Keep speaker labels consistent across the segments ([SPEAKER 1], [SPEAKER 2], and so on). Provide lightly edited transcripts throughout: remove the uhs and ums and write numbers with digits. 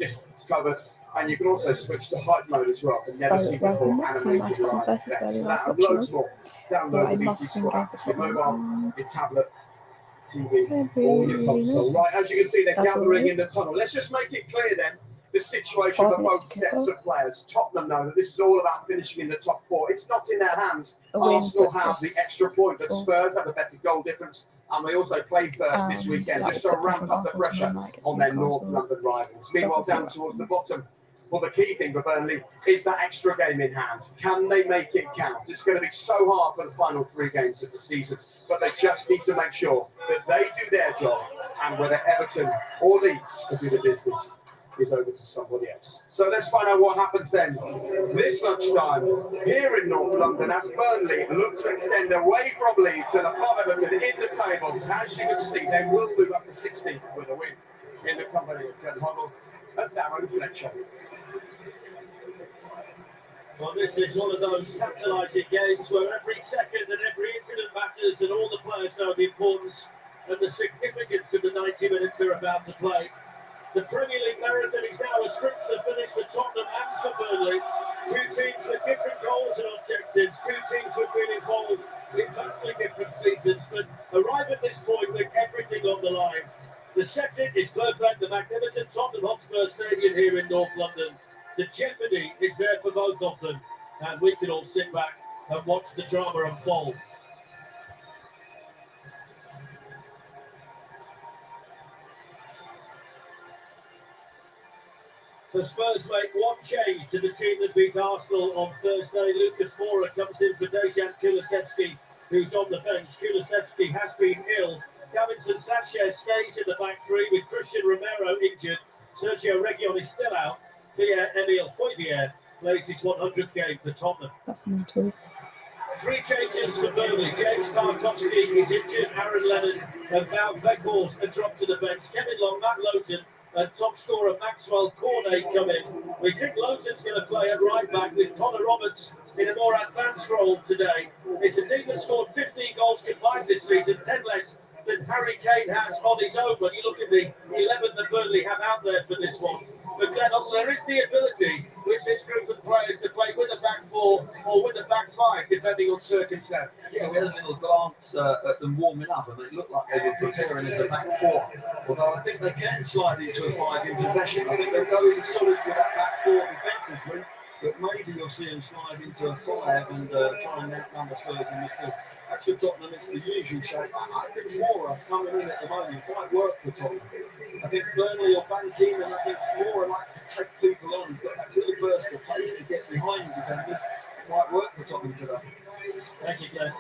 [SPEAKER 1] distance covered, and you can also switch to height mode as well. Never seen before animated live there. So that and loads more. Download the BT Sport app, your mobile, your tablet, TV, or your console. Right, as you can see, they're gathering in the tunnel. Let's just make it clear then, the situation for both sets of players. Tottenham know that this is all about finishing in the top four. It's not in their hands. Arsenal have the extra point, but Spurs have the better goal difference, and they also play first this weekend, just to ramp up the pressure on their North London rivals. Meanwhile, down towards the bottom, well, the key thing for Burnley is that extra game in hand. Can they make it count? It's going to be so hard for the final 3 games of the season, but they just need to make sure that they do their job, and whether Everton or Leeds can do the business is over to somebody else. So let's find out what happens then this lunchtime here in North London as Burnley look to extend away from Leeds and above Everton in the table. As you can see, they will move up to 16th with a win in the company of Ken Hubble and Darren Fletcher.
[SPEAKER 2] Well, this is one of those tantalising games where every second and every incident matters, and all the players know the importance and the significance of the 90 minutes they're about to play. The Premier League marathon is now a script to finish for Tottenham and for Burnley. 2 teams with different goals and objectives, 2 teams who've been involved in vastly different seasons, but arrive at this point with everything on the line. The setting is perfect, the magnificent Tottenham Hotspur Stadium here in North London. The jeopardy is there for both of them, and we can all sit back and watch the drama unfold. So Spurs make one change to the team that beat Arsenal on Thursday. Lucas Moura comes in for Dejan Kulusevski, who's on the bench. Kulusevski has been ill. Davinson Sanchez stays in the back 3 with Christian Romero injured. Sergio Reguilon is still out. Pierre-Emile Højbjerg plays his 100th game for Tottenham.
[SPEAKER 3] That's mental.
[SPEAKER 2] 3 changes for Burnley. James Tarkowski is injured. Aaron Lennon and Val Weghorst are dropped to the bench. Kevin Long, Matt Lowton and top scorer Maxwell Cornet come in. We think Lowton's going to play at right back with Connor Roberts in a more advanced role today. It's a team that scored 15 goals combined this season, 10 less than Harry Kane has on his own. When you look at the 11 that Burnley have out there for this one. But Glenn, there is the ability with this group of players to play with a back 4 or with a back 5, depending on circumstance.
[SPEAKER 4] Yeah, we had a little glance at them warming up, and it looked like they were preparing as a back 4. Although I think they can slide into a 5 in possession. I think they'll go in solid with that back 4 defensively, but maybe you'll see them slide into a 5 and try and outnumber Spurs in midfield. That's for Tottenham, it's the usual shape. I think Moura coming in at the moment might work for Tottenham. I think Burnley will bank in, and I think Moura likes to take people on. He's got that little burst of pace to get behind the defenders. It might work for Tottenham today.
[SPEAKER 2] Thank you, Glenn.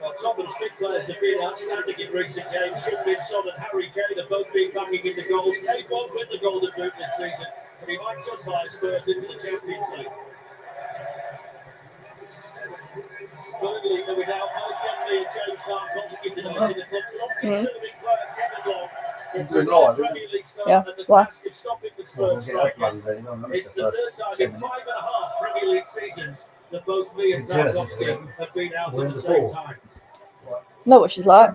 [SPEAKER 2] Well, Tottenham's big players have been outstanding in recent games. Heung-min Son and Harry Kane have both been backing in the goals. Kane won't win the Golden Boot this season, but he might just buy Spurs into the Champions League. Burnley are without Burnley and James Tarkowski tonight in the club's longest serving player, Kevin Long. It's the Premier League start and the task of stopping the Spurs strikers. It's the 3rd time in 5.5 Premier League seasons that both me and Tarkowski have been out at the same time.
[SPEAKER 3] Know what she's like.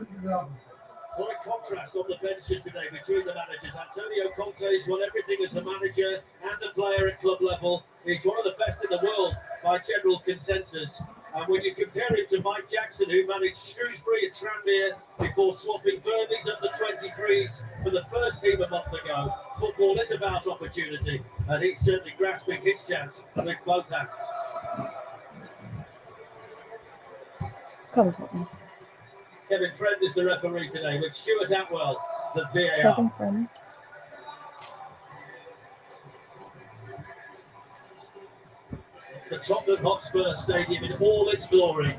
[SPEAKER 2] What a contrast on the benches today between the managers. Antonio Conte has won everything as a manager and a player at club level. He's one of the best in the world by general consensus. And when you compare him to Mike Jackson, who managed Shrewsbury and Tranmere before swapping Burnley's under 23s for the first team a month ago, football is about opportunity, and he's certainly grasping his chance with both hands.
[SPEAKER 3] Come on, Tottenham.
[SPEAKER 2] Kevin Friend is the referee today, with Stuart Atwell, the VAR.
[SPEAKER 3] Kevin Friend.
[SPEAKER 2] The Tottenham Hotspur Stadium in all its glory.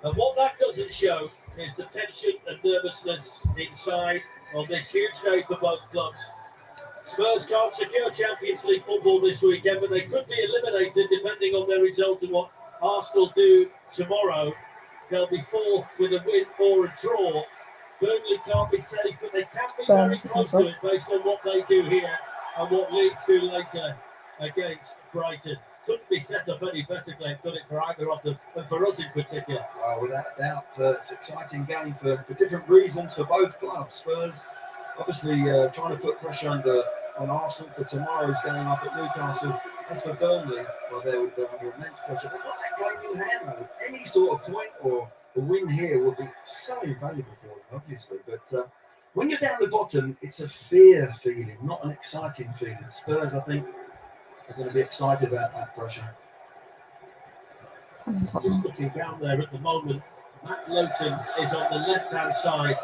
[SPEAKER 2] And what that doesn't show is the tension and nervousness inside on this huge day for both clubs. Spurs can't secure Champions League football this weekend, but they could be eliminated depending on their result and what Arsenal do tomorrow. They'll be fourth with a win or a draw. Burnley can't be safe, but they can be very close to it based on what they do here and what Leeds do later against Brighton. Couldn't be set up any better, Glenn, could it, for either of them, and for us in particular?
[SPEAKER 4] Well, without doubt, it's an exciting game for different reasons for both clubs. Spurs obviously trying to put pressure on Arsenal for tomorrow's game up at Newcastle. As for Burnley, well, they're under immense pressure. They've got that game in hand, though. Any sort of point or a win here would be so invaluable for them, obviously. But when you're down the bottom, it's a fear feeling, not an exciting feeling. Spurs, I think, are going to be excited about that pressure.
[SPEAKER 3] Come on,
[SPEAKER 2] Just
[SPEAKER 3] Tottenham.
[SPEAKER 2] looking down there at the moment, Matt Lowton is on the left-hand side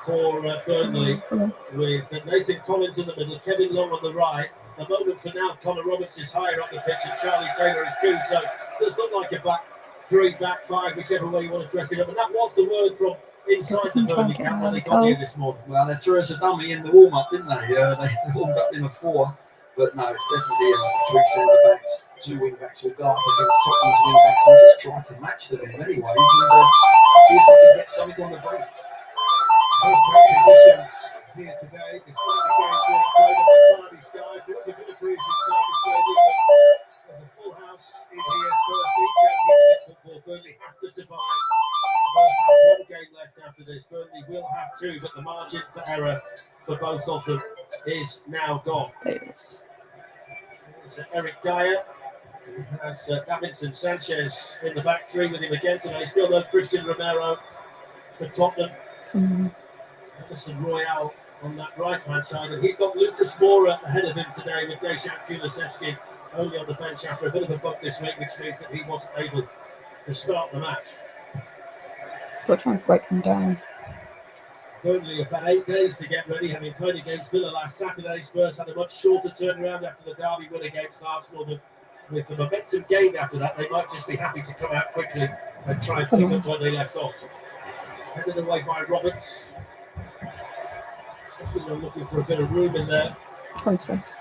[SPEAKER 2] for Burnley,
[SPEAKER 3] Come on.
[SPEAKER 2] with Nathan Collins in the middle, Kevin Long on the right. The moment for now, Connor Roberts is higher up the pitch and Charlie Taylor is too, so it does look like a back three, back five, whichever way you want to dress it up. And that was the word from inside the Burnley camp when they got here this morning.
[SPEAKER 4] Well, they threw us a dummy in the warm-up, didn't they? They warmed up in a 4, but no, it's definitely 3 centre-backs, 2 wing-backs will guard against Tottenham's wing-backs and just try to match them in many ways and see if they can get something on the break.
[SPEAKER 2] Perfect conditions here today, despite the games being played on the cloudy skies. There is a bit of breeze inside the stadium, but there's a full house in here. Spurs League Championship football. Burnley have to survive. Spurs have 1 game left after this. Burnley will have 2, but the margin for error for both of them is now gone.
[SPEAKER 3] Davis.
[SPEAKER 2] It's Eric Dyer. Has Davinson Sanchez in the back 3 with him again today. Still no Christian Romero for Tottenham.
[SPEAKER 3] Come on.
[SPEAKER 2] Emerson Royale on that right-hand side, and he's got Lucas Moura ahead of him today with Dejan Kulusevski only on the bench after a bit of a bump this week, which means that he wasn't able to start the match.
[SPEAKER 3] Got to try and break him down.
[SPEAKER 2] Burnley have had 8 days to get ready, having played against Villa last Saturday. Spurs had a much shorter turnaround after the derby win against Arsenal, but with the momentum gained after that, they might just be happy to come out quickly and try and pick up where they left off. Headed away by Roberts. Cecil looking for a bit of room in there.
[SPEAKER 3] Process.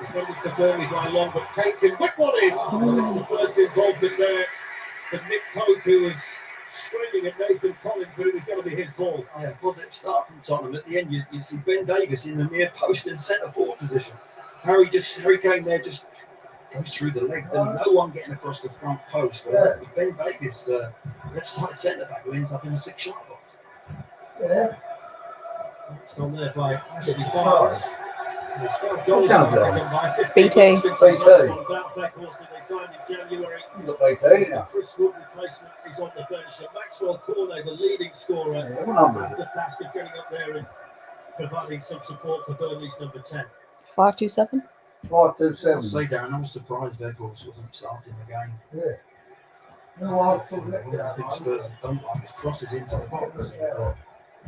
[SPEAKER 2] Defended for Burnley by Long, but Kate can whip one in. And it's the first involvement there for Nick Pope, who was screaming at Nathan Collins, who was going to be his ball.
[SPEAKER 4] Yeah, positive start from Tottenham. At the end, you see Ben Davis in the near post and centre forward position. Harry Kane there just goes through the legs. There's no one getting across the front post. But it was Ben Davis, left side centre back, who ends up in a 6-yard box.
[SPEAKER 5] Yeah.
[SPEAKER 2] It's gone there by Ashley Barnes. There's 5 goals to
[SPEAKER 5] sounds
[SPEAKER 2] come by.
[SPEAKER 3] BT.
[SPEAKER 2] Since his last one, that course that they signed in January.
[SPEAKER 5] You got BT, yeah.
[SPEAKER 2] Chris Wood replacement is on the bench. And Maxwell Cornet, the leading scorer,
[SPEAKER 5] Yeah, what number
[SPEAKER 2] has
[SPEAKER 5] is
[SPEAKER 2] the task of getting up there and providing some support for Burnley's number 10.
[SPEAKER 3] 527.
[SPEAKER 5] 527.
[SPEAKER 4] I'll say, Darren, I was surprised Vegas wasn't starting the game.
[SPEAKER 5] Yeah. No, I thought
[SPEAKER 4] I think Spurs don't like his crosses into the box.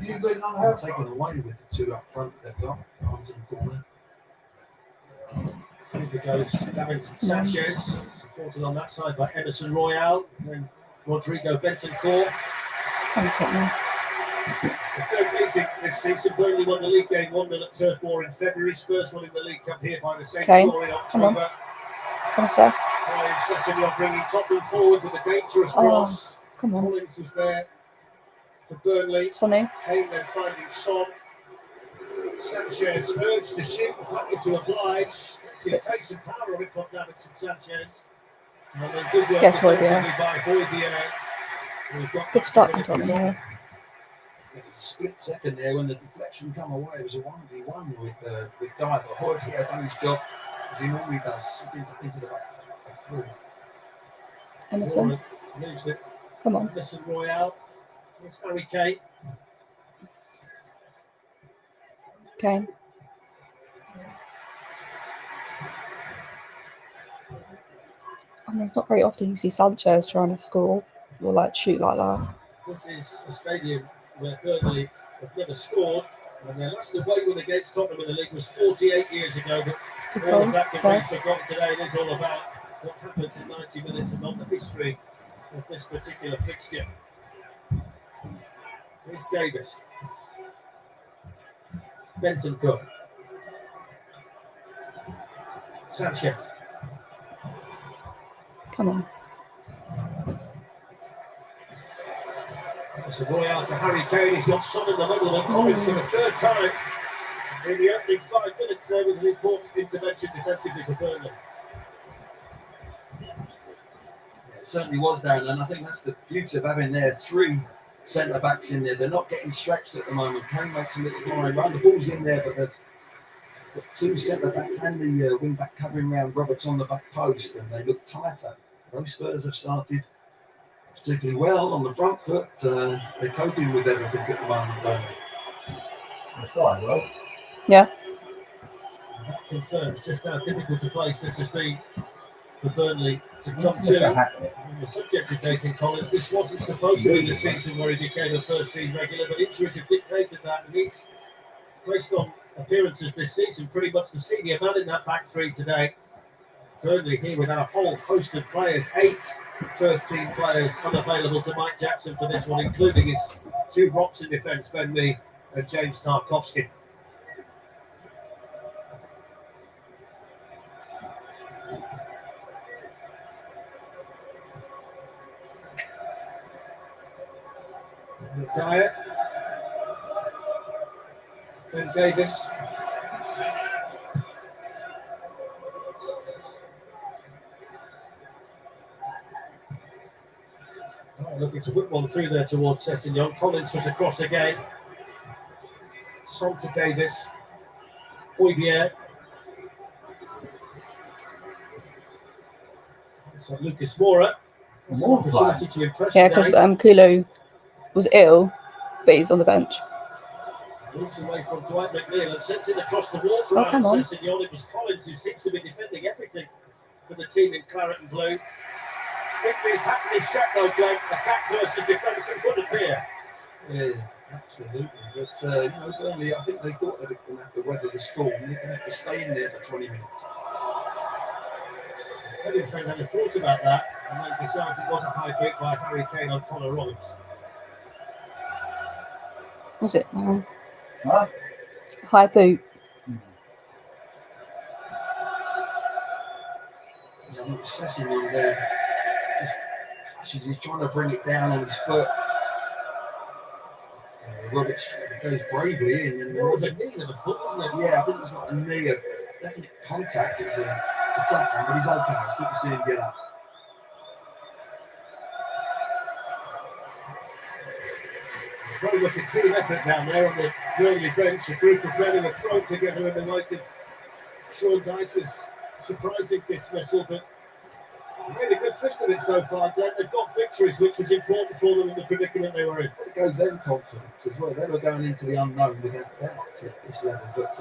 [SPEAKER 5] You've been on
[SPEAKER 4] They're
[SPEAKER 5] the
[SPEAKER 4] taken away with the 2 up front that they've got. Arms in the corner.
[SPEAKER 2] Over goes Davinson Sanchez, supported on that side by Emerson Royale, and then Rodrigo Bentancur.
[SPEAKER 3] Come on, Tottenham.
[SPEAKER 2] It's the 3rd meeting this season. Burnley won the league game 1-0 at Turf Moor in February. Spurs won in the League Cup here by the same
[SPEAKER 3] Okay,
[SPEAKER 2] score in
[SPEAKER 3] come on.
[SPEAKER 2] October.
[SPEAKER 3] Come on, Sess.
[SPEAKER 2] Ryan Sessegnon bringing Tottenham forward with a dangerous cross.
[SPEAKER 3] Come on.
[SPEAKER 2] Collins was there for Burnley.
[SPEAKER 3] Sonny.
[SPEAKER 2] Kane then finding Son. Sanchez urged to shoot, lucky to oblige. The pace and power of it from Davinson Sanchez. And then good work
[SPEAKER 3] Yes,
[SPEAKER 2] defensively
[SPEAKER 3] Højbjerg.
[SPEAKER 2] by Højbjerg. We've got
[SPEAKER 3] Good start from Tottenham here.
[SPEAKER 4] It was a split second there when the deflection come away. It was a 1v1 with Dyer. But Højbjerg had done his job as he normally does, into the back through.
[SPEAKER 3] Emerson.
[SPEAKER 2] Moves it.
[SPEAKER 3] Come on.
[SPEAKER 2] Emerson Royale. It's Harry Kane.
[SPEAKER 3] Kane. I mean, it's not very often you see Sanchez trying to score or like shoot like that.
[SPEAKER 2] This is a stadium where Burnley have never scored. And their last away win against Tottenham in the league was 48 years ago. But
[SPEAKER 3] Good
[SPEAKER 2] all
[SPEAKER 3] goal.
[SPEAKER 2] of that can be
[SPEAKER 3] Sess.
[SPEAKER 2] forgotten today. It is all about what happens in 90 minutes and not the history of this particular fixture. Here's Davis. Bentancur. Sanchez.
[SPEAKER 3] Come on.
[SPEAKER 2] It's a Royale to Harry Kane. He's got Son in the middle and Collins for the 3rd time in the opening 5 minutes there with an important intervention defensively for Burnley.
[SPEAKER 4] It certainly was, Darren, and I think that's the beauty of having there 3 centre backs in there. They're not getting stretched at the moment. Kane makes a little high run. The ball's in there, but they've got two centre backs and the wing back covering round Roberts on the back post, and they look tighter. Those Spurs have started particularly well on the front foot. They're coping with everything at the moment, don't they?
[SPEAKER 5] That's right, well.
[SPEAKER 3] Yeah.
[SPEAKER 2] That confirms just how difficult a place this has been for Burnley to come
[SPEAKER 5] Look
[SPEAKER 2] to.
[SPEAKER 5] at that.
[SPEAKER 2] On the subject of Nathan Collins, this wasn't supposed to be the season where he became a first-team regular, but injuries have dictated that, and he's, based on appearances this season, pretty much the senior man in that back three today. Burnley here with a whole host of players, 8 first-team players unavailable to Mike Jackson for this one, including his 2 rocks in defence, Ben Mee and James Tarkowski. Dyer, Ben Davis, looking to whip one through there towards Sessegnon. Collins was across again. Son to Davis. Poidier. So Lucas Moura. That's an opportunity to impress.
[SPEAKER 3] Yeah, because Kulu was ill, but he's on the bench.
[SPEAKER 2] Moves away from Dwight McNeil and sent it across the wall for
[SPEAKER 3] come on.
[SPEAKER 2] Sessegnon. It was Collins who seems to be defending everything for the team in claret and blue. Victory happened is set though, Glenn. Attack versus defence and good appear.
[SPEAKER 4] Yeah, absolutely. But Burnley, I think they thought they were going to have to weather the storm. They're going to have to stay in there for 20 minutes.
[SPEAKER 2] I didn't think they had thought about that, and then decides it was a high kick by Harry Kane on Connor Roberts.
[SPEAKER 3] Was it? No.
[SPEAKER 5] Huh?
[SPEAKER 3] High boot.
[SPEAKER 4] I think Sessegnon there just flashes. He's trying to bring it down on his foot. Roberts goes bravely in. And
[SPEAKER 2] It was a knee and a foot, wasn't it?
[SPEAKER 4] yeah, I think it was like a knee of definite contact. It was a tough one, but he's okay. It's good to see him get up.
[SPEAKER 2] It's very much a team effort down there on the Burnley bench. A group of men who have thrown together in the wake of Sean Dyche's surprising dismissal, but really good fist of it so far. They've got victories, which was important for them in the predicament they were in.
[SPEAKER 4] It goes them confidence as well. They were going into the unknown. They're not at this level, but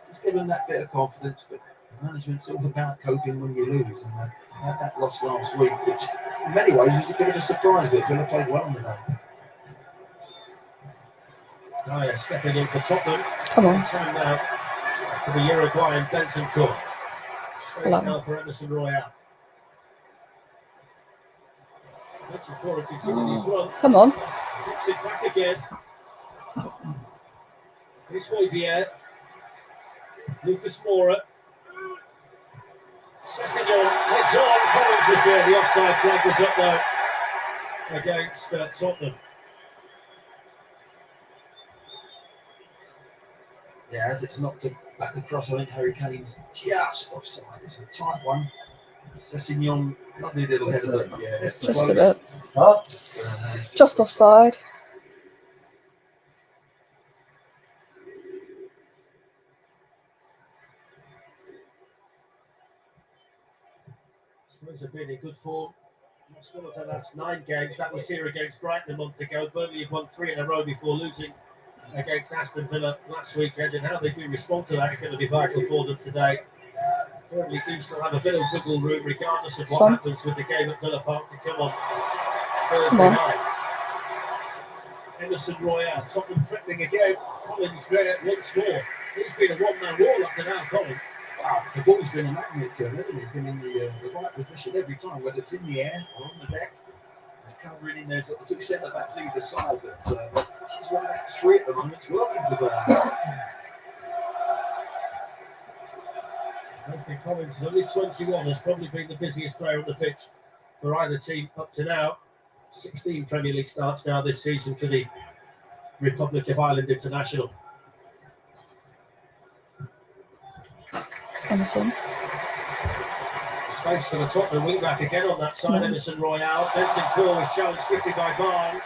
[SPEAKER 4] just give them that bit of confidence. But management's all about coping when you lose, and they had that loss last week, which in many ways was a bit of a surprise. But Villa played well with that.
[SPEAKER 2] Dyer stepping in for Tottenham.
[SPEAKER 3] Come on.
[SPEAKER 2] Time now for the Uruguayan Benson Cook. Space now for Emerson Royale. Benson Cook continuing his run.
[SPEAKER 3] Come on.
[SPEAKER 2] Gets it back again. Here's Poidier. Lucas Moura. Sessegnon heads on. Collins was there. The offside flag was up though against Tottenham.
[SPEAKER 4] Yeah, as it's knocked back across, I think Harry Kane's just offside. It's a tight one. Sessegnon, lovely little header, but yeah, it's
[SPEAKER 3] Just
[SPEAKER 4] close.
[SPEAKER 3] a bit.
[SPEAKER 5] Huh?
[SPEAKER 3] Just offside.
[SPEAKER 2] Spurs have been in good form. Lost one of their last 9 games. That was here against Brighton a month ago. Burnley had won 3 in a row before losing against Aston Villa last weekend, and how they do respond to that is going to be vital for them today. Burnley do still have a bit of wiggle room, regardless of what happens with the game at Villa Park to come on Thursday night. Emerson Royale, Tottenham threatening again. Collins there once more. He's been a one-man wall up to now, Collins.
[SPEAKER 4] Wow, the ball's been a magnet to him, hasn't it? He's been in the right position every time, whether it's in the air or on the deck. He's covering in there. He's got the 2 centre backs either side, but this is why that 3 at the moment. It's working for them.
[SPEAKER 2] Nathan Collins is only 21, has probably been the busiest player on the pitch for either team up to now. 16 Premier League starts now this season for the Republic of Ireland international.
[SPEAKER 3] Emerson.
[SPEAKER 2] Space for the Tottenham wing back again on that side. Emerson Royale. Benson Cook is challenged quickly by Barnes.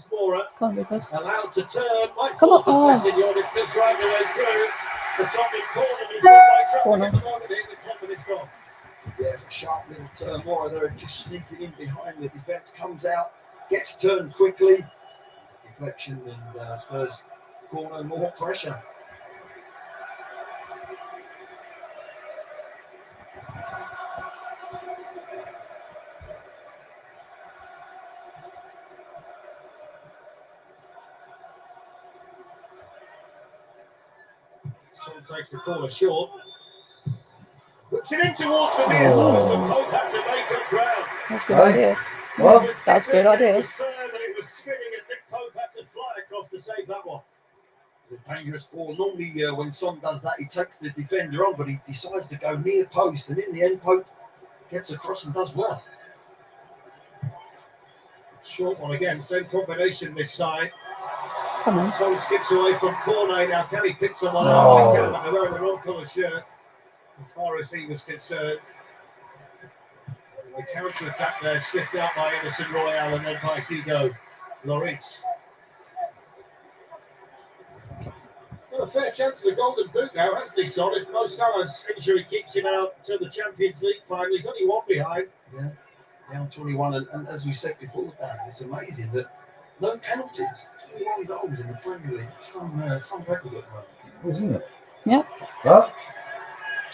[SPEAKER 2] James Mora.
[SPEAKER 3] Come on, Lucas.
[SPEAKER 2] Allowed to turn.
[SPEAKER 3] Come on.
[SPEAKER 2] Oh. It fits right the way through. The Tottenham corner, but it's not by traffic
[SPEAKER 3] Corner.
[SPEAKER 2] at the moment. Here, the 10 minutes gone.
[SPEAKER 4] Yeah, it's a sharp little turn. Mora there just sneaking in behind the defence, comes out, gets turned quickly. Deflection and Spurs corner, more pressure.
[SPEAKER 2] Son takes the corner short. Puts it in towards the near post, and Pope had to make up ground.
[SPEAKER 3] That's a good
[SPEAKER 5] Right.
[SPEAKER 3] idea.
[SPEAKER 5] Well,
[SPEAKER 3] Yeah, that's a good idea.
[SPEAKER 2] It was firm and it was spinning, and Nick Pope had to fly across to save that one.
[SPEAKER 4] The dangerous ball. Normally, when Son does that, he takes the defender on, but he decides to go near post, and in the end, Pope gets across and does well.
[SPEAKER 2] Short one again, same combination this side.
[SPEAKER 3] Come on.
[SPEAKER 2] Son skips away from corner. Now, can he pick someone
[SPEAKER 5] No.
[SPEAKER 2] up? He can, but they're wearing the wrong colour shirt, as far as he was concerned. The counter-attack there, sniffed out by Emerson Royale and then by Hugo Lloris. Got a fair chance of the golden boot now, hasn't he, Son? If Mo Salah's injury keeps him out to the Champions League final, he's only one behind.
[SPEAKER 4] Yeah, down 21, and as we said before, Darren, it's amazing that no penalties, 21 goals in the Premier League. Some record at the moment.
[SPEAKER 5] Isn't it?
[SPEAKER 3] Yep.
[SPEAKER 5] Huh?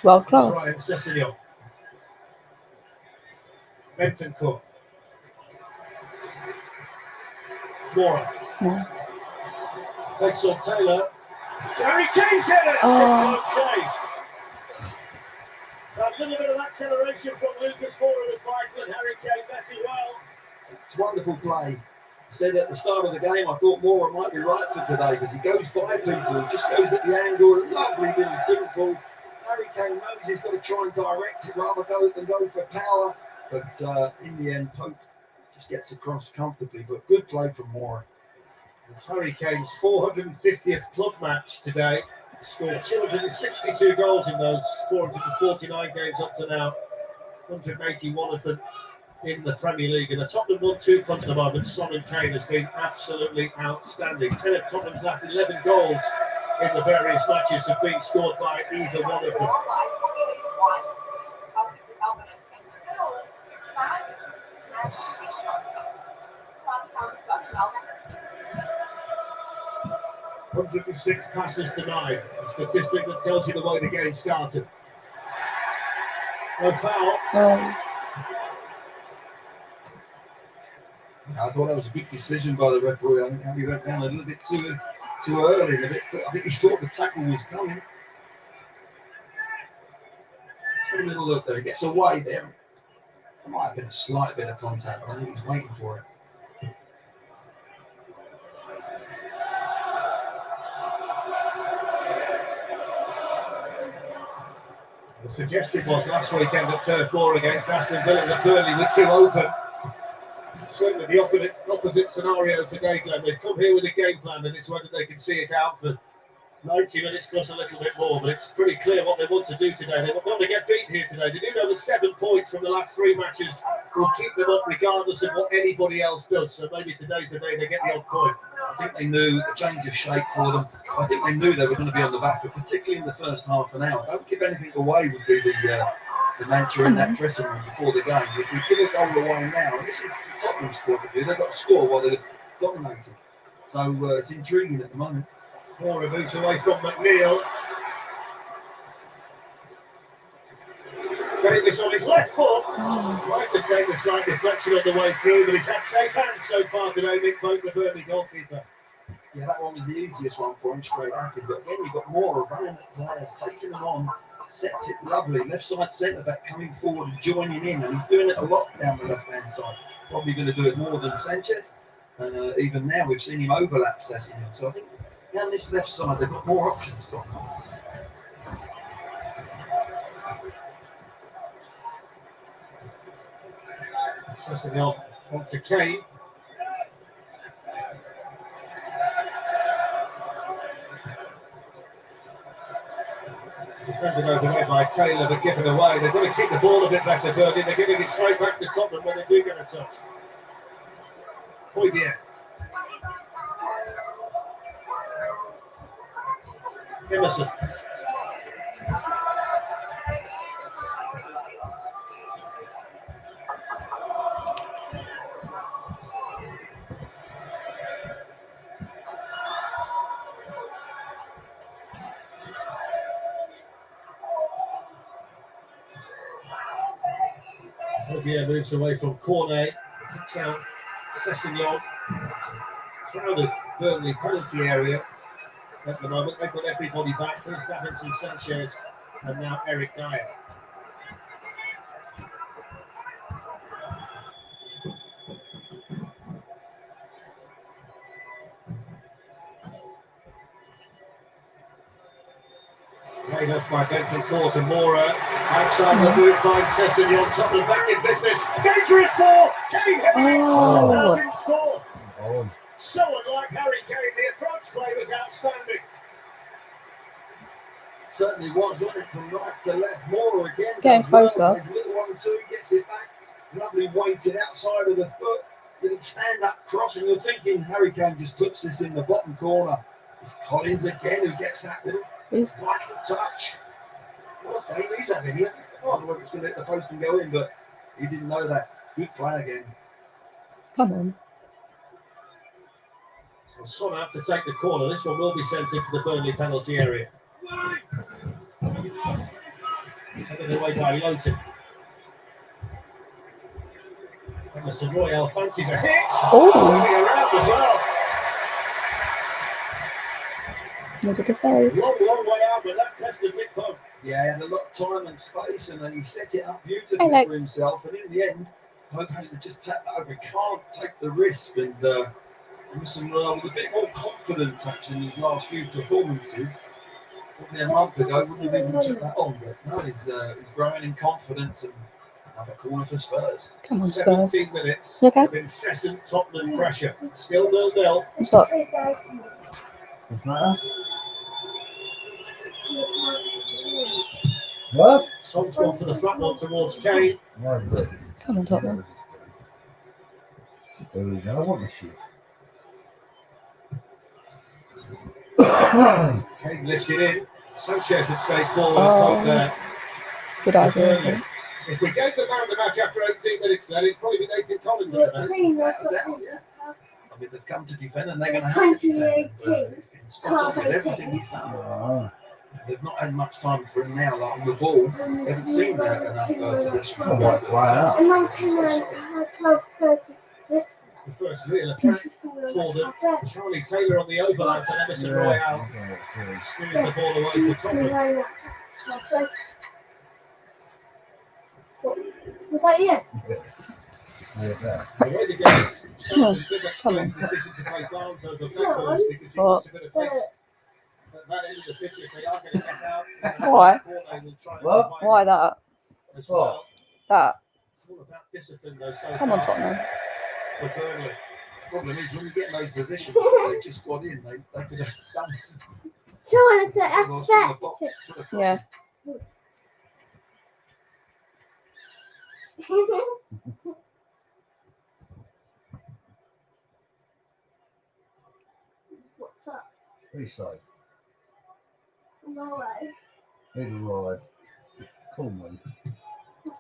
[SPEAKER 3] World class.
[SPEAKER 2] Ryan Sessegnon. Bentancur. Mora.
[SPEAKER 3] Come on.
[SPEAKER 2] Takes on Taylor. Harry Kane's hit it!
[SPEAKER 3] Oh.
[SPEAKER 2] Save. A little bit of acceleration from Lucas Mora was vital, and Harry Kane met it well.
[SPEAKER 4] It's wonderful play. I said at the start of the game, I thought Mora might be right for today because he goes by people, he just goes at the angle, lovely little dimple. Harry Kane knows he's got to try and direct it rather than go for power. But in the end, Pope just gets across comfortably. But good play from Mora.
[SPEAKER 2] It's Harry Kane's 450th club match today. He scored 262 goals in those 449 games up to now. 181 of them in the Premier League. And the Tottenham 1-2 clubs at the moment, Son and Kane, has been absolutely outstanding. 10 of Tottenham's last 11 goals in the various matches have been scored by either one of them. "106 passes to 9, a statistic that tells you the way the game started. No foul.
[SPEAKER 4] I thought that was a good decision by the referee. I think he went down a little bit too early. I think he thought the tackle was coming. Let's have a little look there. He gets away there. There might have been a slight bit of contact, but I think he's waiting for it.
[SPEAKER 2] The suggestion was last weekend at Turf Moor against Aston Villa that Burnley were too open. Certainly the opposite scenario today, Glenn. They've come here with a game plan, and it's whether they can see it out for 90 minutes plus a little bit more. But it's pretty clear what they want to do today. They want to get beaten here today. They do know the 7 points from the last 3 matches will keep them up regardless of what anybody else does. So maybe today's the day they get the odd point.
[SPEAKER 4] I think they knew a change of shape for them. I think they knew they were going to be on the back, but particularly in the first half an hour. Don't give anything away would be the mantra in that dressing room before the game. If we give a goal away now, and this is Tottenham's point of view, they've got to score while they're dominating. So it's intriguing at the moment.
[SPEAKER 2] Mora moves away from McNeil. Getting this on his left foot. Right to take a slight deflection on the way through, but he's had safe hands so far today, Nick Pope, the Burnley goalkeeper.
[SPEAKER 4] Yeah, that one was the easiest one for him, straight at him. But again, you've got more running players, taking them on, sets it lovely. Left side centre back coming forward and joining in, and he's doing it a lot down the left hand side. Probably going to do it more than Sanchez. Even now, we've seen him overlap Sessegnon. So I think down this left side, they've got more options for him.
[SPEAKER 2] Sessegnon on to Kane. Defended over there by Taylor, but given away. They've got to keep the ball a bit better, Burnley. They're giving it straight back to Tottenham when they do get a touch. Poitier. Emerson. Olivier moves away from Cornet. Kicks out Sessignon. Crowded Burnley penalty area at the moment. They've got everybody back. There's Davinson Sanchez and now Eric Dyer. Played off by Benton Court and Mora. Outside the boot finds Sessignon. Tottenham back in business. Dangerous ball. Kane
[SPEAKER 3] Oh.
[SPEAKER 2] didn't score.
[SPEAKER 5] Oh,
[SPEAKER 2] So unlike Harry Kane, the approach play was outstanding.
[SPEAKER 4] Certainly was, wasn't it? From right to left. Mora again.
[SPEAKER 3] Getting
[SPEAKER 4] does well.
[SPEAKER 3] closer.
[SPEAKER 4] His little 1-2 gets it back. Lovely weighted outside of the foot. Little stand up cross, and you're thinking Harry Kane just puts this in the bottom corner. It's Collins again who gets that little
[SPEAKER 3] He's-
[SPEAKER 4] vital touch. What a game he's having here. I don't know whether it's going to hit the post and go in, but he didn't know that. Good play again.
[SPEAKER 3] Come on.
[SPEAKER 2] So Son have to take the corner. This one will be sent into the Burnley penalty area. Headed away by Lowton. Emerson Royale fancies a hit.
[SPEAKER 3] Oh.
[SPEAKER 2] Moving around as well.
[SPEAKER 3] Needed a save.
[SPEAKER 2] Long way out, but that tested Nick Pope.
[SPEAKER 4] Yeah, he had a lot of time and space, and then he set it up beautifully
[SPEAKER 3] Hey,
[SPEAKER 4] for
[SPEAKER 3] Lex.
[SPEAKER 4] himself. And in the end, Pope has to just tap that over. He can't take the risk. And Emerson Royale with a bit more confidence actually in his last few performances. Probably a month ago, wouldn't have even took that on. But now he's growing in confidence, and another corner for Spurs.
[SPEAKER 3] Come on, Spurs.
[SPEAKER 2] 17 minutes
[SPEAKER 3] You okay?
[SPEAKER 2] of incessant Tottenham pressure. Still 0-0.
[SPEAKER 3] Stop.
[SPEAKER 5] what's that? What?
[SPEAKER 2] Son's gone for the flat one towards Kane.
[SPEAKER 5] Why is it?
[SPEAKER 3] Come on, Tottenham.
[SPEAKER 5] There we go. I want the shit.
[SPEAKER 2] Kane lifts it in. Sanchez had stayed forward.
[SPEAKER 3] Oh.
[SPEAKER 2] Pope there.
[SPEAKER 3] Good idea. I think.
[SPEAKER 2] If we gave the man the match after 18 minutes, then it'd probably be Nathan Collins at the minute.
[SPEAKER 4] I mean, they've come to defend, and they're going to have to defend.
[SPEAKER 6] 2018.
[SPEAKER 4] He's been spot on with everything he's done.
[SPEAKER 5] Oh,
[SPEAKER 4] They've not had much time for him now, like on the ball. They haven't seen that enough possession.
[SPEAKER 5] I might fly out.
[SPEAKER 6] And then came around at 12:30. This
[SPEAKER 2] It's the first real attack
[SPEAKER 6] is
[SPEAKER 2] for them. Charlie Taylor on the overlap and Emerson
[SPEAKER 5] Yeah.
[SPEAKER 2] Royale steers the ball away for Tottenham.
[SPEAKER 6] Was that you?
[SPEAKER 5] Yeah.
[SPEAKER 2] The way the game is,
[SPEAKER 3] Come on,
[SPEAKER 2] Tottenham's big
[SPEAKER 3] come on.
[SPEAKER 2] decision to play Barnes over Blackburn because he
[SPEAKER 3] What?
[SPEAKER 2] wants to go to face at that end of the pitch if they are going to get out.
[SPEAKER 3] Why?
[SPEAKER 2] Cornet will try and
[SPEAKER 5] What?
[SPEAKER 2] provide
[SPEAKER 3] Why that?
[SPEAKER 2] as well.
[SPEAKER 3] That.
[SPEAKER 2] It's all about discipline though. So
[SPEAKER 3] Come on,
[SPEAKER 2] far
[SPEAKER 3] Tottenham.
[SPEAKER 2] for Burnley.
[SPEAKER 4] The problem is when you get in those positions, they just got in. They could have done
[SPEAKER 6] Sure, it's an
[SPEAKER 4] lost in the box.
[SPEAKER 6] aspect.
[SPEAKER 3] Yeah.
[SPEAKER 6] What's up?
[SPEAKER 5] Please say.
[SPEAKER 6] No way.
[SPEAKER 5] Need a ride. Call me.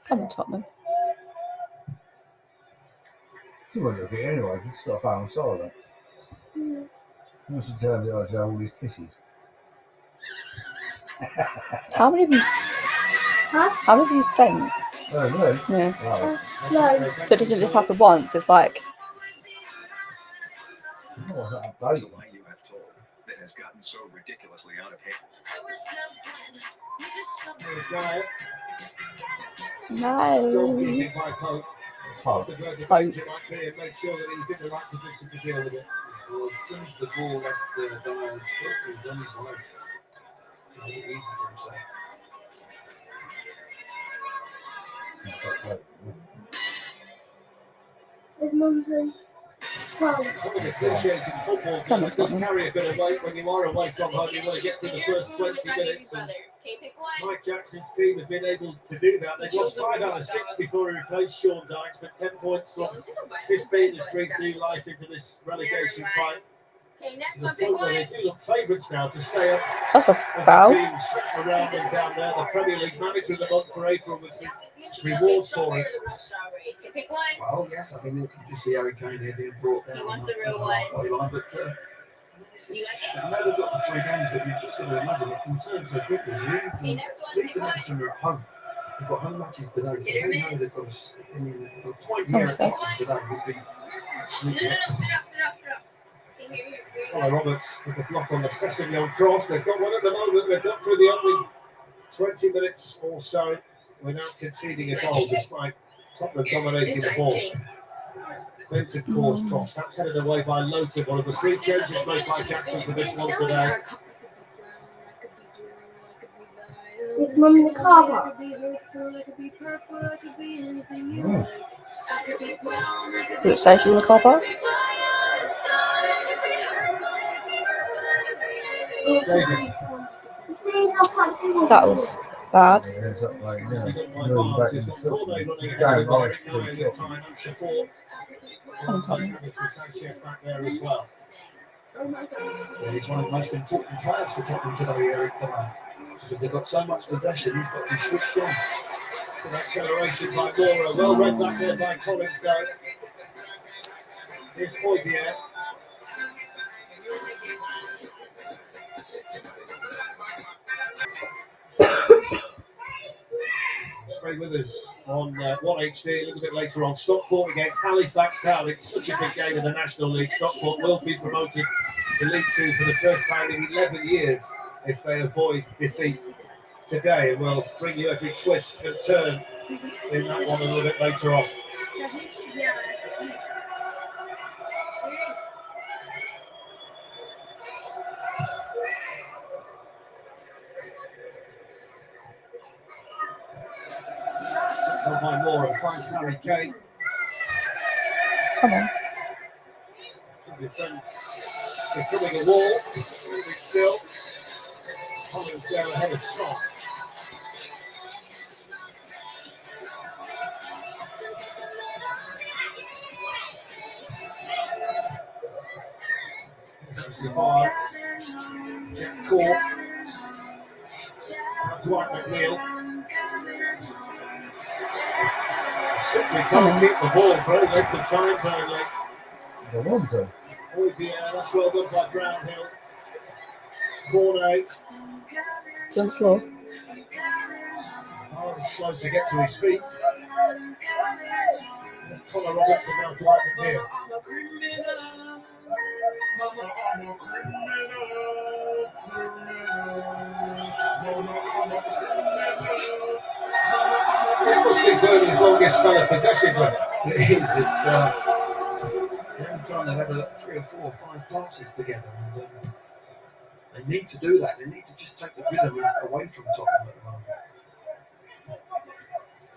[SPEAKER 3] Come on, Tottenham.
[SPEAKER 5] She won't look at it anyway. She's got a phone silent. Once she turns it on, she'll have all these kisses.
[SPEAKER 3] How many of you?
[SPEAKER 6] Huh?
[SPEAKER 3] How many have you sent?
[SPEAKER 5] Oh, really?
[SPEAKER 3] Yeah.
[SPEAKER 5] Oh,
[SPEAKER 6] No.
[SPEAKER 3] So it doesn't just happen once. It's like
[SPEAKER 5] what's that
[SPEAKER 7] There's
[SPEAKER 5] update?
[SPEAKER 7] a lie you have told that has gotten so ridiculously out of hand.
[SPEAKER 2] Dyer,
[SPEAKER 3] no.
[SPEAKER 2] goalkeeping by Pope.
[SPEAKER 5] Pope.
[SPEAKER 2] Spotted where the
[SPEAKER 3] Pope.
[SPEAKER 2] danger might be and made sure that he was in the right position to deal with it.
[SPEAKER 4] Well, as soon as the ball left Dyer's foot, he was on his way. It was easy for himself.
[SPEAKER 6] His mum's in. Well,
[SPEAKER 2] Some of the cliches in football
[SPEAKER 3] Come on,
[SPEAKER 2] does
[SPEAKER 3] Tottenham.
[SPEAKER 2] carry a bit of weight when you are away from home. You want to get through the first 20 minutes. And Mike Jackson's team have been able to do that. They've lost 5 out of 6 before he replaced Sean Dykes, but 10 points from 15 has breathed new life into this relegation fight. the point where they do look favourites now to stay up.
[SPEAKER 3] That's a
[SPEAKER 2] As
[SPEAKER 3] foul.
[SPEAKER 2] the teams around them down there, the Premier League Manager of the Month for April was the reward for it.
[SPEAKER 4] Well, yes, I mean, you can just see Harry Kane here being brought down.
[SPEAKER 6] He wants
[SPEAKER 4] on
[SPEAKER 6] a real
[SPEAKER 4] the
[SPEAKER 6] one.
[SPEAKER 4] byline, but I know they've got the 3 games, but you've just got to imagine it can turn so quickly. Leeds and Everton are at home. They've got home matches today, so they know they've got to stick in. A point here at Tottenham today would be.
[SPEAKER 2] Connor Roberts with the block on the Sessegnon cross. They've got one at the moment. They've got through the opening 20 minutes or so without conceding a goal, despite Tottenham dominating the ball. Benton Course cross. That's headed away by Lothar. One of the 3 changes made by Jackson for this one today.
[SPEAKER 6] Is mum in the car park?
[SPEAKER 3] Does it say she's in the car park?
[SPEAKER 2] Davis.
[SPEAKER 3] That was bad.
[SPEAKER 5] Yeah, it's up like,
[SPEAKER 2] He's
[SPEAKER 5] yeah,
[SPEAKER 2] got
[SPEAKER 5] really
[SPEAKER 2] by
[SPEAKER 5] back
[SPEAKER 2] Barnes.
[SPEAKER 5] in
[SPEAKER 2] He's
[SPEAKER 5] the
[SPEAKER 2] got
[SPEAKER 5] shop.
[SPEAKER 2] Cornet running
[SPEAKER 5] It's
[SPEAKER 2] ahead of
[SPEAKER 5] going
[SPEAKER 2] him,
[SPEAKER 5] nice,
[SPEAKER 2] knowing
[SPEAKER 5] pretty
[SPEAKER 2] the
[SPEAKER 5] shop.
[SPEAKER 2] time and support.
[SPEAKER 3] Come on, Tottenham.
[SPEAKER 2] Davidson Sanchez back there as well.
[SPEAKER 4] He's one of the most important players for Tottenham today, Eric Dyer, because they've got so much possession. He's got to be switched on.
[SPEAKER 2] Good acceleration by Mora. Well read back there by Collins, though. Here's Hoybier. Stay with us on 1HD a little bit later on. Stockport against Halifax Town. It's such a big game in the National League. Stockport will be promoted to League Two for the first time in 11 years if they avoid defeat today. And we'll bring you every twist and turn in that one a little bit later on. On by Moore and finds Harry Kane.
[SPEAKER 3] Come on.
[SPEAKER 2] Becoming a wall. Moving still. Collins there ahead of Son. Ashley Barnes. Jack Court. Dwight McNeil. Simply can't keep the ball for any length of time, Burnley.
[SPEAKER 5] They want to.
[SPEAKER 2] Yeah, that's well done by Brownhill. Corner.
[SPEAKER 3] It's on the floor.
[SPEAKER 2] Barnes slow to get to his feet. There's Connor Roberts and now Dwight McNeil. This must be Burnley's longest spell of possession, but
[SPEAKER 4] It is. It's the only time they've had 3 or 4 or 5 passes together. And, they need to do that. They need to just take the rhythm away from Tottenham at the moment.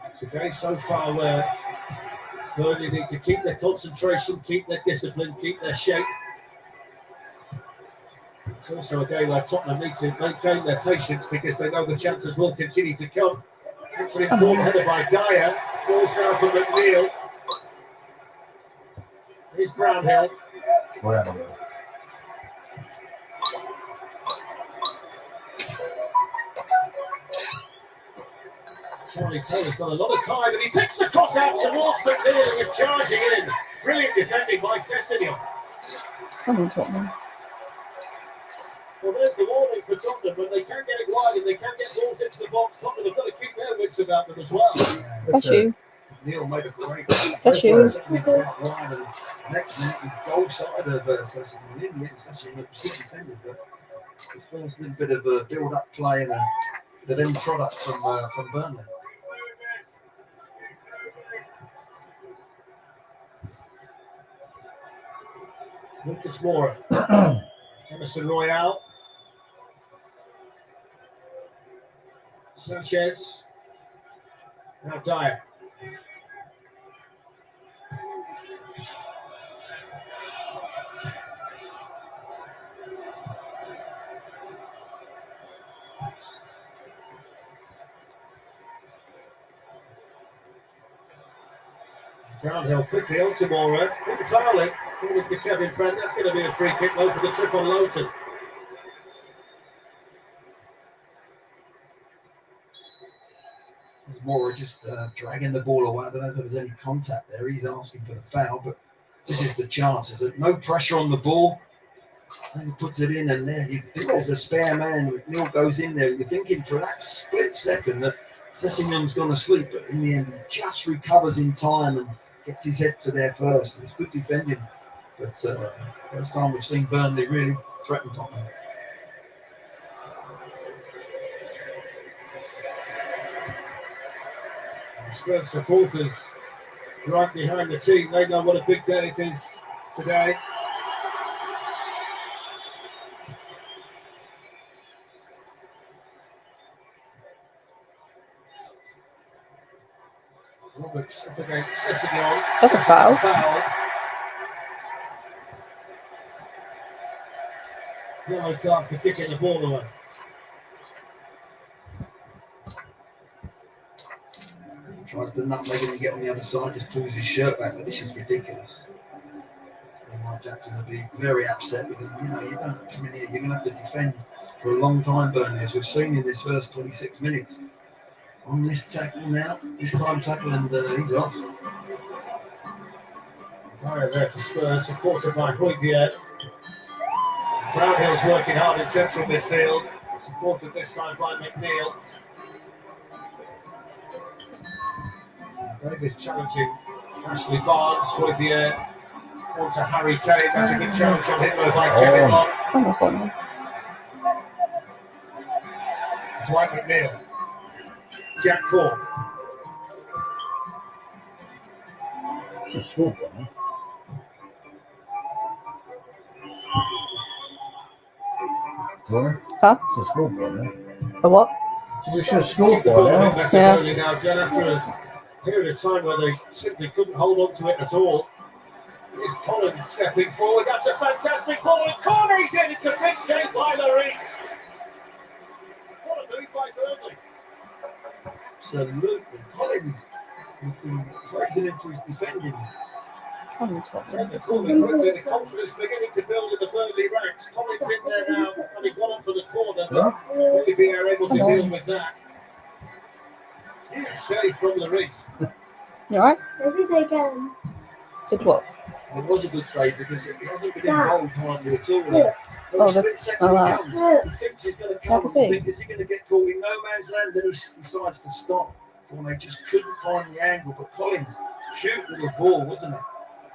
[SPEAKER 2] it's a day so far where Burnley need to keep their concentration, keep their discipline, keep their shape. It's also a day where Tottenham need to maintain their patience because they know the chances will continue to come. It's an important header by Dyer. Falls down for McNeil. Here's Brownhill.
[SPEAKER 5] Whatever.
[SPEAKER 2] Charlie Taylor's got a lot of time and he takes the cross out towards McNeil who was charging in. Brilliant defending by Sessegnon.
[SPEAKER 3] Come on, Tottenham.
[SPEAKER 2] Well, there's the warning for Tottenham. When they can get it wide and they can get balls into the box, Tottenham have got to keep their wits about them as well.
[SPEAKER 3] Bless you.
[SPEAKER 4] Neil made a great
[SPEAKER 3] Bless you.
[SPEAKER 4] wide, and next minute he's goal side of Sessegnon. In the end, Sessegnon was good defended, but the first little bit of a build-up play and the then product from Burnley.
[SPEAKER 2] Lucas Moura. Emerson Royale. Sanchez. Now Dyer. Brownhill quickly on to Moura. Didn't foul it. Forward to Kevin Friend. That's going to be a free kick though for the trip on Lowton.
[SPEAKER 4] There's Mora just dragging the ball away. I don't know if there was any contact there. He's asking for the foul, but this is the chance. There's no pressure on the ball. So he puts it in, and there you think there's a spare man. McNeil goes in there. You're thinking for that split second that Sessingham's gone to sleep, but in the end, he just recovers in time and gets his head to there first. It was good defending, but first time we've seen Burnley really threaten Tottenham.
[SPEAKER 2] The Spurs supporters right behind the team. They know what a big day it is today. Roberts up against Sessegnon.
[SPEAKER 3] That's a foul.
[SPEAKER 2] Yellow card for kicking the ball away.
[SPEAKER 4] Tries to nutmeg and get on the other side, just pulls his shirt back. But this is ridiculous. Mike Jackson will be very upset with him. You know, you don't come in here, you're going to have to defend for a long time, Burnley, as we've seen in this first 26 minutes. On this tackle now, this time tackle, and he's off.
[SPEAKER 2] Fire there for Spurs, supported by Hoydier. Brownhill's working hard in central midfield, supported this time by McNeil. Davis challenging Ashley Barnes, Hoydier onto Harry Kane. That's a good challenge on him by Kevin Long.
[SPEAKER 3] Come on, Tottenham.
[SPEAKER 2] Dwight McNeil. Jack Cork.
[SPEAKER 5] It's a school one,
[SPEAKER 3] Huh?
[SPEAKER 5] It's a school one,
[SPEAKER 3] A what?
[SPEAKER 5] It's a school
[SPEAKER 2] Keep the ball
[SPEAKER 5] one,
[SPEAKER 2] in better Burnley now, Jen, after a period of time where they simply couldn't hold on to it at all. Here's Collins stepping forward. That's a fantastic ball. And Corney's in. It's a big save by Lloris. What a move by Burnley.
[SPEAKER 4] Absolutely. Collins, we've been praising him for his defending.
[SPEAKER 3] Come on,
[SPEAKER 2] So
[SPEAKER 3] Tottenham.
[SPEAKER 2] the corner quickly, the confidence beginning to build in the Burnley ranks. Collins in there now, having gone up for the corner.
[SPEAKER 5] Huh?
[SPEAKER 2] Will he be able to
[SPEAKER 3] Come on.
[SPEAKER 2] deal with that? Huge save from Lloris.
[SPEAKER 3] You alright?
[SPEAKER 6] Where did they go?
[SPEAKER 3] Did what?
[SPEAKER 4] It was a good save because he hasn't been involved hardly at all.
[SPEAKER 6] Yeah.
[SPEAKER 4] For a split second he comes, he thinks he's going to come.
[SPEAKER 3] I see.
[SPEAKER 4] Is he going to get caught in no man's land? Then he decides to stop. And they just couldn't find the angle. But Collins, cute little ball, wasn't it?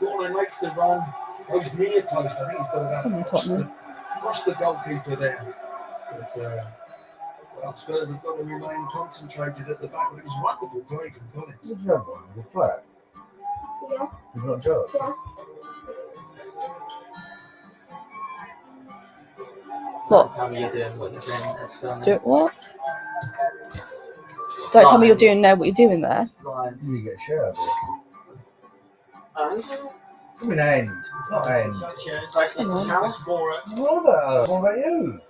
[SPEAKER 4] Corner makes the run, goes near post. I think he's got to
[SPEAKER 3] Come
[SPEAKER 4] go
[SPEAKER 3] on, Tottenham.
[SPEAKER 4] across the goalkeeper there. But well, Spurs have got to remain concentrated at the back. But it was wonderful play from Collins.
[SPEAKER 5] What's that one? The flat?
[SPEAKER 6] Yeah.
[SPEAKER 5] You've got a job?
[SPEAKER 6] Yeah.
[SPEAKER 3] What?
[SPEAKER 8] Tell me you're doing what you're doing this
[SPEAKER 3] Do what? Don't tell me you're doing there what you're doing there.
[SPEAKER 8] Ryan.
[SPEAKER 5] You get a share of it.
[SPEAKER 8] And?
[SPEAKER 5] I mean, end. It's not end.
[SPEAKER 2] Sanchez.
[SPEAKER 8] So I need to shower?
[SPEAKER 2] Mora.
[SPEAKER 5] What about her? What about you?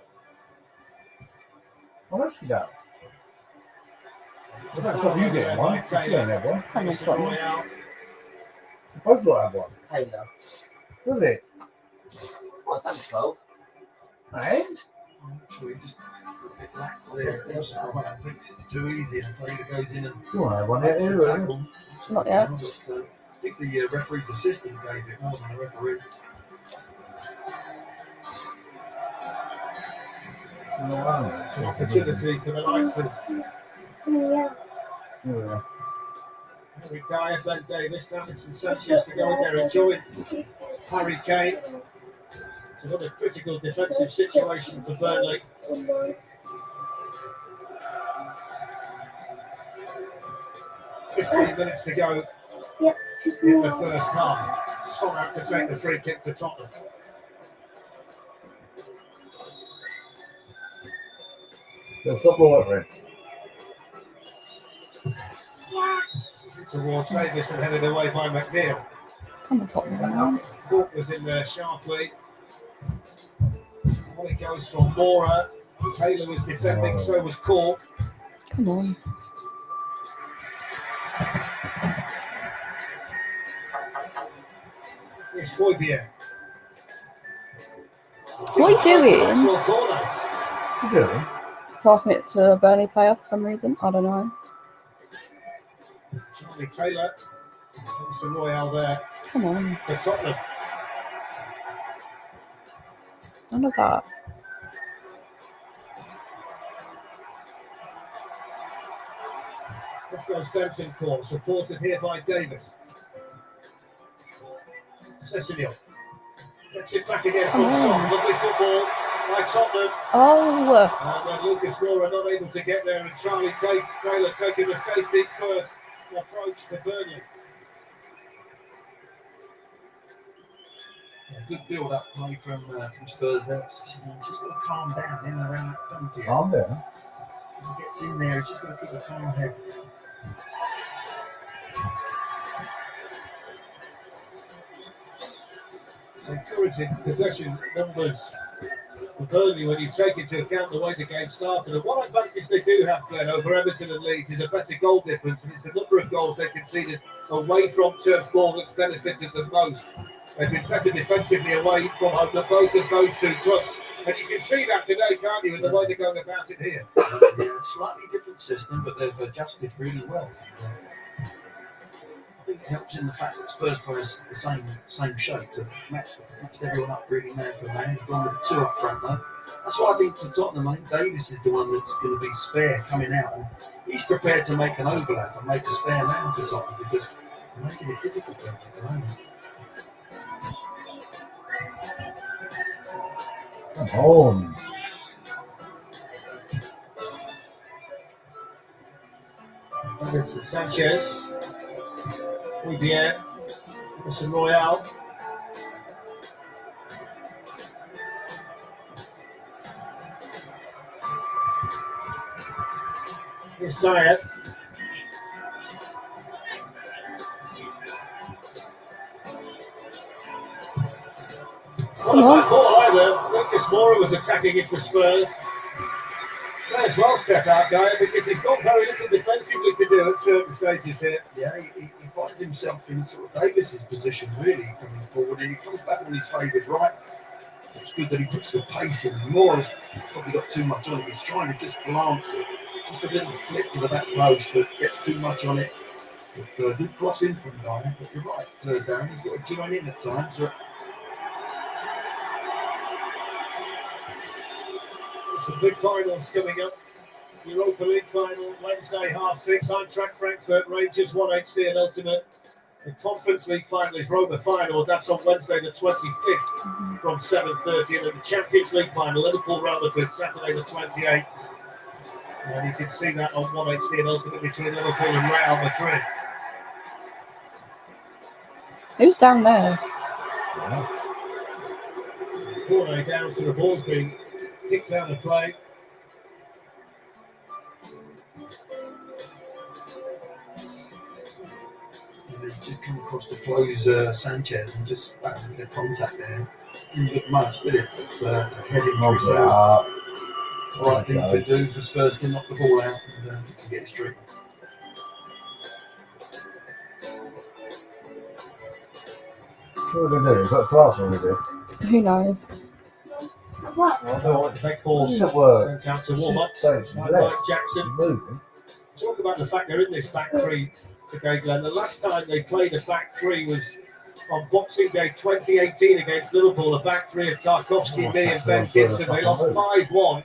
[SPEAKER 5] What else you got? That's what you get one. You don't have one.
[SPEAKER 3] Come on, Tottenham.
[SPEAKER 2] Royale.
[SPEAKER 5] Both got have one.
[SPEAKER 8] Taylor.
[SPEAKER 5] Was it?
[SPEAKER 8] What's that, 12?
[SPEAKER 5] And?
[SPEAKER 4] Actually, just a bit lax there. I think it's too easy. And Taylor goes in and
[SPEAKER 5] You want to have one
[SPEAKER 4] makes
[SPEAKER 5] yet?
[SPEAKER 4] the
[SPEAKER 5] You
[SPEAKER 4] tackle.
[SPEAKER 3] Not yet.
[SPEAKER 4] But, I think the referee's assistant gave it more than the referee.
[SPEAKER 2] It's an opportunity for the likes of
[SPEAKER 6] Yeah.
[SPEAKER 5] Yeah.
[SPEAKER 2] Henry Dyer, Ben Davis, Davidson Sanchez to go in there and join Harry Kane. It's another critical defensive situation for Burnley. 15 minutes to go
[SPEAKER 6] Yep.
[SPEAKER 2] in the first half. Son out to take the free kick for Tottenham.
[SPEAKER 5] The football at red.
[SPEAKER 2] Towards Davis and headed away by McNeil.
[SPEAKER 3] Come on, Tottenham.
[SPEAKER 2] Cork was in there sharply. On it goes from Mora. Taylor was defending, so was Cork.
[SPEAKER 3] Come on.
[SPEAKER 2] It's Foybier.
[SPEAKER 3] What are you doing?
[SPEAKER 2] Actual corner.
[SPEAKER 5] What's he doing?
[SPEAKER 3] Passing it to a Burnley player for some reason. I don't know.
[SPEAKER 2] Charlie Taylor. It's the Royale there
[SPEAKER 3] Come on.
[SPEAKER 2] for Tottenham.
[SPEAKER 3] None of that.
[SPEAKER 2] Off goes Benson Court, supported here by Davis. Cecilio gets it back again
[SPEAKER 3] Come
[SPEAKER 2] from Son.
[SPEAKER 3] on.
[SPEAKER 2] Lovely football by Tottenham.
[SPEAKER 3] Oh,
[SPEAKER 2] And then Lucas Moura not able to get there, and Charlie Taylor taking the safety first approach for Burnley.
[SPEAKER 4] Yeah, good build up play from Spurs there. Just got to calm down in and around that penalty.
[SPEAKER 5] Calm down.
[SPEAKER 4] When he gets in there, he's just got to keep a calm head.
[SPEAKER 2] It's encouraging possession numbers for Burnley when you take into account the way the game started. And one advantage they do have, Glenn, over Everton and Leeds is a better goal difference, and it's the number of goals they conceded away from turf ball that's benefited them most. They've been better defensively away from home than both of those two clubs. And you can see that today, can't you, in the way they're going about it here.
[SPEAKER 4] Yeah, slightly different system, but they've adjusted really well. I think it helps in the fact that Spurs players the same shape to match everyone up really man for man. They've gone with the two up front though. That's why I think for Tottenham, I think Davis is the one that's going to be spare coming out. And he's prepared to make an overlap and make a spare man for Tottenham because they're making it difficult for them at the moment.
[SPEAKER 5] Come on.
[SPEAKER 2] And it's Sanchez, Foybier, Mr. Royale. Here's Dyer.
[SPEAKER 3] come on.
[SPEAKER 2] Not a bad ball either. Lucas Moura was attacking it for Spurs. May as well step out, Dyer, because he's got very little defensively to do at certain stages here.
[SPEAKER 4] Yeah, he finds himself in sort of Davis's position really coming forward, and he comes back on his favoured right. It's good that he puts the pace in. Moura's probably got too much on it. He's trying to just glance it, just a little flick to the back post, but gets too much on it. But good cross in from Dyer. But you're right, Darren. He's got to join in at times.
[SPEAKER 2] Some big finals coming up. Europa League final, Wednesday, 6:30. Eintracht Frankfurt, Rangers, 1HD and Ultimate. The Conference League final is Roma final. That's on Wednesday the 25th from 7:30. And then the Champions League final, Liverpool, Real Madrid, Saturday the 28th. And you can see that on 1HD and Ultimate between Liverpool and Real Madrid.
[SPEAKER 3] Who's down there?
[SPEAKER 2] Corner down, so the ball's being kicked out of play.
[SPEAKER 4] They've just come across to close Sanchez and just back to the contact there. Didn't look much, did it? But it's a heading result. Right thing to do for Spurs to knock the ball out and get his treatment.
[SPEAKER 5] What are they doing? He's got a class already.
[SPEAKER 3] Who knows?
[SPEAKER 6] What?
[SPEAKER 2] The back ball
[SPEAKER 5] Doesn't work.
[SPEAKER 2] sent out to warm up
[SPEAKER 5] Say it's
[SPEAKER 2] by
[SPEAKER 5] left.
[SPEAKER 2] Mike Jackson.
[SPEAKER 5] He's moving.
[SPEAKER 2] Talk about the fact they're in this back three today, Glenn. The last time they played a back three was on Boxing Day 2018 against Liverpool. A back three of Tarkowski, me and Ben Gibson. They lost 5-1.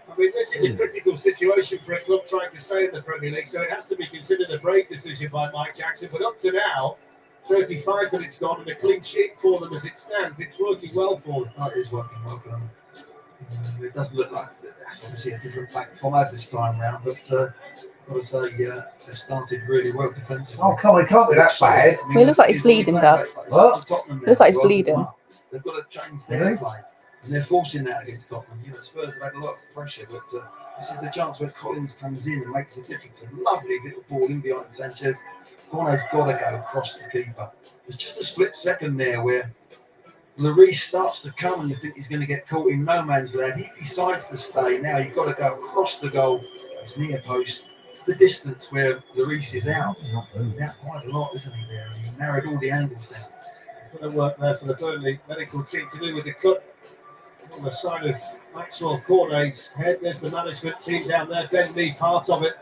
[SPEAKER 2] I mean, this is a critical situation for a club trying to stay in the Premier League, so it has to be considered a brave decision by Mike Jackson. But up to now, 35 minutes gone and a clean sheet for them as it stands. It's working well for them.
[SPEAKER 4] Oh, it is working well for them. It doesn't look like that's obviously a different back five this time round, but I would say they've started really well defensively.
[SPEAKER 5] Oh, come on, it can't be that bad.
[SPEAKER 3] Well, it looks like he's bleeding, Dad.
[SPEAKER 5] What?
[SPEAKER 3] Looks like he's bleeding.
[SPEAKER 4] They've got to change their play, and they're forcing that against Tottenham. You know, Spurs have had a lot of pressure, but this is the chance where Collins comes in and makes the difference. A lovely little ball in behind Sanchez. Corner's got to go across the keeper. There's just a split second there where Lloris starts to come and you think he's going to get caught in no man's land. He decides to stay. Now you've got to go across the goal, his near post, the distance where Lloris is out. He's out quite a lot, isn't he, there? And he narrowed all the angles there.
[SPEAKER 2] Going to work there for the Burnley medical team to do with the cut on the side of Maxwell Cornet's head. There's the management team down there. Ben Mee part of it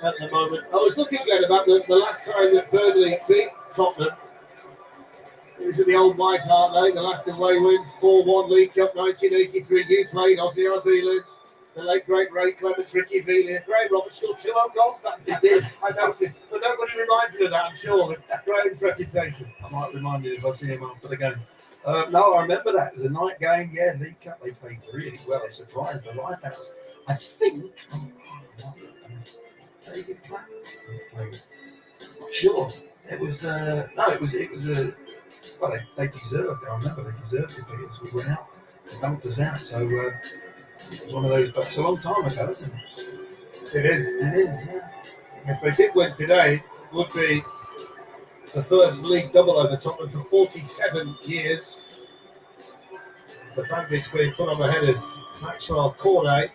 [SPEAKER 2] at the moment. I was looking again about the last time that Burnley beat Tottenham. It was at the old White Hart Lane, the last away win, 4-1 League Cup 1983. You played Ozzy Ardiles, the late great Ray Clements, Ricky Velia, Graham Roberts scored 2 own goals that day. Did. I noticed, but nobody reminds me of that, I'm sure. Graham's reputation.
[SPEAKER 4] I might remind you if I see him after the game. No, I remember that. It was a night game. Yeah, League Cup. They played really well. They surprised the life out of us. I think David Platt played. Not sure. It was no. It was a. Well, they deserved it. I remember they deserved it because we went out. They dumped us out. So it was one of those. But it's a long time ago, isn't it?
[SPEAKER 2] It is.
[SPEAKER 4] It is. Yeah.
[SPEAKER 2] If they did win today, it would be the first league double over Tottenham for 47 years. The bandage being put on the head of Maxwell Cornet.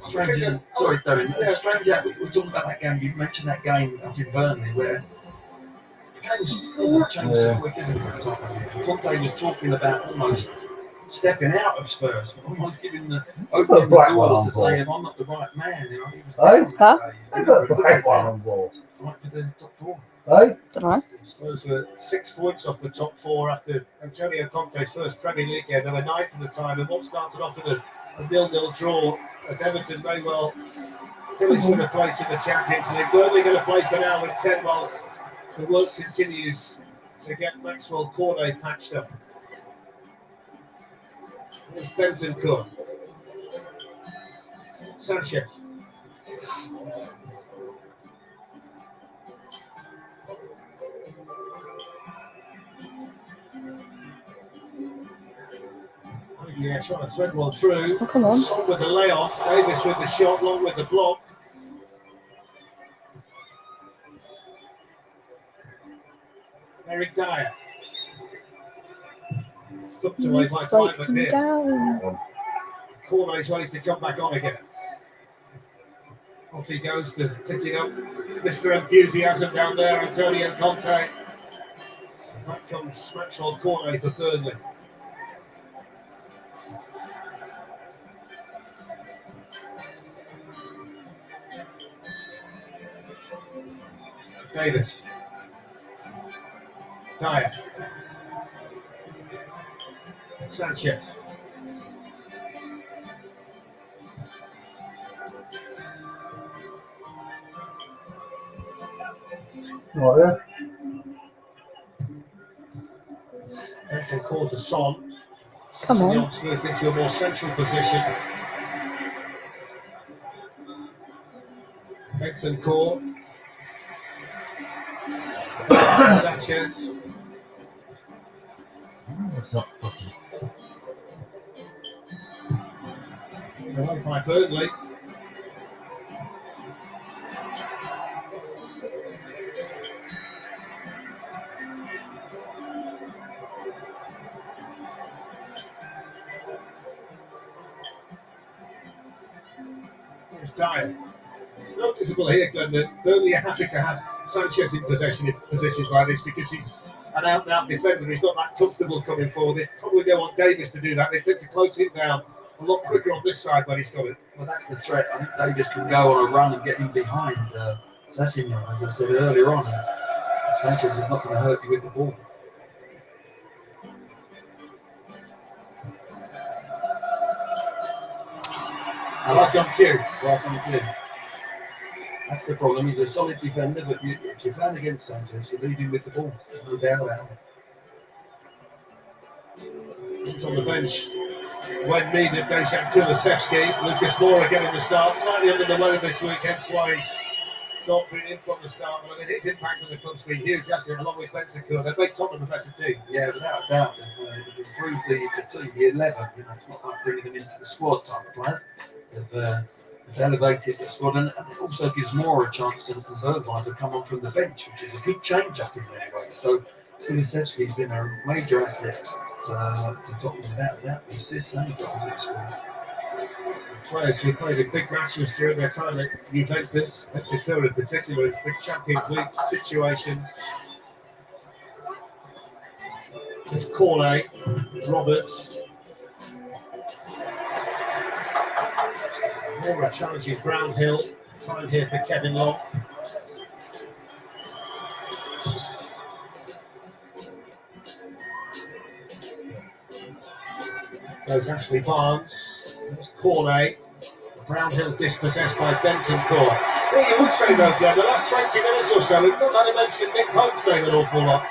[SPEAKER 4] Strange, sorry, Darren. It's strange that we're talking about that game. You mentioned that game up in Burnley where the game was changed so quick, isn't it? Conte was talking about almost stepping out of Spurs, almost giving the opening the door to say, "I'm not the right man." You know, he was
[SPEAKER 3] Huh?
[SPEAKER 5] They got a black one on ball.
[SPEAKER 4] right for the top 4.
[SPEAKER 5] Hey?
[SPEAKER 3] Don't know.
[SPEAKER 2] Spurs were 6 points off the top 4 after Antonio Conte's first Premier League game. They were 9th at the time, and what started off in a 0-0 draw as Everton may well finish with a place in the Champions League. Burnley going to play for now with 10 while the work continues to get Maxwell Cornet patched up. There's Bentancur. Sanchez. Yeah, trying to thread one through.
[SPEAKER 3] Oh, come on.
[SPEAKER 2] Son with the layoff. Davis with the shot, Long with the block. Eric Dyer. Flipped away by
[SPEAKER 3] Break
[SPEAKER 2] Clyde
[SPEAKER 3] him
[SPEAKER 2] McNeil.
[SPEAKER 3] down.
[SPEAKER 2] Cornet's ready to come back on again. Off he goes to picking up Mr. Enthusiasm down there, Antonio Conte. Back comes Maxwell Cornet for Burnley. Davis. Dyer. Sanchez.
[SPEAKER 5] Right there.
[SPEAKER 2] Bentancur to Son.
[SPEAKER 3] Come on.
[SPEAKER 2] Sessegnon moved into a more central position. Bentancur. Sanchez.
[SPEAKER 5] That's not fucking.
[SPEAKER 2] Away by Burnley. Here's Dyer. It's noticeable here, Glenn, that Burnley are happy to have Sanchez in possession in positions like this because he's an out-and-out defender. He's not that comfortable coming forward. They probably don't want Davis to do that. They tend to close him down a lot quicker on this side when he's got it.
[SPEAKER 4] Well, that's the threat. I think Davis can go on a run and get in behind Sessegnon, as I said earlier on. Sanchez is not going to hurt you with the ball.
[SPEAKER 2] Right on cue.
[SPEAKER 4] Right on cue. That's the problem. He's a solid defender, but if you're playing against Sanchez, you're leading with the ball. No doubt about it.
[SPEAKER 2] He's on the bench when needed. Dejan Kulusevski. Lucas Moura getting the start. Slightly under the weather this week, hence why he's not been in from the start. But I mean, his impact on the club's been huge, hasn't it? Along with Bentancur. They've made Tottenham a better team.
[SPEAKER 4] Yeah, without a doubt. They've improved the team, the 11. You know, it's not like bringing them into the squad type of players. They've elevated the squad, and it also gives more a chance than Bergwijn to come on from the bench, which is a big change up in there anyway. So Kulusevski's been a major asset to Tottenham without a doubt. The assists and the goals at scored.
[SPEAKER 2] Players who played in big matches during their time at Juventus, Bentancur in particular, in big Champions League situations. It's Corley, Roberts. More challenging Brownhill. Time here for Kevin Long. Goes Ashley Barnes. It's Corley. Brownhill dispossessed by Bentoncourt. Well, you would say though, Glenn, the last 20 minutes or so, we've not had to mention Nick Pope's name an awful lot.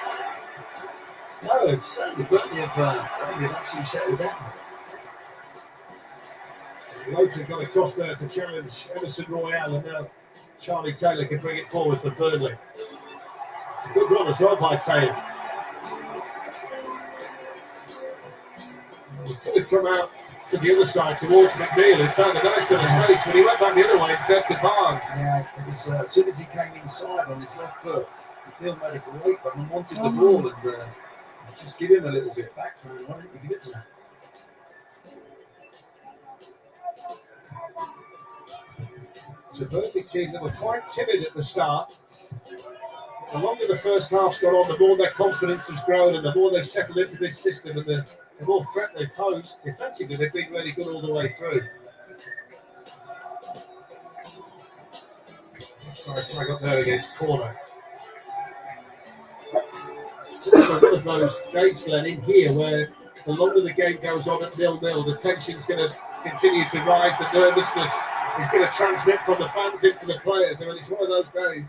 [SPEAKER 4] No, it's certainly Burnley have actually settled down.
[SPEAKER 2] Loughton got across there to challenge Emerson Royale, and now Charlie Taylor can bring it forward for Burnley. It's a good run as well by Taylor. He could have come out to the other side towards McNeil and found a nice bit of space, but he went back the other way instead to Barnes.
[SPEAKER 4] Yeah, it was, as soon as he came inside on his left foot, McNeil made a great run and wanted the ball, and just give him a little bit back, so why don't you give it to him?
[SPEAKER 2] It's a Burnley team that were quite timid at the start. The longer the first half's gone on, the more their confidence has grown and the more they've settled into this system and the more threat they've posed. Defensively, they've been really good all the way through. Sorry, flag up there against corner. It's also one of those days, Glenn, in here where the longer the game goes on at 0-0, the tension's going to continue to rise, the nervousness is going to transmit from the fans into the players. I mean, it's one of those days.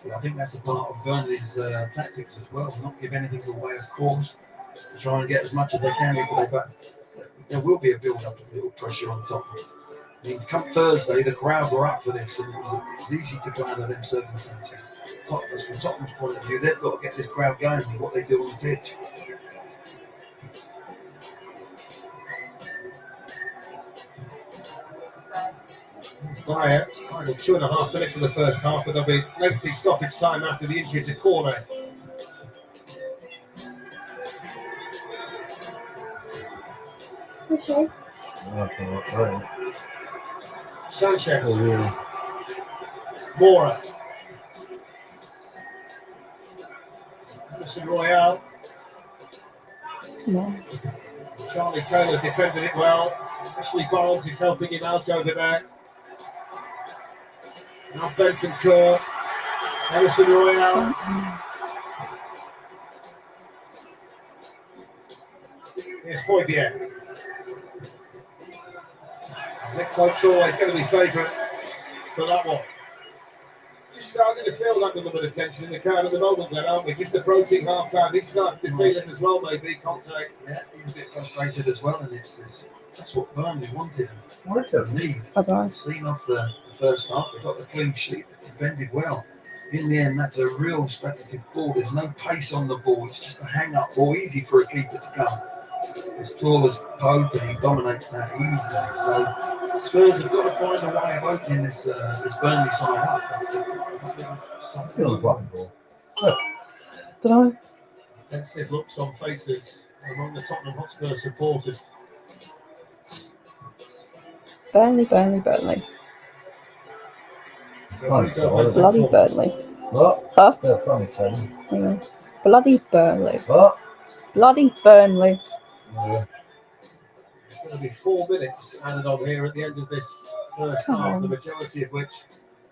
[SPEAKER 4] Yeah, I think that's a part of Burnley's tactics as well, not give anything away, of course, to try and get as much as they can into their back. There will be a build-up of little pressure on top. I mean, come Thursday, the crowd were up for this, and it was easy to come out of them circumstances. From Tottenham's point of view, they've got to get this crowd going with what they do on the pitch.
[SPEAKER 2] It's Dyer. It's kind of 2.5 minutes in the first half, but there'll be lengthy stoppage time after the injury to corner.
[SPEAKER 6] Okay.
[SPEAKER 2] Sanchez.
[SPEAKER 5] Oh, yeah.
[SPEAKER 2] Mora. Emerson Royale.
[SPEAKER 3] Come on.
[SPEAKER 2] Charlie Taylor defended it well. Ashley Barnes is helping him out over there. Now Benson Kerr. Emerson Royale. Here's Poitier. Nick Pope's always going to be favourite for that one. Just starting to feel like a little bit of tension in the crowd at the moment, then, aren't we? Just approaching half time. He's starting to feel it as well, maybe. Contact.
[SPEAKER 4] Yeah, he's a bit frustrated as well, and it's that's what Burnley wanted
[SPEAKER 5] What do
[SPEAKER 4] and need.
[SPEAKER 3] I don't know.
[SPEAKER 4] Seen off the first half, they got the clean sheet, they defended well. In the end, that's a real speculative ball. There's no pace on the ball. It's just a hang-up ball, easy for a keeper to come. As tall as Pope, and he dominates that easily. So Spurs have got to find a way of opening this Burnley side up.
[SPEAKER 5] I feel the fucking ball.
[SPEAKER 3] Don't know.
[SPEAKER 2] Intensive looks on faces among the Tottenham Hotspur supporters.
[SPEAKER 3] Burnley, Burnley, Burnley.
[SPEAKER 5] Funny side.
[SPEAKER 3] Bloody Burnley.
[SPEAKER 5] What?
[SPEAKER 3] Huh?
[SPEAKER 5] They're a funny team.
[SPEAKER 3] Yeah. Bloody Burnley.
[SPEAKER 5] What?
[SPEAKER 3] Bloody Burnley.
[SPEAKER 5] Yeah.
[SPEAKER 2] There's going to be 4 minutes added on here at the end of this first
[SPEAKER 3] Come
[SPEAKER 2] half,
[SPEAKER 3] on.
[SPEAKER 2] the majority of which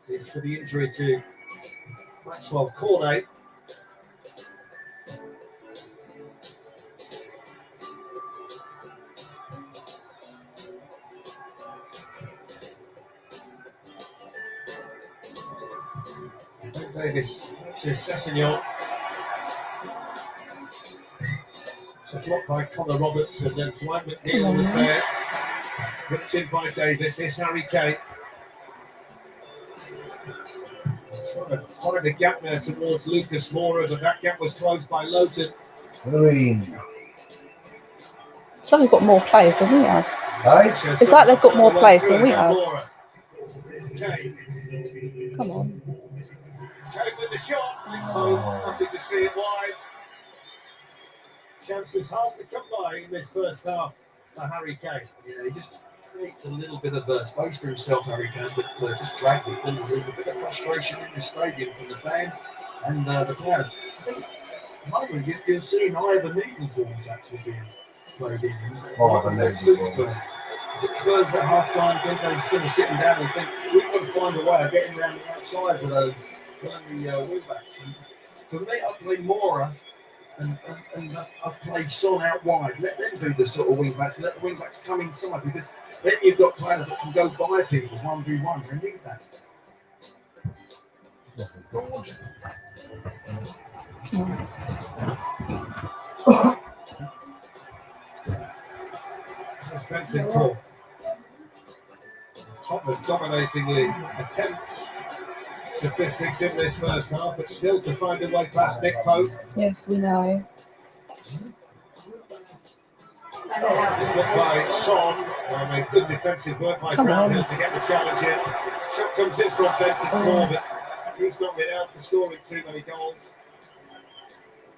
[SPEAKER 2] is for the injury to Maxwell Cornet. Ben Davis, Sessegnon. It's a block by Connor Roberts, and then Dwight McNeil was there. Ripped in by Davis. Here's Harry Kane. Trying to find a gap there towards Lucas Moura, but that gap was closed by Loughton.
[SPEAKER 5] Green.
[SPEAKER 3] It's like they've got more players than we have.
[SPEAKER 5] Hey?
[SPEAKER 3] It's like they've got more players than we have.
[SPEAKER 2] Kane.
[SPEAKER 3] Come on.
[SPEAKER 2] Kane with the shot. Nothing to see it wide. Chances hard to come by in this first half for Harry Kane.
[SPEAKER 4] Yeah, he just creates a little bit of space for himself, Harry Kane, but just drags it. There's a bit of frustration in the stadium from the fans and the players. I think moment, you're seeing either needleballs actually being played in.
[SPEAKER 5] Either
[SPEAKER 4] That
[SPEAKER 5] needle
[SPEAKER 4] suits
[SPEAKER 5] ball.
[SPEAKER 4] Spurs. Spurs at half time, they're going to sit them down and think, we've got to find a way of getting around the outsides of those Burnley wing backs. And for me, I play Mora and I play Son out wide. Let them do the sort of wing backs and let the wing backs come inside, because then you've got players that can go by people 1v1. They need that.
[SPEAKER 5] It's looking gorgeous.
[SPEAKER 2] Expensive call. Tottenham dominating the attempts statistics in this first half, but still to find a way past Nick Pope.
[SPEAKER 3] Yes, we know.
[SPEAKER 2] Good by Son, and a good defensive work by Brownhill to get the challenge in. Shot comes in from Benton, but he's not been out for scoring too many goals.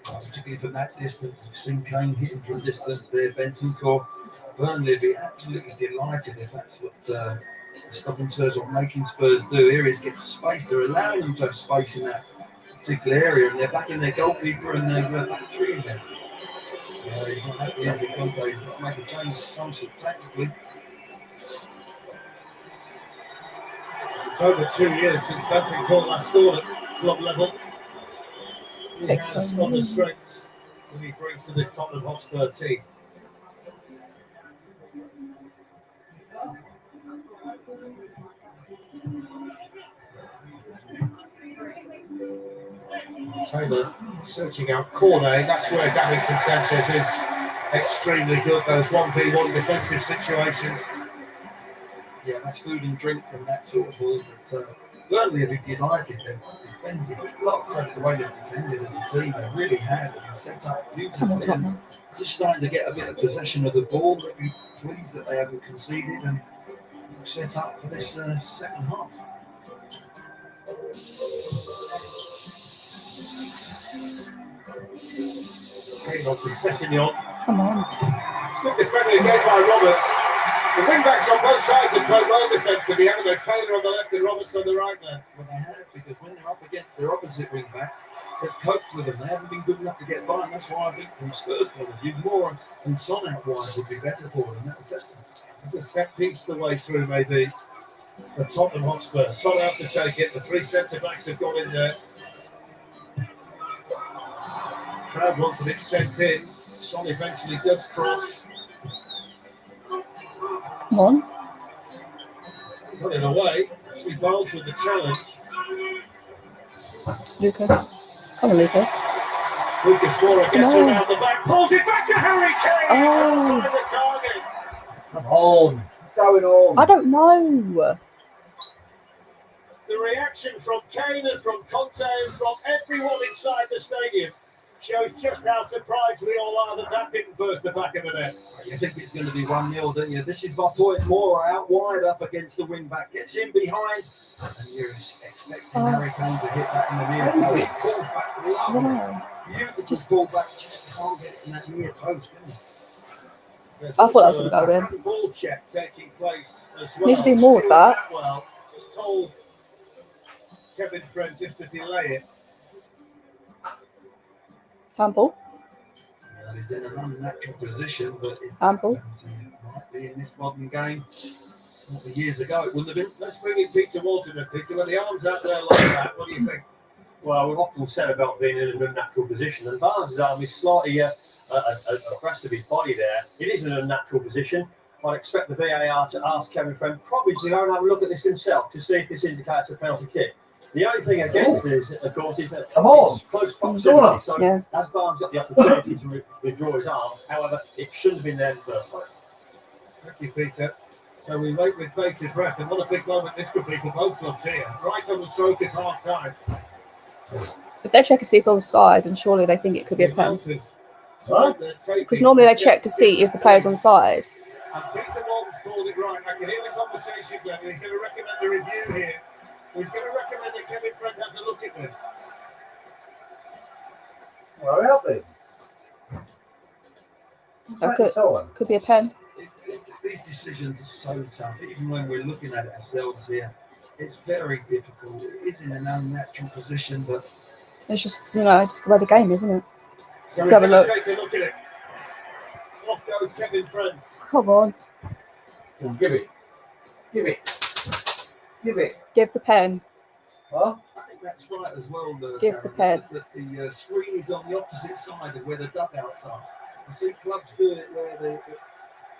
[SPEAKER 4] Particularly from that distance, you've seen Kane hitting from distance there. Bentancur, Burnley would be absolutely delighted if that's what stopping Spurs or making Spurs do. Here is get space. They're allowing them to have space in that particular area, and they're back in their goalkeeper and they're back three in there. He's not happy as he comes. He's got to make a change of some sort tactically.
[SPEAKER 2] It's over 2 years since Bentancur last scored at club level. He has on the strengths that he brings to this Tottenham Hotspur team. Taylor searching out corner. That's where Davinson Sanchez is extremely good. Those 1v1 defensive situations.
[SPEAKER 4] Yeah, that's food and drink from that sort of ball. But Burnley have been delighted. They've defended. A lot of credit the way they've defended as a team. They really have. They set up beautifully. Just starting to get a bit of possession of the ball. They'll be pleased that they haven't conceded and set up for this second half.
[SPEAKER 2] Kane on to Sessegnon.
[SPEAKER 3] Come on.
[SPEAKER 2] It's good defending again by Roberts. The wing backs on both sides have played well defensively, haven't they? Taylor on the left and Roberts on the right there.
[SPEAKER 4] Well, they have, because when they're up against their opposite wing backs, they've coped with them. They haven't been good enough to get by, and that's why I think from Spurs' point of view, Moore and Son out wide would be better for them. That would test them.
[SPEAKER 2] It's a set piece the way through, maybe. The Tottenham Hotspur. Son out to take it. The three centre backs have gone in there. Crowd wanted it sent in. Son eventually does cross.
[SPEAKER 3] Come on.
[SPEAKER 2] Put it away. Actually, Barnes with the challenge.
[SPEAKER 3] Lucas. Come on, Lucas.
[SPEAKER 2] Lucas Moura gets around the back, pulls it back to Harry Kane.
[SPEAKER 3] Oh.
[SPEAKER 2] Find the target.
[SPEAKER 5] Come on. What's going on?
[SPEAKER 3] I don't know.
[SPEAKER 2] The reaction from Kane and from Conte and from everyone inside the stadium shows just how surprised we all are that that didn't burst the back of the net.
[SPEAKER 4] You think it's going to be 1-0, don't you? This is my point. Moore out wide up against the wing back, gets in behind, and you're expecting Harry Kane to hit that in the near post. Pulled back, lovely. Beautiful pulled back, just can't get it in that near post, can you?
[SPEAKER 2] I
[SPEAKER 3] thought that was going to go in.
[SPEAKER 2] Ball check taking place as well.
[SPEAKER 3] Need to do more with that.
[SPEAKER 2] Well, just told Kevin's friend just to delay it.
[SPEAKER 3] Handball.
[SPEAKER 4] Well, he's in an unnatural position, but it's
[SPEAKER 3] Handball.
[SPEAKER 4] might be in this modern game. Not years ago, it wouldn't have been.
[SPEAKER 2] Let's bring in Peter Walton and Peter. When the arm's out there like that, what do you think?
[SPEAKER 9] Well, we've often said about being in an unnatural position, and Barnes' arm is slightly abreast of his body there. It is an unnatural position. I'd expect the VAR to ask Kevin Friend probably to go and have a look at this himself to see if this indicates a penalty kick. The only thing against this, of course, is that it's close proximity. So as Barnes got the opportunity to withdraw his arm, however, it shouldn't have been there in the first place.
[SPEAKER 2] Thank you, Peter. So we wait with bated breath, and what a big moment this could be for both clubs here. Right on the stroke at half time.
[SPEAKER 3] If they check to see if it's onside, then surely they think it could be a pen. Because normally they check to see if the player's onside.
[SPEAKER 2] And Peter Walton's called it right. I can hear the conversation going. He's going to recommend a review here. He's going to recommend that Kevin Friend has a look at this.
[SPEAKER 5] Well, help him.
[SPEAKER 3] That could be a pen.
[SPEAKER 4] These decisions are so tough, even when we're looking at it ourselves here. It's very difficult. It is in an unnatural position, but
[SPEAKER 3] It's just, just the way the game is, isn't it?
[SPEAKER 2] So
[SPEAKER 3] Have a look.
[SPEAKER 2] take a look at it. Off goes Kevin Friend.
[SPEAKER 3] Come on.
[SPEAKER 5] Give it. Give it. Give it.
[SPEAKER 3] Give the pen.
[SPEAKER 5] Huh?
[SPEAKER 4] I think that's right as well.
[SPEAKER 3] Give the pen.
[SPEAKER 4] The screen is on the opposite side of where the dugouts are. I see clubs doing it where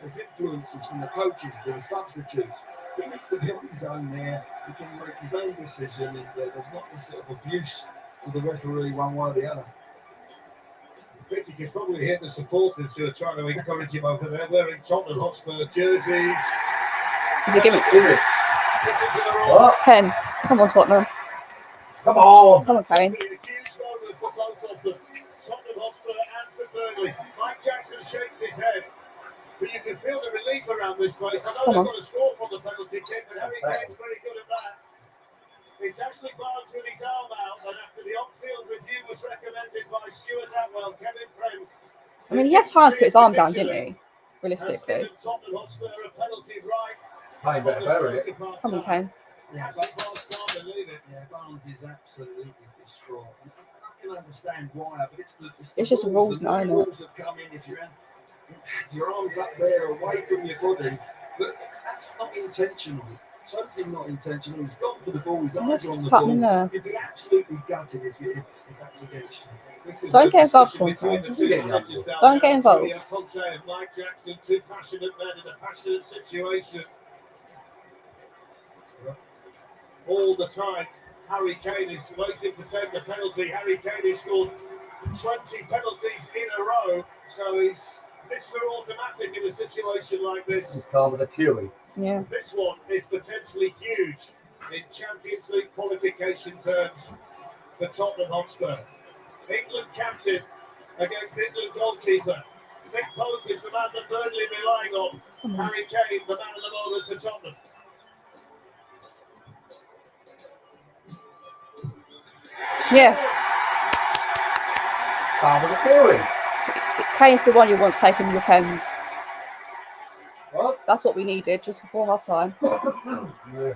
[SPEAKER 4] there's influences from the coaches, there are substitutes. He needs to be on his own there. He can make his own decision, and there's not this sort of abuse to the referee one way or the other.
[SPEAKER 2] I think you can probably hear the supporters who are trying to encourage him over there, wearing Tottenham Hotspur jerseys.
[SPEAKER 3] Is it giving?
[SPEAKER 5] Give it.
[SPEAKER 2] Listen to the roar.
[SPEAKER 5] What?
[SPEAKER 3] Pen. Come on, Tottenham.
[SPEAKER 5] Come on.
[SPEAKER 3] Come on, Kane.
[SPEAKER 2] A huge moment for both of them, Tottenham Hotspur and for Burnley. Mike Jackson shakes his head, but you can feel the relief around this place. I know
[SPEAKER 3] Come
[SPEAKER 2] they've
[SPEAKER 3] on.
[SPEAKER 2] got a score from the penalty kick, but Harry Kane's very good at that. It's Ashley Barnes with his arm out, and after the on-field review was recommended by Stuart Atwell, Kevin Friend.
[SPEAKER 3] I mean, he had time to put his arm down, didn't he?
[SPEAKER 2] Has
[SPEAKER 3] Realistically.
[SPEAKER 2] given Tottenham Hotspur a penalty right.
[SPEAKER 5] Kane better bury it.
[SPEAKER 3] Come on, Kane.
[SPEAKER 4] Yeah,
[SPEAKER 2] Ashley Barnes can't believe it.
[SPEAKER 4] Yeah, Barnes is absolutely distraught. And I can understand why, but it's the
[SPEAKER 3] It's just rules
[SPEAKER 4] The
[SPEAKER 3] now, isn't it?
[SPEAKER 4] rules have come in. If your arms up there, away from your body, but that's not intentional. Totally not intentional. He's gone for the ball. His eyes
[SPEAKER 3] What's
[SPEAKER 4] are on the
[SPEAKER 3] happening
[SPEAKER 4] ball.
[SPEAKER 3] there?
[SPEAKER 4] You'd be absolutely gutted if that's against you.
[SPEAKER 2] This is
[SPEAKER 3] Don't
[SPEAKER 2] the
[SPEAKER 3] get involved,
[SPEAKER 2] discussion between
[SPEAKER 3] Conte.
[SPEAKER 2] the two managers down
[SPEAKER 3] Don't
[SPEAKER 2] there.
[SPEAKER 3] get involved.
[SPEAKER 2] Antonio Conte and Mike Jackson, two passionate men in a passionate situation. All the time, Harry Kane is waiting to take the penalty. Harry Kane has scored 20 penalties in a row, so he's Mr. Automatic in a situation like this.
[SPEAKER 5] It's called the Curie.
[SPEAKER 3] Yeah.
[SPEAKER 2] This one is potentially huge in Champions League qualification terms for Tottenham Hotspur. England captain against England goalkeeper. Nick Pope is the man that Burnley relying on. Harry Kane, the man of the moment for Tottenham.
[SPEAKER 3] Yes.
[SPEAKER 5] Foul was a Curie.
[SPEAKER 3] Kane's the one you want taking your pens.
[SPEAKER 5] What?
[SPEAKER 3] That's what we needed just before half time.
[SPEAKER 5] Yeah.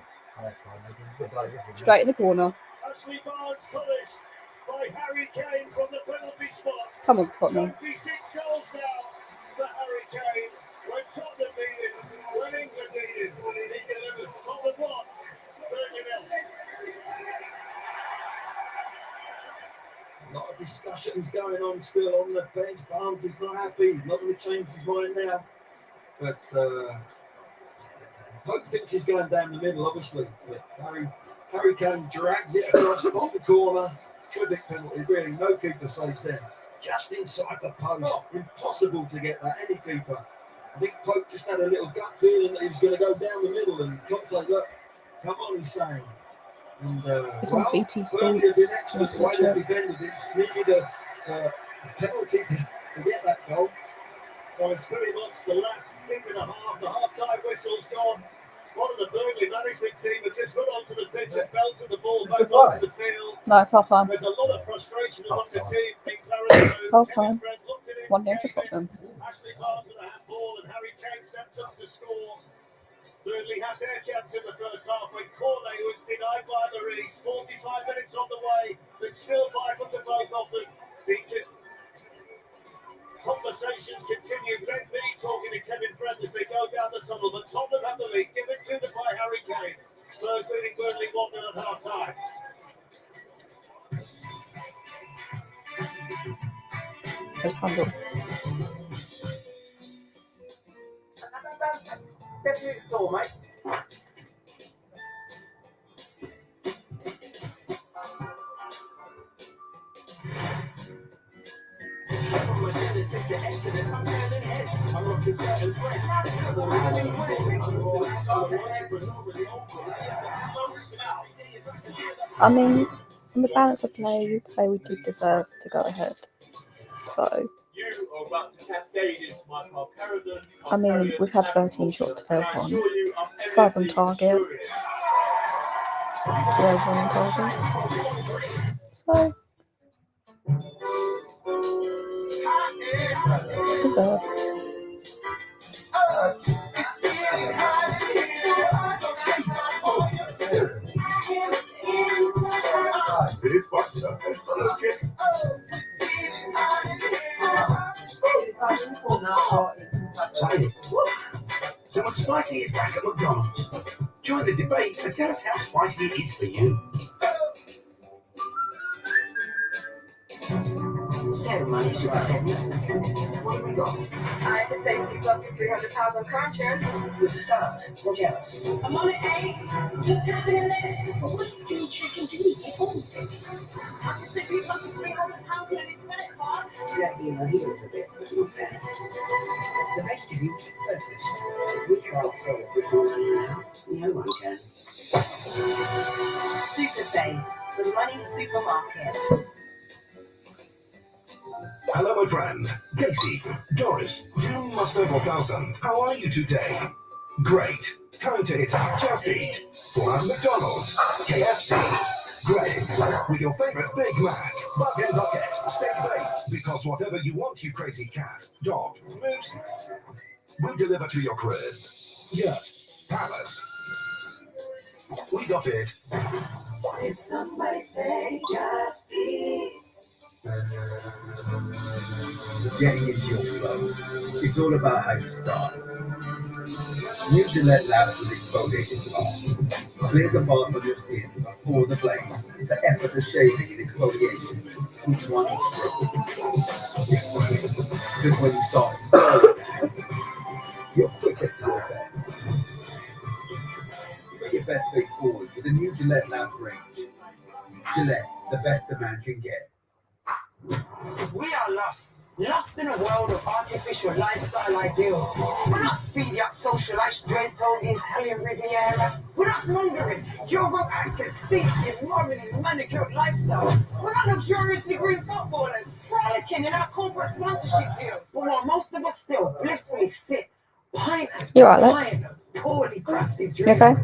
[SPEAKER 3] Straight in the corner.
[SPEAKER 2] Ashley Barnes punished by Harry Kane from the penalty spot.
[SPEAKER 3] Come on, Tottenham.
[SPEAKER 2] 26 goals now for Harry Kane. When Tottenham needed, when England needed, he delivers. Tottenham won. Burnley nil.
[SPEAKER 4] A lot of discussions going on still on the bench. Barnes is not happy. He's not going to change his mind now. But Pope thinks he's going down the middle, obviously. But Harry Kane drags it across the bottom corner. Terrific penalty, really. No keeper saves there. Just inside the post. Impossible to get that, any keeper. I think Pope just had a little gut feeling that he was going to go down the middle. And Conte, look, come on, he's saying. And,
[SPEAKER 3] It's on BT
[SPEAKER 4] Burnley have been
[SPEAKER 3] Sports.
[SPEAKER 4] excellent the way they've defended. It's needed a penalty to get that goal.
[SPEAKER 2] So it's pretty much the last kick and a half. The half-time whistle's gone. One of the Burnley management team have just run onto the pitch and belted the ball back onto the field.
[SPEAKER 3] No, it's half time.
[SPEAKER 2] There's a lot of frustration among the team in Clarendon.
[SPEAKER 3] Half time.
[SPEAKER 2] Kevin Friend looked at it,
[SPEAKER 3] 1-0 to
[SPEAKER 2] gave it.
[SPEAKER 3] Tottenham.
[SPEAKER 2] Ashley Barnes with a handball and Harry Kane stepped up to score. Burnley had their chance in the first half when Cornet was denied by the Reese. 45 minutes on the way, but still 5 to both of them. Conversations continue. Ben Mee talking to Kevin Friend as they go down the tunnel, but Tottenham have the lead. Given to them by Harry Kane. Spurs leading Burnley 1-0 at half time.
[SPEAKER 3] There's handle.
[SPEAKER 1] Get through the door, mate.
[SPEAKER 3] I mean, in the balance of play, you'd say we did deserve to go ahead. So,
[SPEAKER 2] You are about to cascade into my pub, Clarendon.
[SPEAKER 3] I mean, we've had 13 shots to take on. 5 on target. 12 on target. So, deserved.
[SPEAKER 7] It is sparked up.
[SPEAKER 10] So much spicy is back at McDonald's. Join the debate and tell us how spicy it is for you.
[SPEAKER 11] So, money super segment. What have we got?
[SPEAKER 12] I can save people up to £300 on car insurance.
[SPEAKER 11] Good start. What else?
[SPEAKER 12] I'm on it, eh? Just chatting a minute.
[SPEAKER 11] But what are you doing chatting to me? Get on with it.
[SPEAKER 12] I can save people up to £300 on a credit card.
[SPEAKER 11] Dragging in my heels a bit, but not bad. The rest of you keep focused. If we can't solve this one now, no one can.
[SPEAKER 12] Super Save, the money supermarket.
[SPEAKER 10] Hello, my friend. Casey, Doris, June Mustard 4000. How are you today? Great. Time to hit up Just Eat. For McDonald's, KFC, Greg's, with your favorite Big Mac, Bucket Bucket, Steak Bake, because whatever you want, you crazy cat, dog, moose, we'll deliver to your crib. Yurt, Palace. We got it.
[SPEAKER 11] If somebody say Just Eat.
[SPEAKER 13] Getting into your flow. It's all about how you start. New Gillette Labs with exfoliating bath clears a bath on your skin before the blaze for effortless shaving and exfoliation. Each one is strong. Just when you start, you're quicker to your best. Bring your best face forward with the new Gillette Labs range. Gillette, the best a man can get.
[SPEAKER 11] We are lost in a world of artificial lifestyle ideals. We're not speedy up socialized dreadful Italian Riviera. We're not smouldering Euro actors steeped in modern and manicured lifestyle. We're not luxuriously green footballers frolicking in our corporate sponsorship deals. But while most of us still blissfully sit pint after pint of poorly crafted drinks,
[SPEAKER 3] Okay.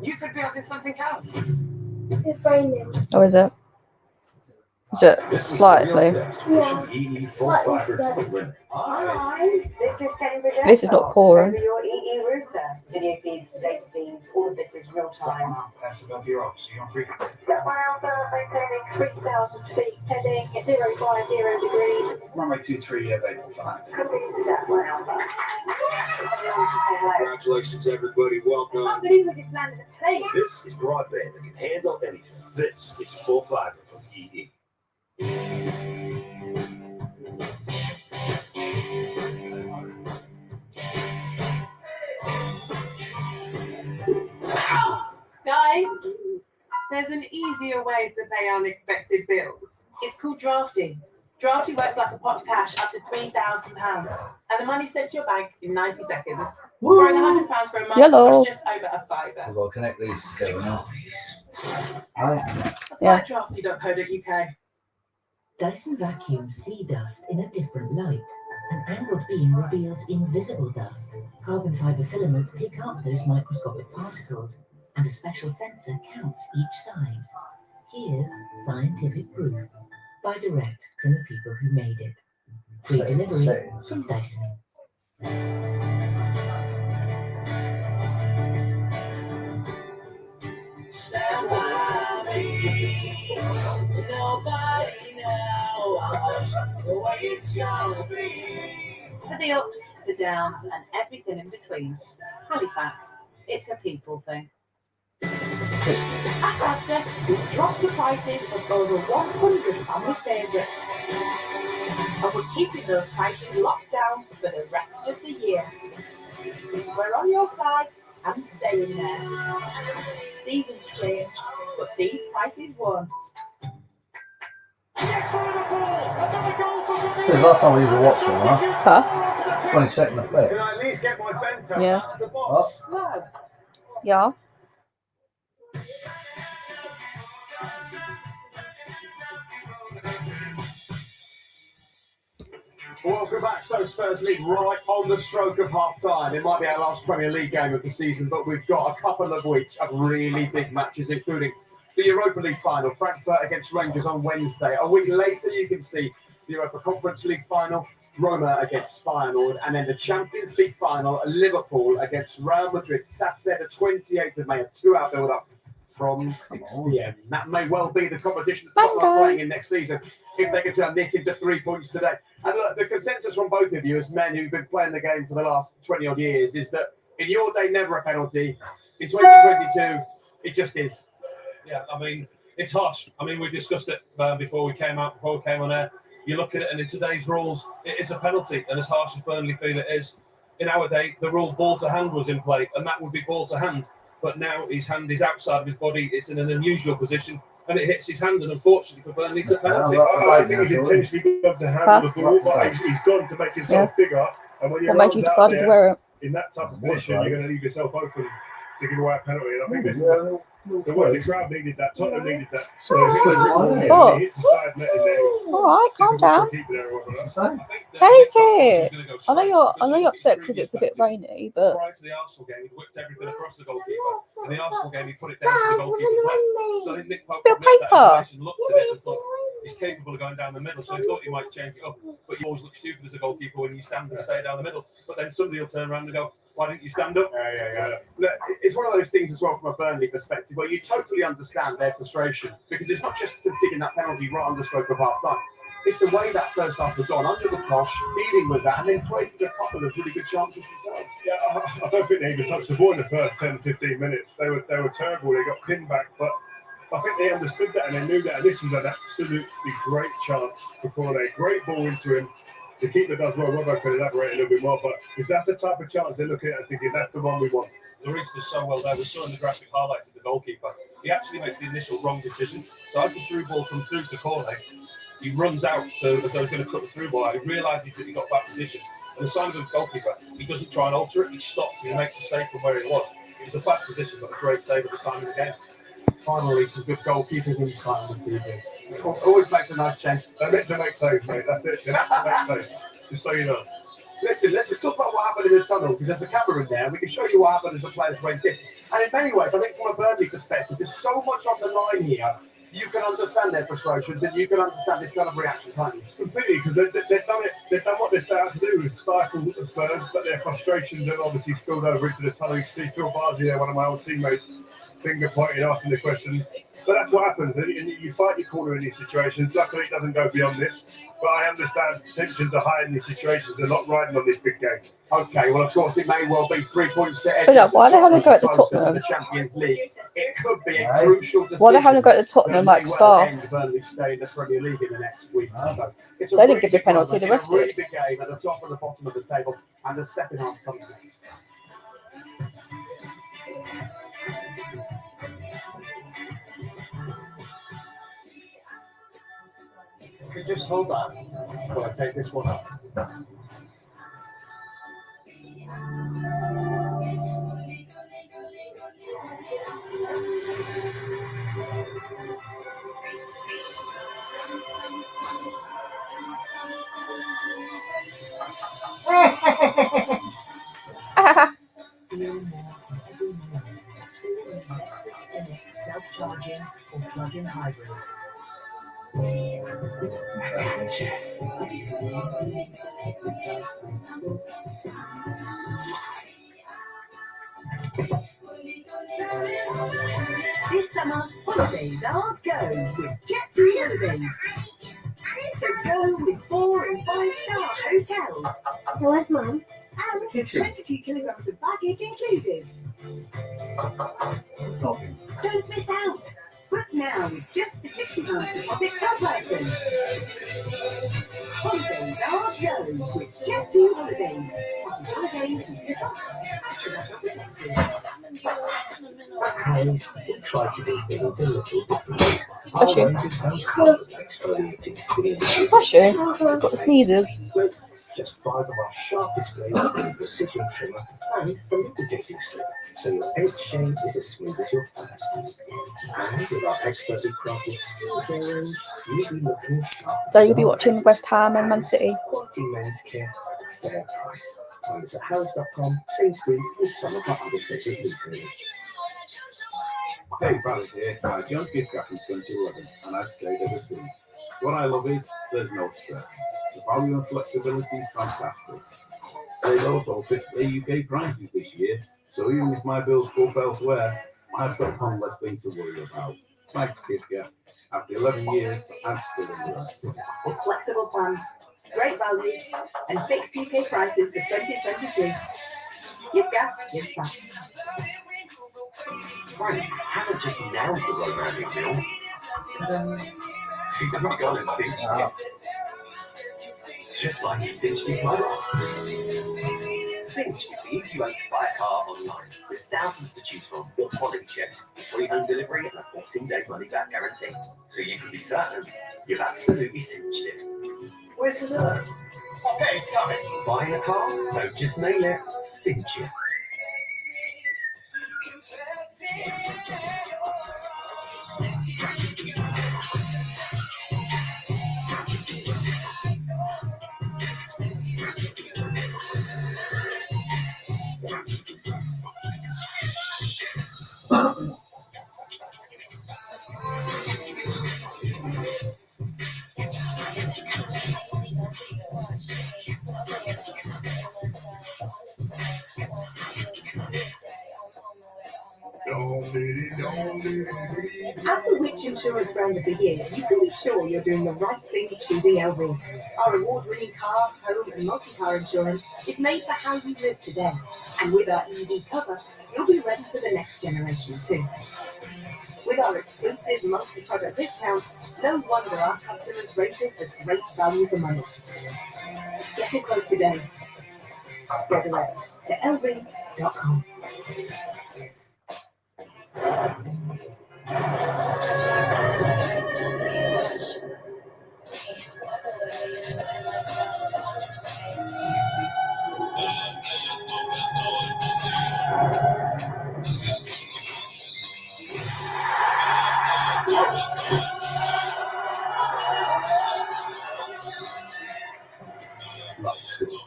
[SPEAKER 11] you could be up in something else.
[SPEAKER 6] It's raining.
[SPEAKER 3] Oh, is it? Is it slightly?
[SPEAKER 12] Hi, this is Cambridge.
[SPEAKER 3] At least it's not pouring.
[SPEAKER 12] Your EE router. Video feeds to data feeds. All of this is real time.
[SPEAKER 6] Maintaining 3,000 feet, heading 050 degrees.
[SPEAKER 13] Runway 23 available for that.
[SPEAKER 10] Congratulations, everybody. Well
[SPEAKER 12] I can't
[SPEAKER 10] done.
[SPEAKER 12] believe we just landed a plane.
[SPEAKER 10] This is broadband that can handle anything. This is full fiber from EE.
[SPEAKER 12] Guys, there's an easier way to pay unexpected bills. It's called drafting. Drafting works like a pot of cash up to £3,000, and the money's sent to your bank in 90 seconds. Borrowing £100 for a month
[SPEAKER 3] Yellow.
[SPEAKER 12] costs just over a fiver.
[SPEAKER 5] We've got to connect these together now.
[SPEAKER 3] Yeah.
[SPEAKER 12] Drafty.co.uk.
[SPEAKER 14] Dyson vacuums see dust in a different light. An angled beam reveals invisible dust. Carbon fiber filaments pick up those microscopic particles, and a special sensor counts each size. Here's scientific proof, by direct from the people who made it. Free delivery from Dyson.
[SPEAKER 11] Stand by me. Nobody knows the way it's gonna be.
[SPEAKER 12] For the ups, the downs, and everything in between. Halifax, it's a people thing. At Asda, we've dropped the prices of over 100 family favourites. And we're keeping those prices locked down for the rest of the year. We're on your side and staying there. Seasons change, but these prices won't.
[SPEAKER 5] The last time we used a Watchalong, huh?
[SPEAKER 3] Huh?
[SPEAKER 5] 22nd of Feb.
[SPEAKER 9] Can I at least get my bento
[SPEAKER 3] Yeah.
[SPEAKER 9] out of the box?
[SPEAKER 12] No.
[SPEAKER 3] Yeah.
[SPEAKER 1] Welcome back. So Spurs League right on the stroke of half time. It might be our last Premier League game of the season, but we've got a couple of weeks of really big matches, including the Europa League final, Frankfurt against Rangers on Wednesday. A week later, you can see the Europa Conference League final, Roma against Feyenoord, and then the Champions League final, Liverpool against Real Madrid, Saturday the 28th of May, a 2-hour build-up from 6 p.m. That may well be the competition that Tottenham are playing in next season. if they can turn this into 3 points today. And look, the consensus from both of you as men who've been playing the game for the last 20 odd years is that in your day, never a penalty. In 2022, it just is.
[SPEAKER 15] Yeah, I mean, it's harsh. I mean, we discussed it before we came on air. You look at it, and in today's rules, it is a penalty. And as harsh as Burnley feel it is, in our day, the rule ball to hand was in play, and that would be ball to hand. But now his hand is outside of his body. It's in an unusual position, and it hits his hand. And unfortunately for Burnley, it's a penalty.
[SPEAKER 16] I think he's intentionally gone to handle the ball, but he's gone to make himself bigger. And when you're
[SPEAKER 3] what made you decide to wear it?
[SPEAKER 16] In that type of position, you're going to leave yourself open to give away a penalty. And I think this is the crowd needed that. Tottenham needed that. So he hits the side net in there.
[SPEAKER 3] All right, calm down. Take it. I know you're upset because it's a bit rainy, but
[SPEAKER 15] prior to the Arsenal game, he whipped everything across the goalkeeper. In the Arsenal game, he put it down to the goalkeeper's leg. So I think Nick Pope looked at it and thought he's capable of going down the middle. So he thought he might change it up. But you always look stupid as a goalkeeper when you stand and stay down the middle. But then somebody will turn around and go, "Why didn't you stand up?"
[SPEAKER 1] Yeah. Look, it's one of those things as well from a Burnley perspective where you totally understand their frustration because it's not just conceding that penalty right on the stroke of half time. It's the way that first half has gone under the cosh, dealing with that, and then creating a couple of really good chances themselves.
[SPEAKER 16] Yeah, I don't think they even touched the ball in the first 10-15 minutes. They were terrible. They got pinned back, but I think they understood that and they knew that. And this was an absolutely great chance for Cornet. Great ball into him. The keeper does well. Robbo could elaborate a little bit more, but that's the type of chance they're looking at and thinking that's the one we want.
[SPEAKER 15] Lloris does so well there. We saw in the graphic highlights of the goalkeeper. He actually makes the initial wrong decision. So as the through ball comes through to Cornet, he runs out as though he's going to cut the through ball. He realises that he got back position. And the sign of the goalkeeper, he doesn't try and alter it. He stops and he makes a save from where he was. It was a bad position, but a great save at the time of the game.
[SPEAKER 1] Finally, some good goalkeeping insight on the TV. Always makes a nice change.
[SPEAKER 16] They're meant to make saves, mate. That's it. They're meant to make saves. Just so you know.
[SPEAKER 1] Listen, let's just talk about what happened in the tunnel because there's a camera in there and we can show you what happened as the players went in. And in many ways, I think from a Burnley perspective, there's so much on the line here. You can understand their frustrations and you can understand this kind of reaction, can't you?
[SPEAKER 16] Completely, because they've done it. They've done what they set out to do, is stifle the Spurs, but their frustrations have obviously spilled over into the tunnel. You can see Phil Barsley there, one of my old teammates, finger pointing, asking the questions. But that's what happens, and you fight your corner in these situations. Luckily, it doesn't go beyond this. But I understand tensions are high in these situations. They're not riding on these big games.
[SPEAKER 1] Okay, well, of course, it may well be 3 points to
[SPEAKER 3] But yeah, why are they having a go at the
[SPEAKER 1] closer
[SPEAKER 3] Tottenham?
[SPEAKER 1] to the Champions League. It could be a crucial decision.
[SPEAKER 3] Why are they having a go at the Tottenham like staff?
[SPEAKER 1] Burnley stay in the Premier League in the next week. So it's
[SPEAKER 3] They didn't give the penalty, the ref
[SPEAKER 1] a really
[SPEAKER 3] did.
[SPEAKER 1] big game at the top and the bottom of the table, and the second half comes next.
[SPEAKER 4] You can just hold that while I take this one up.
[SPEAKER 14] Self-charging or plug-in hybrid.
[SPEAKER 11] This summer, holidays are go with Jet2 Holidays. So go with 4 and 5-star hotels.
[SPEAKER 6] Where's Mum?
[SPEAKER 11] And 22 kilograms of baggage included. Don't miss out. Book now with just a £60 deposit per person. Holidays are go with Jet2 Holidays. Holidays you can trust. Actually, protected.
[SPEAKER 13] Harry's try to do things a little differently.
[SPEAKER 3] Bless you. Bless you. Got the sneezes.
[SPEAKER 13] Just 5 of our sharpest blades in precision trimmer and a lubricating strip, so your edge shave is as smooth as your first. And with our expertly crafted skincare range, you'll be looking sharp.
[SPEAKER 3] So you'll be watching West Ham and Man City.
[SPEAKER 13] Quality men's care at a fair price. Find us at harrods.com, Sainsbury's, and some of our other favourite retailers.
[SPEAKER 17] Hey, Barry here. My young gift back in 2011, and I've stayed ever since. What I love is there's no stress. The value and flexibility is fantastic. It also fits the UK prices this year, so even if my bills go up elsewhere, I've got one less thing to worry about. Thanks, kid, yeah. After 11 years, I'm still in the race.
[SPEAKER 12] With flexible plans, great value, and fixed UK prices for 2022. Give gas, give back.
[SPEAKER 18] Frank hasn't just nailed the romantic meal. He's not gone and cinched it. Just like he cinched his mobile. Cinch is the easy way to buy a car online. There's thousands to choose from, all quality checked, with free home delivery and a 14-day money-back guarantee. So you can be certain you've absolutely cinched it. Where's dessert? Okay, it's coming. Buying a car? Don't just nail it, cinch it.
[SPEAKER 12] As the Which Insurance Brand of the Year, you can be sure you're doing the right thing choosing LV. Our award-winning car, home and multi-car insurance is made for how you live today. And with our EV cover, you'll be ready for the next generation too. With our exclusive multi-product discounts, no wonder our customers rate us as great value for money. Get a quote today. Go direct to lv.com.
[SPEAKER 18] Love school.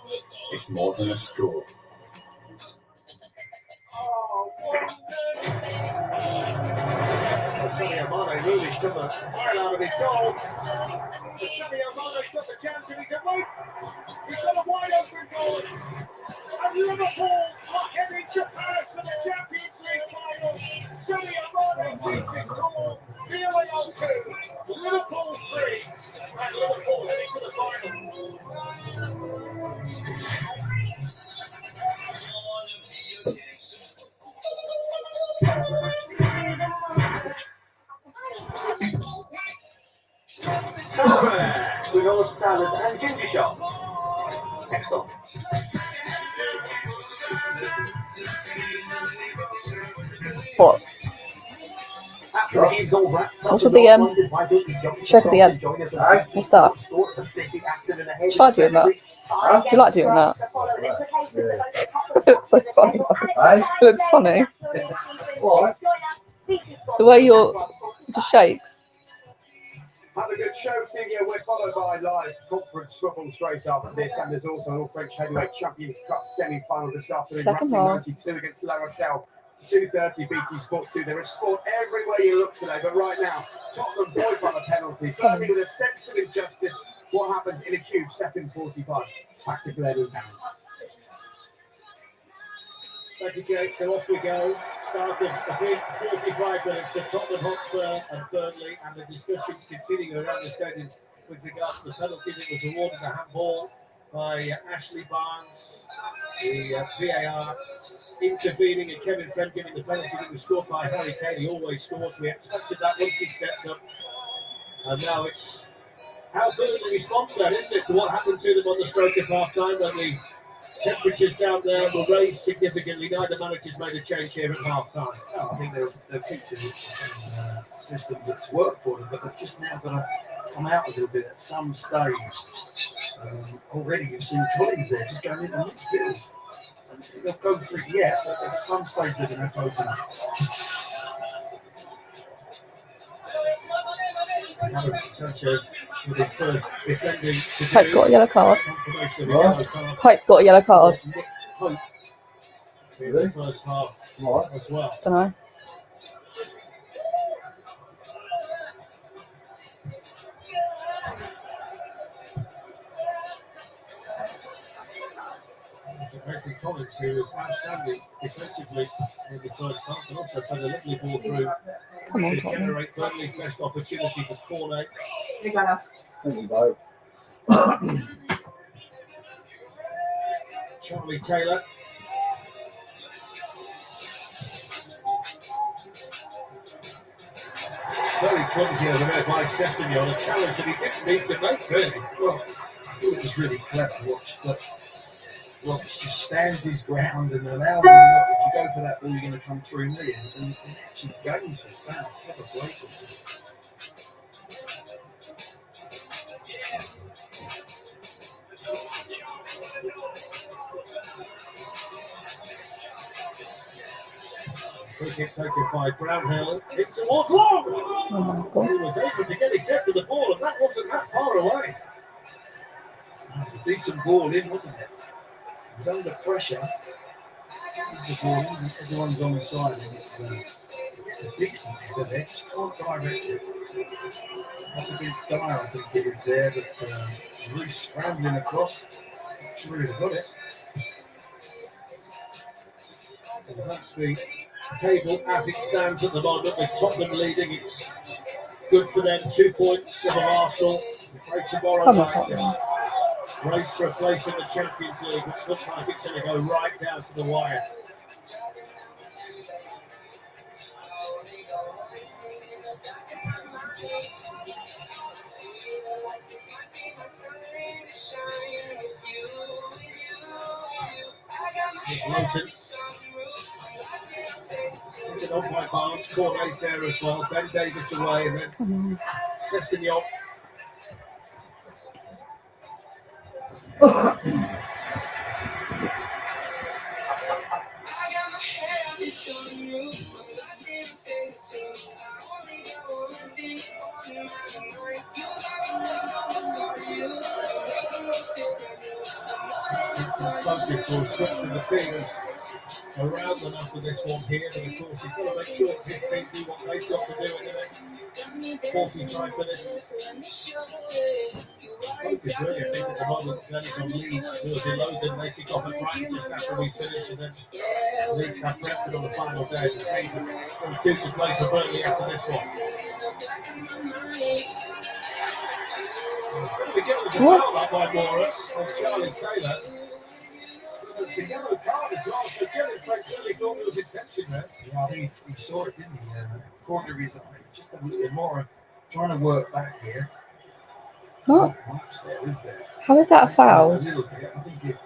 [SPEAKER 18] It's more than a school.
[SPEAKER 2] Sadio Mane really struck a while out of his goal. But Sadio Mane's got the chance and he's away. He's got a wide open goal. And Liverpool are heading to Paris for the Champions League final. Sadio Mane keeps his goal. Villarreal 2, Liverpool 3, and Liverpool heading to the final.
[SPEAKER 18] With all salad and ginger shop. Next up.
[SPEAKER 3] What? What's with the check at the end? What's that? Try doing that. Do you like doing that? It looks so funny. It looks funny. What? The way it just shakes.
[SPEAKER 1] Have a good show, team. Yeah, we're followed by live conference football straight after this, and there's also an All-French Heavyweight Champions Cup semi-final this afternoon.
[SPEAKER 3] Second
[SPEAKER 1] Racing
[SPEAKER 3] half.
[SPEAKER 1] 92 against La Rochelle. 2:30 BT Sport 2. There is sport everywhere you look today, but right now, Tottenham void by the penalty. Burnley with a sense of injustice. What happens in a cube? Second 45. Back to Glenn and Darren.
[SPEAKER 2] Thank you, Jake. So off we go. Starting a big 45 minutes for Tottenham Hotspur and Burnley, and the discussions continuing around the stadium with regards to the penalty that was awarded a handball by Ashley Barnes. The VAR intervening and Kevin Friend giving the penalty that was scored by Harry Kane. He always scores. We expected that once he stepped up. And now it's how Burnley respond to that, isn't it? To what happened to them on the stroke of half time when the temperatures down there were raised significantly. Neither managers made a change here at half time.
[SPEAKER 4] No, I think they're keeping the same system that's worked for them, but they've just now got to come out a little bit at some stage. Already you've seen Collins there just going in the midfield. And they'll go through, yeah, but at some stage they're going to have to open up.
[SPEAKER 2] Sanchez with his first defending.
[SPEAKER 3] Pope got a yellow card. Pope got a yellow card.
[SPEAKER 2] Pope in the first half as well.
[SPEAKER 3] Don't know.
[SPEAKER 2] Patrick Collins, who was outstanding defensively in the first half, and also played a lovely ball through
[SPEAKER 3] Come on,
[SPEAKER 2] to
[SPEAKER 3] Tottenham.
[SPEAKER 2] generate Burnley's best opportunity for corner.
[SPEAKER 3] You go now.
[SPEAKER 2] Charlie Taylor. Very clumsy over there by Sesame on a challenge that he didn't need to make, really. Well, it was really clever. Watch just stands his ground and allows him, look, if you go for that ball, you're going to come through me. And actually gains the foul. Clever play. Free kick taken by Brownhill. It's towards Long.
[SPEAKER 3] Oh my
[SPEAKER 2] He was able to get his head to the ball, and that wasn't that far away. That was a decent ball in, wasn't it? He was under pressure. The ball in, everyone's on the side, and it's a decent header there. Just can't direct it. Up against Dyer, I think it was there, but Reece scrambling across. Should really got it. And that's the table as it stands at the moment, with Tottenham leading. It's good for them, 2 points over Arsenal. Play tomorrow
[SPEAKER 3] Come on,
[SPEAKER 2] night.
[SPEAKER 3] Tottenham.
[SPEAKER 2] Race for a place in the Champions League, which looks like it's going to go right down to the wire. It's Lawton. Taken on by Barnes. Cornet's there as well. Ben Davis away, and then Sessignon. Focus will switch to the teams around them after this one here, but of course he's got to make sure that his team do what they've got to do in the next 45 minutes. Focus really, I think, at the moment. Dennis on Leeds, who are below them. They kick off at Brighton just after we finish, and then Leeds have Brentford on the final day of the season. Still 2 to play for Burnley after this one. It's going to be given as a foul up by Mora on Charlie Taylor. It's a yellow card as well, so Kevin Frank clearly thought it was intention there. Yeah, I think he saw it, didn't he? Corner of his eye. Just a little more trying to work back here.
[SPEAKER 3] What?
[SPEAKER 2] Not much there, is there?
[SPEAKER 3] How is that a foul?
[SPEAKER 2] A little bit. I think it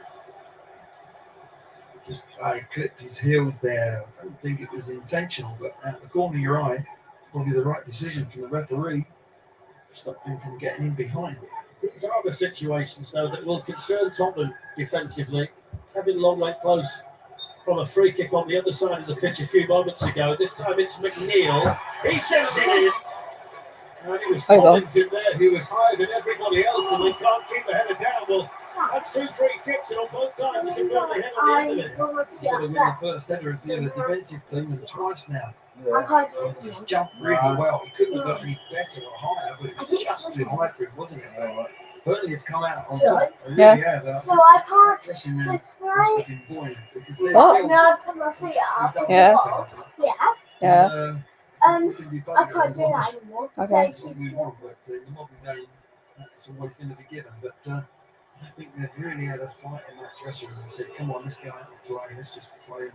[SPEAKER 2] just clipped his heels there. I don't think it was intentional, but out the corner of your eye, probably the right decision from the referee. Stop him from getting in behind it. These are the situations, though, that will concern Tottenham defensively. Kevin Long went close from a free kick on the other side of the pitch a few moments ago. This time it's McNeil. He sends it in. And it was Collins in there who was higher than everybody else, and they can't keep the header down. Well, that's 2 free kicks, and on both times it's a Burnley header at the end of it. You've got to win the first header of the defensive team, and twice now. He just jumped really well. He couldn't have got any better or higher, but it was just too high for him, wasn't it? Burnley have come out on top. They really have.
[SPEAKER 6] So I can't.
[SPEAKER 2] Dressing room
[SPEAKER 6] So
[SPEAKER 2] must have been buoyant, because
[SPEAKER 6] what? Now I put my feet up.
[SPEAKER 3] Yeah.
[SPEAKER 6] Yeah.
[SPEAKER 3] Yeah.
[SPEAKER 6] I can't do that anymore.
[SPEAKER 3] Okay.
[SPEAKER 6] So
[SPEAKER 2] What we want, but the modern game, that's always going to be given. But I think they've really had a fight in that dressing room and said, come on, let's go out and play, let's just play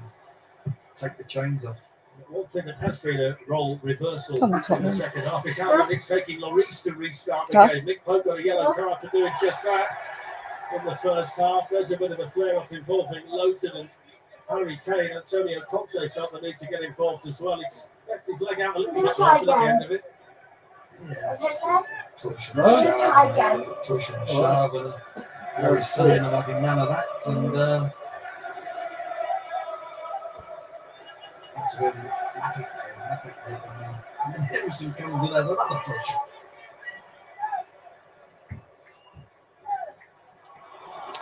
[SPEAKER 2] and take the chains off. One thing that has been a role reversal in the second half is how long it's taking Lloris to restart the game. Nick Pope got a yellow card for doing just that in the first half. There's a bit of a flare-up involving Lowton and Harry Kane. Antonio Conte felt the need to get involved as well. He just left his leg out a little bit at the end of it. Yeah, push and shove, and Harry Kane, and I've been none of that. And and then Henderson comes in as another pressure.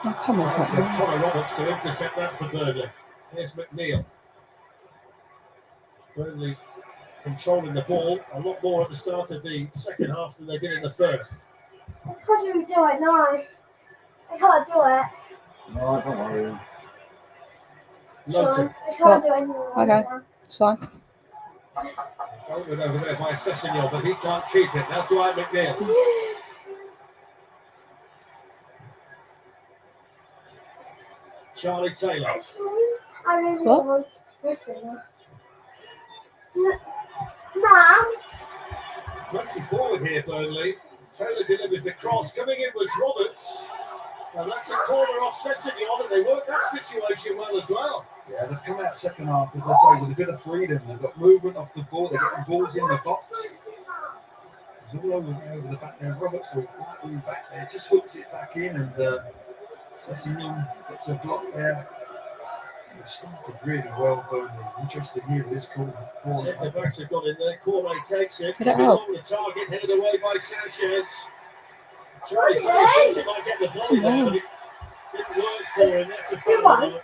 [SPEAKER 3] Oh, come on, Tottenham.
[SPEAKER 2] Connor Roberts to intercept that for Burnley. Here's McNeil. Burnley controlling the ball a lot more at the start of the second half than they did in the first.
[SPEAKER 6] I can't do it, no. I can't do it.
[SPEAKER 5] No, don't worry.
[SPEAKER 6] Sean, I can't do it anymore.
[SPEAKER 3] Okay, it's fine.
[SPEAKER 2] Folded over there by Sessegnon, but he can't keep it. Now Dwight McNeil. Charlie Taylor.
[SPEAKER 6] I really want to listen. Mum.
[SPEAKER 2] Plenty forward here, Burnley. Taylor delivers the cross. Coming in was Roberts. And that's a corner off Sessegnon, and they worked that situation well as well.
[SPEAKER 4] Yeah, they've come out second half, as I say, with a bit of freedom. They've got movement off the ball. They're getting balls in the box. It's all over the back there. Roberts will back there, just hooks it back in, and Sessegnon gets a block there. They've started really well, Burnley. Interesting here with this corner.
[SPEAKER 2] Centre backs have got in there. Cornet takes it.
[SPEAKER 3] Get it out.
[SPEAKER 2] On the target, headed away by Sanchez. Charlie Taylor he might get the volley there, but it didn't work for him. That's a foul.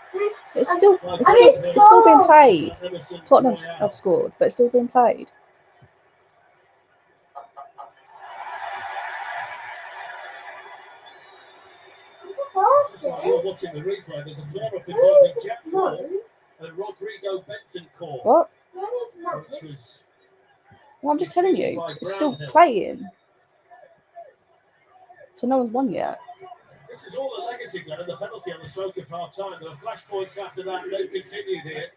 [SPEAKER 3] It's still being played. Tottenham have scored, but it's still being played.
[SPEAKER 2] You're watching the replay. There's a flare up involving Jack Cole and Rodrigo Bentoncourt.
[SPEAKER 3] What?
[SPEAKER 2] Which was
[SPEAKER 3] Well, I'm just telling you, it's still playing. So no one's won yet.
[SPEAKER 2] This is all a legacy, Glenn, and the penalty on the stroke of half time. There were flashpoints after that, and they've continued here.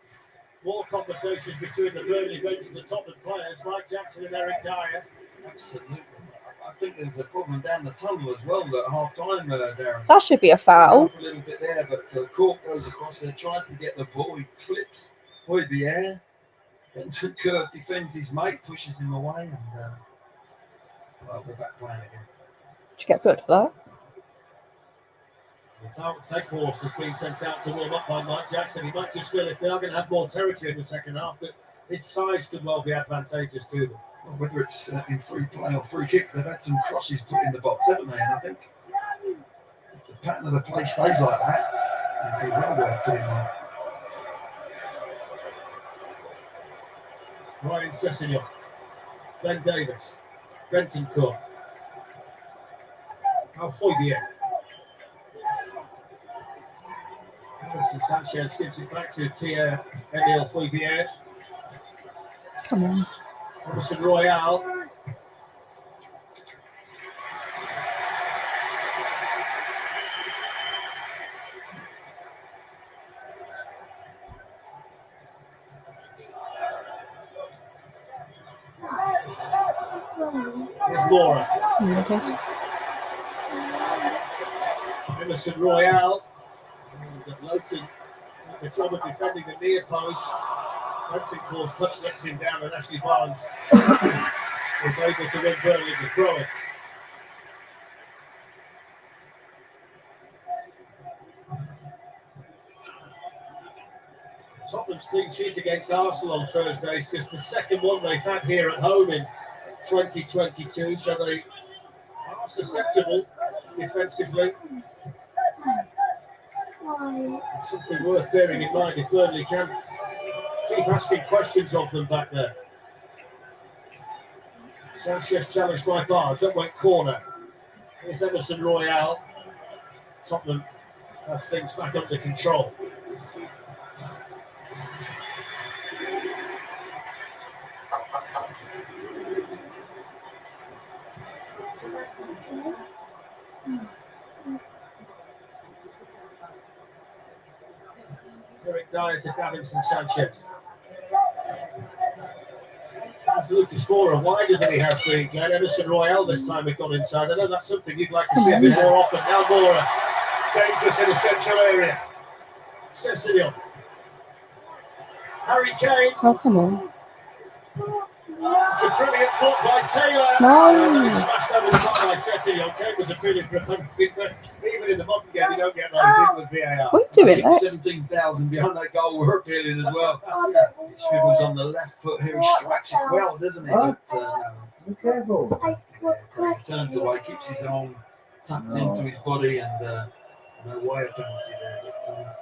[SPEAKER 2] More conversations between the Burnley bench and the Tottenham players, Mike Jackson and Eric Dyer.
[SPEAKER 4] Absolutely. I think there's a problem down the tunnel as well at half time, Darren.
[SPEAKER 3] That should be a foul.
[SPEAKER 4] A little bit there, but Cork goes across there, tries to get the ball, he clips with the air. Bentoncourt defends his mate, pushes him away, and well, we're back playing again.
[SPEAKER 3] Did you get good for
[SPEAKER 2] Without Beckhorst has been sent out to warm up by Mike Jackson. He might just feel if they are going to have more territory in the second half, that his size could well be advantageous to them.
[SPEAKER 4] Well, whether it's in free play or free kicks, they've had some crosses put in the box, haven't they? And I think if the pattern of the play stays like that, it'd be well worth doing that.
[SPEAKER 2] Ryan Sessegnon, Ben Davis, Bentoncourt, Alfoidier. Alison Sanchez gives it back to Pierre-Emile Foidier.
[SPEAKER 3] Come on.
[SPEAKER 2] Emerson Royale. Here's Laura. Emerson Royale. Lowton, the job of defending the near post. Bentoncourt's touch lets him down, and Ashley Barnes was able to win Burnley to throw it. Tottenham's clean sheet against Arsenal on Thursday is just the second one they've had here at home in 2022, so they are susceptible defensively. It's something worth bearing in mind if Burnley can keep asking questions of them back there. Sanchez challenged by Barnes, up went corner. Here's Emerson Royale. Tottenham have things back under control. Eric Dyer to Davinson Sanchez. As Lucas Moura wider than he has been, Glenn. Emerson Royale this time we've gone inside. I know that's something you'd like to see a bit more often. Now Moura, dangerous in the central area. Sessegnon. Harry Kane.
[SPEAKER 3] Oh, come on.
[SPEAKER 2] It's a brilliant block by Taylor.
[SPEAKER 3] No.
[SPEAKER 2] He's smashed over the top by Sessegnon. Kane was appealing for a penalty, but even in the modern game, you don't get anything with VAR.
[SPEAKER 3] What are you doing next?
[SPEAKER 4] 17,000 behind that goal were appealing as well. Scribbles on the left foot here. He strikes it well, doesn't he? But,
[SPEAKER 5] Be careful.
[SPEAKER 4] turns away, keeps his arm tucked into his body, and no way of penalty there. But,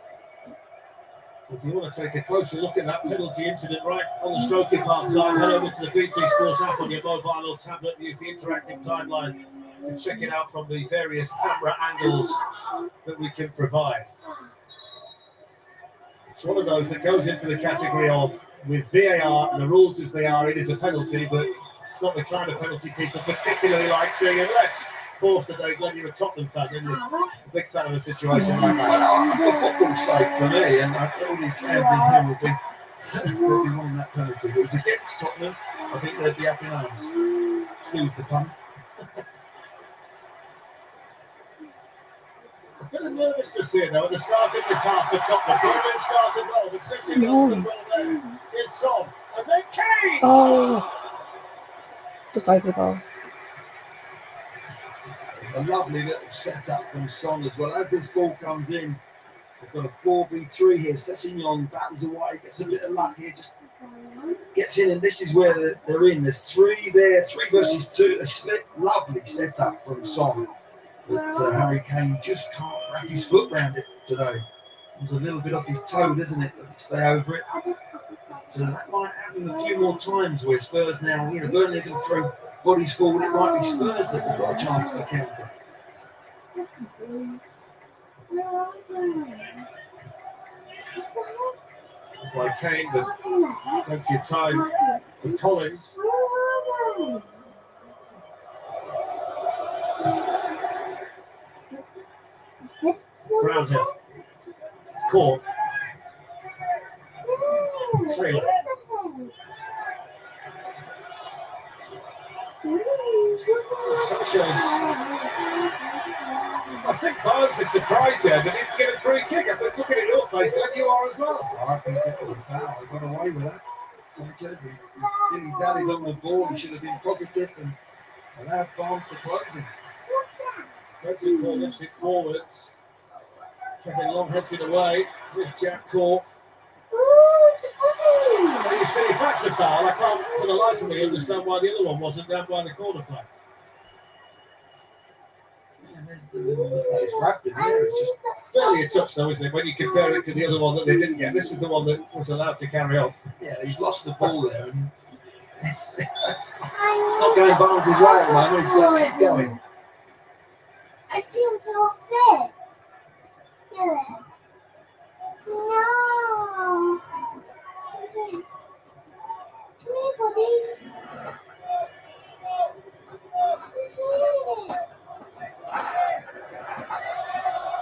[SPEAKER 2] if you want to take a closer look at that penalty incident right on the stroke of half time, head over to the BT Sports app on your mobile or tablet and use the interactive timeline to check it out from the various camera angles that we can provide. It's one of those that goes into the category of, with VAR and the rules as they are, it is a penalty, but it's not the kind of penalty people particularly like seeing, unless, of course, today, Glenn, you're a Tottenham fan, and you're a big fan of a situation like that.
[SPEAKER 4] Well, for football's sake, for me, and all these fans in here will be wanting that penalty. If it was against Tottenham, I think they'd be up in arms. Excuse the pun.
[SPEAKER 2] A bit of nervousness here, though, at the start of this half for Tottenham. Burnley started well, but City goes to well there. Here's Son, and then Kane!
[SPEAKER 3] Oh, just over the bar.
[SPEAKER 4] A lovely little setup from Son as well. As this ball comes in, they've got a 4v3 here. Sessegnon battles away, gets a bit of luck here, just gets in, and this is where they're in. There's 3 there, 3 versus 2. A slick, lovely setup from Son. But Harry Kane just can't wrap his foot around it today. It was a little bit off his toe, doesn't it? Stay over it. So that might happen a few more times where Spurs now, Burnley can throw bodies forward. It might be Spurs that have got a chance to counter.
[SPEAKER 2] By Kane, but plenty of time for Collins. Brownhill. Cork. Taylor. Sanchez. I think Barnes is surprised there that he didn't get a free kick. I think, looking at your face, like you are as well.
[SPEAKER 4] I think that was a foul. He got away with that. Sanchez, he dilly-dallied on the ball. He should have been positive and allowed Barnes to close him.
[SPEAKER 2] Benson Paul lifts it forwards. Kevin Long heads it away. Here's Jack Cork. And you see, if that's a foul, I can't for the life of me understand why the other one wasn't down by the corner flag.
[SPEAKER 4] It's rapid there. It's just
[SPEAKER 2] barely a touch though, isn't it? When you compare it to the other one that they didn't get. This is the one that was allowed to carry on.
[SPEAKER 4] Yeah, he's lost the ball there. And it's not going Barnes' way at the moment. He's got to keep going.
[SPEAKER 6] I feel so sick. No.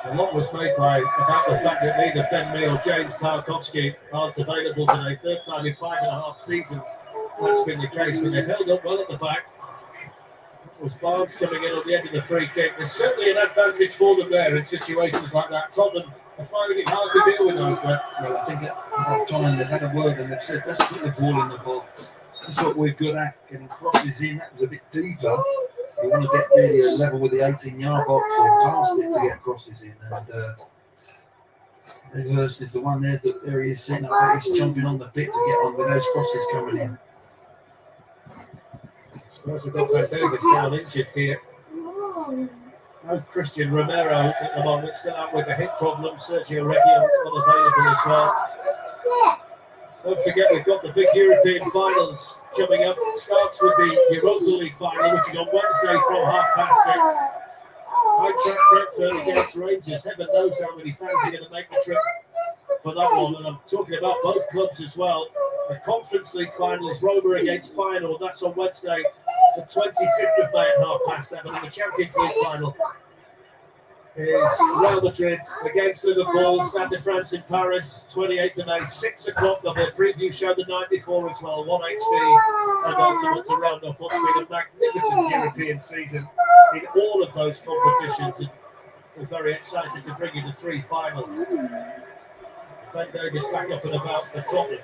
[SPEAKER 2] A lot was made about the fact that neither Ben Mee or James Tarkowski aren't available today. Third time in 5.5 seasons that's been the case, but they've held up well at the back. It was Barnes coming in on the end of the free kick. There's certainly an advantage for them there in situations like that. Tottenham are finding it hard to deal with those.
[SPEAKER 4] Well, I think at that time they've had a word and they've said, let's put the ball in the box. That's what we're good at. Getting crosses in, that was a bit deeper. You want to get really level with the 18-yard box or past it to get crosses in. And Hurst is the one there he is sitting up. He's jumping on the bit to get on with those crosses coming in.
[SPEAKER 2] Spurs have got Vegas down injured here. No Christian Romero at the moment, still out with a hip problem. Sergio Reguilon unavailable as well. Don't forget, we've got the big European finals coming up. It starts with the Europa League final, which is on Wednesday from 6:30. Eintracht Frankfurt against Rangers. Heaven knows how many fans are going to make the trip for that one. And I'm talking about both clubs as well. The Conference League final is Roma against Feyenoord. That's on Wednesday, the 25th of May at 7:30. And the Champions League final is Real Madrid against Liverpool, Stade de France in Paris, 28th of May, 6 o'clock. There'll be a preview show the night before as well, 1 HD, and ultimately to round off what's been a magnificent European season in all of those competitions. And we're very excited to bring you the 3 finals. Ben Davis back up and about for Tottenham.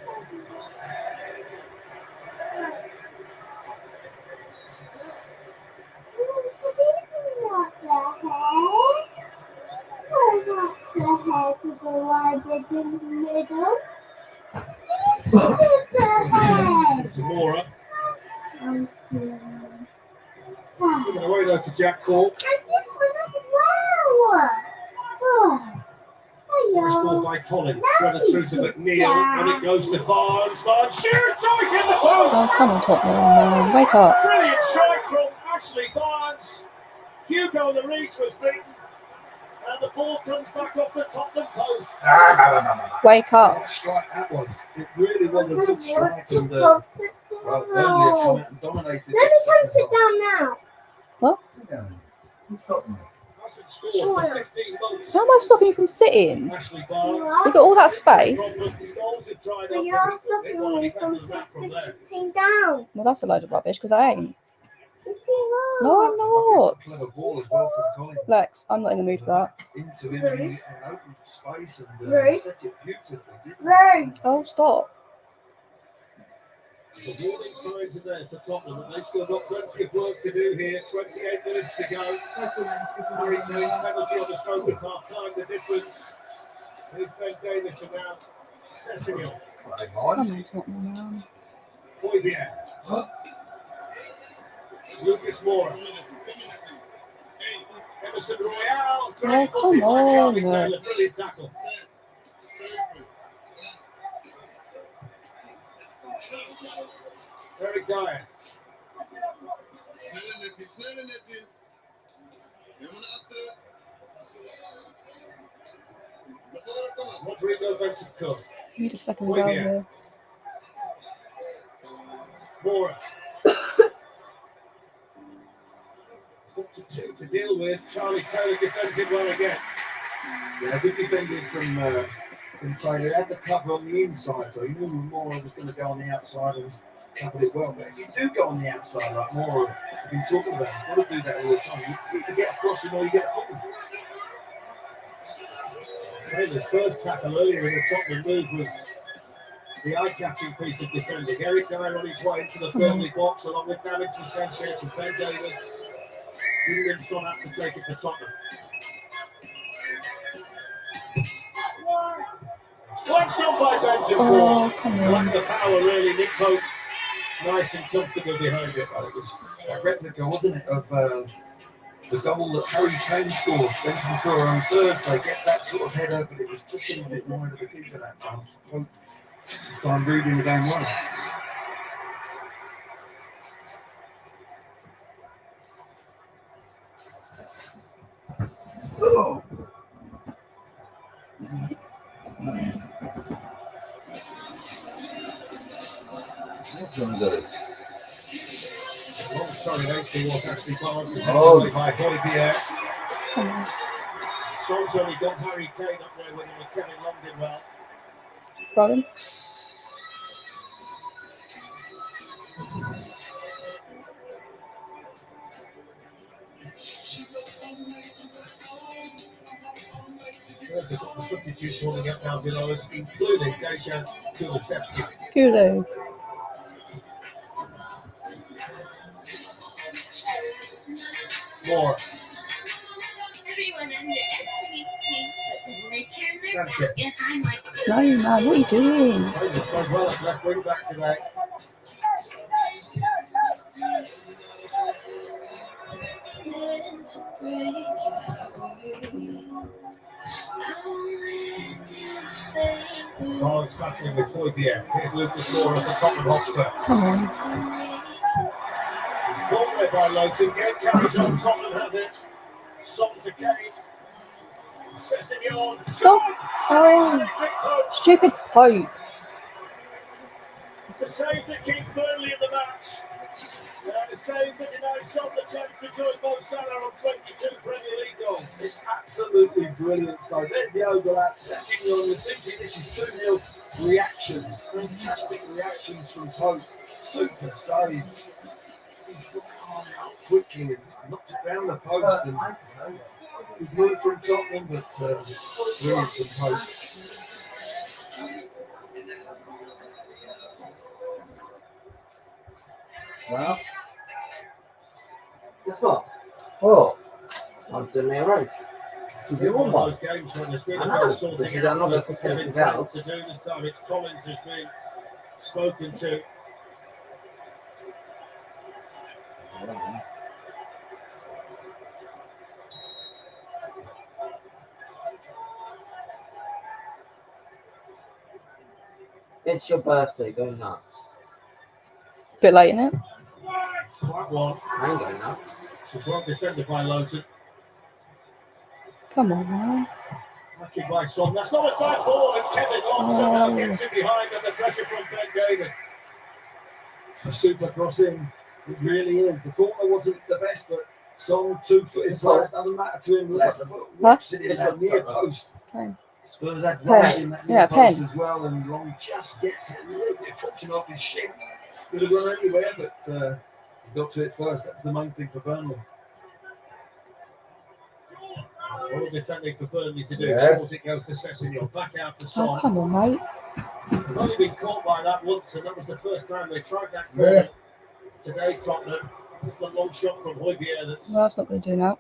[SPEAKER 6] The head to the one that's in the middle. This is the head.
[SPEAKER 2] Tamora.
[SPEAKER 6] So silly.
[SPEAKER 2] Giving away though to Jack Cork.
[SPEAKER 6] And this one as well.
[SPEAKER 2] Nice ball by Collins. Threaded through to McNeil. And it goes to Barnes. Barnes shoots right in the post.
[SPEAKER 3] Oh, come on, Tottenham, man. Wake up.
[SPEAKER 2] Brilliant strike from Ashley Barnes. Hugo Lloris was beaten. And And the ball comes back off the Tottenham post.
[SPEAKER 3] Wake up.
[SPEAKER 4] What a strike that was. It really was a good strike. And, well, Burnley have come out and dominated.
[SPEAKER 6] Let me come sit down now.
[SPEAKER 3] What?
[SPEAKER 5] Sit down. You stop me.
[SPEAKER 2] Hasn't scored for 15 months.
[SPEAKER 3] How am I stopping you from sitting?
[SPEAKER 2] Ashley Barnes.
[SPEAKER 3] You've got all that space.
[SPEAKER 2] His goals have dried
[SPEAKER 6] But
[SPEAKER 2] up.
[SPEAKER 6] you're stopping me from sitting down.
[SPEAKER 3] Well, that's a load of rubbish because I ain't.
[SPEAKER 6] Is he wrong?
[SPEAKER 3] No, I'm not.
[SPEAKER 4] Clever ball as well from Collins.
[SPEAKER 3] Lex, I'm not in the mood for that.
[SPEAKER 4] Into him in an open space and
[SPEAKER 6] Rude.
[SPEAKER 4] set it beautifully, didn't he?
[SPEAKER 6] Rude.
[SPEAKER 3] Oh, stop.
[SPEAKER 2] The warning signs are there for Tottenham, and they've still got plenty of work to do here. 28 minutes to go. Harry Kane's penalty on the stroke of half time. The difference is Ben Davis and now Cecilio.
[SPEAKER 3] Come on, Tottenham.
[SPEAKER 2] Boyvier. Lucas Moura. Emerson Royale.
[SPEAKER 3] Oh, come on.
[SPEAKER 2] Brilliant tackle. Eric Dyer. Rodrigo Bentancur.
[SPEAKER 3] You need a second goal here.
[SPEAKER 2] Moura. To deal with. Charlie Taylor defends it well again.
[SPEAKER 4] Yeah, good defending from Taylor. He had the cover on the inside, so he knew Moura was going to go on the outside and covered it well. But if you do go on the outside, like Moura has been talking about, he's got to do that all the time. You either get a crossing or you get a corner.
[SPEAKER 2] Taylor's first tackle earlier in the Tottenham move was the eye-catching piece of defending. Eric Dyer on his way into the Burnley box, along with Davinson Sanchez and Ben Davis. Julian Son out to take it for Tottenham. One shot by Bentancur.
[SPEAKER 3] Oh, come on.
[SPEAKER 2] Lack the power, really. Nick Pope, nice and comfortable behind it.
[SPEAKER 4] Well, it was a replica, wasn't it, of the goal that Harry Kane scored. Bentancur on Thursday gets that sort of header, but it was just a little bit wide of the keeper that time. Pope this time reading the game well.
[SPEAKER 5] Oh. What's going to do?
[SPEAKER 2] Oh, sorry, 80 was actually Barnes.
[SPEAKER 5] Oh.
[SPEAKER 2] By Boyvier.
[SPEAKER 3] Come on.
[SPEAKER 2] Son's only got Harry Kane up there with him and Kevin Long did well.
[SPEAKER 3] Throw him.
[SPEAKER 2] Spurs have got the substitutes warming up now below us, including Dejan Kulusevski.
[SPEAKER 3] Kulu.
[SPEAKER 2] Moore.
[SPEAKER 6] Everyone underestimates me, but then they turn their
[SPEAKER 2] Sanchez.
[SPEAKER 6] back and I'm like,
[SPEAKER 3] No, man, what are you doing?
[SPEAKER 2] Taylor's done well at left wing back today. Barnes battling with Boyvier. Here's Lucas Moura for Tottenham Hotspur.
[SPEAKER 3] Come on.
[SPEAKER 2] It's ball there by Lowton. Game carries on. Tottenham have it. Son to Kane. Cecilio.
[SPEAKER 3] Stop. Oh, stupid Pope.
[SPEAKER 2] It's a save that keeps Burnley in the match. And a save that denies Son the chance to join Mo Salah on 22 Premier League goals.
[SPEAKER 4] It's absolutely brilliant. So there's the overlap. Cecilio, you're thinking this is 2-0 reactions. Fantastic reactions from Pope. Super save. He's got calm out quickly and just knocked it round the post. And he's moved from Tottenham, but brilliant from Pope.
[SPEAKER 8] Well, guess what? Oh, I'm sitting there roast.
[SPEAKER 2] It's one of those games when there's been
[SPEAKER 8] I
[SPEAKER 2] a
[SPEAKER 8] know,
[SPEAKER 2] bit of sorting
[SPEAKER 8] this is
[SPEAKER 2] out
[SPEAKER 8] another
[SPEAKER 2] for
[SPEAKER 8] competitive
[SPEAKER 2] Kevin
[SPEAKER 8] house.
[SPEAKER 2] to do this time. It's Collins who's been spoken to.
[SPEAKER 8] It's your birthday, go nuts.
[SPEAKER 3] Bit late, innit?
[SPEAKER 2] Quite one.
[SPEAKER 8] I ain't going nuts.
[SPEAKER 2] She's well defended by Lowton.
[SPEAKER 3] Come on, man.
[SPEAKER 2] Lucky by Son. That's not a bad ball, and Kevin Long somehow gets it behind under pressure from Ben Davis. It's a super crossing. It really is. The corner wasn't the best, but Son 2-footed player, doesn't matter to him. Left foot whips it in that near post.
[SPEAKER 3] Okay.
[SPEAKER 2] Spurs had runs in that near post
[SPEAKER 3] pen.
[SPEAKER 2] as well, and Long just gets it a little bit fortunate off his shin. Could have gone anywhere, but he got to it first. That was the main thing for Burnley. All defending for Burnley to do. Short it goes to Sessegnon. Back out to Son.
[SPEAKER 3] Oh, come on, mate.
[SPEAKER 2] They've only been caught by that once, and that was the first time they tried that corner today, Tottenham. Just a long shot from Højbjerg that's
[SPEAKER 3] Well, that's not going to do now.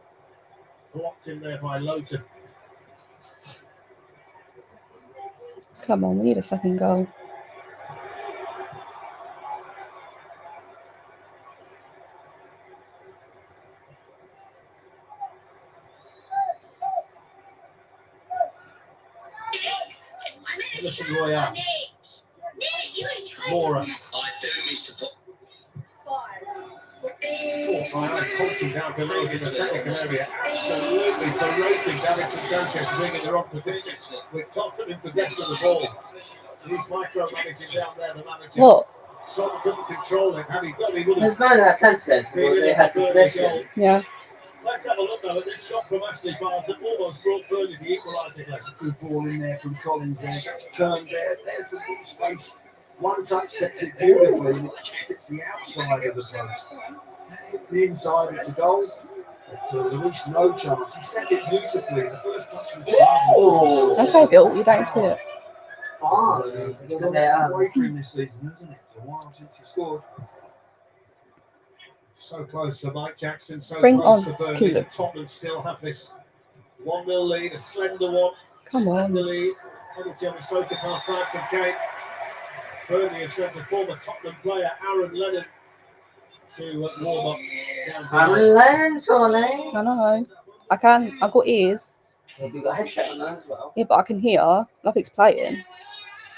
[SPEAKER 2] blocked in there by Loughton.
[SPEAKER 3] Come on, we need a second goal.
[SPEAKER 2] Listen, Royale. Laura. Coaching down below in the technical area, absolutely berating Davinson Sanchez, bringing the wrong position. With Tottenham in possession of the ball. He's micromanaging down there, the manager.
[SPEAKER 3] What?
[SPEAKER 2] Son couldn't control it. Had he done, he would have.
[SPEAKER 8] There's man that Sanchez, but they had possession.
[SPEAKER 3] Yeah.
[SPEAKER 2] Let's have a look though at this shot from Ashley Barnes that almost brought Burnley the equaliser. That's a good ball in there from Collins there. Gets turned there. There's the little space. One touch sets it beautifully, and it just hits the outside of the post. It's the inside, it's a goal. But Luis, no chance. He set it beautifully. The first touch was
[SPEAKER 3] Okay, Bill, you don't see it.
[SPEAKER 2] It's got a break for him this season, isn't it? It's a while since he scored. So close for Mike Jackson, so
[SPEAKER 3] Bring
[SPEAKER 2] close
[SPEAKER 3] on,
[SPEAKER 2] for Burnley.
[SPEAKER 3] Kulu.
[SPEAKER 2] Tottenham still have this 1-0 lead, a slender one.
[SPEAKER 3] Come on.
[SPEAKER 2] Slender lead. Penalty on the stroke of half time from Kane. Burnley have sent a former Tottenham player, Aaron Lennon, to warm up.
[SPEAKER 8] Aaron Lennon, Johnny.
[SPEAKER 3] I know. I've got ears.
[SPEAKER 8] Have you got a headset on as well?
[SPEAKER 3] Yeah, but I can hear. Nothing's playing.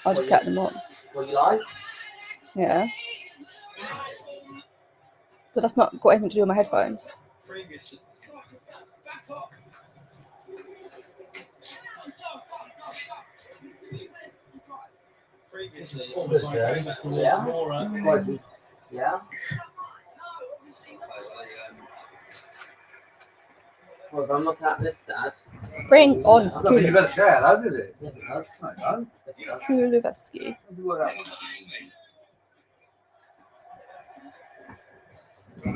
[SPEAKER 3] I just kept them on.
[SPEAKER 8] Were you live?
[SPEAKER 3] Yeah. But that's not got anything to do with my headphones.
[SPEAKER 8] Yeah. Well, if I'm looking at this, Dad.
[SPEAKER 3] Bring on
[SPEAKER 5] I don't think you better share that, does it?
[SPEAKER 8] Yes, it does.
[SPEAKER 5] No, it don't.
[SPEAKER 8] Yes, it does.
[SPEAKER 3] Kulusevski.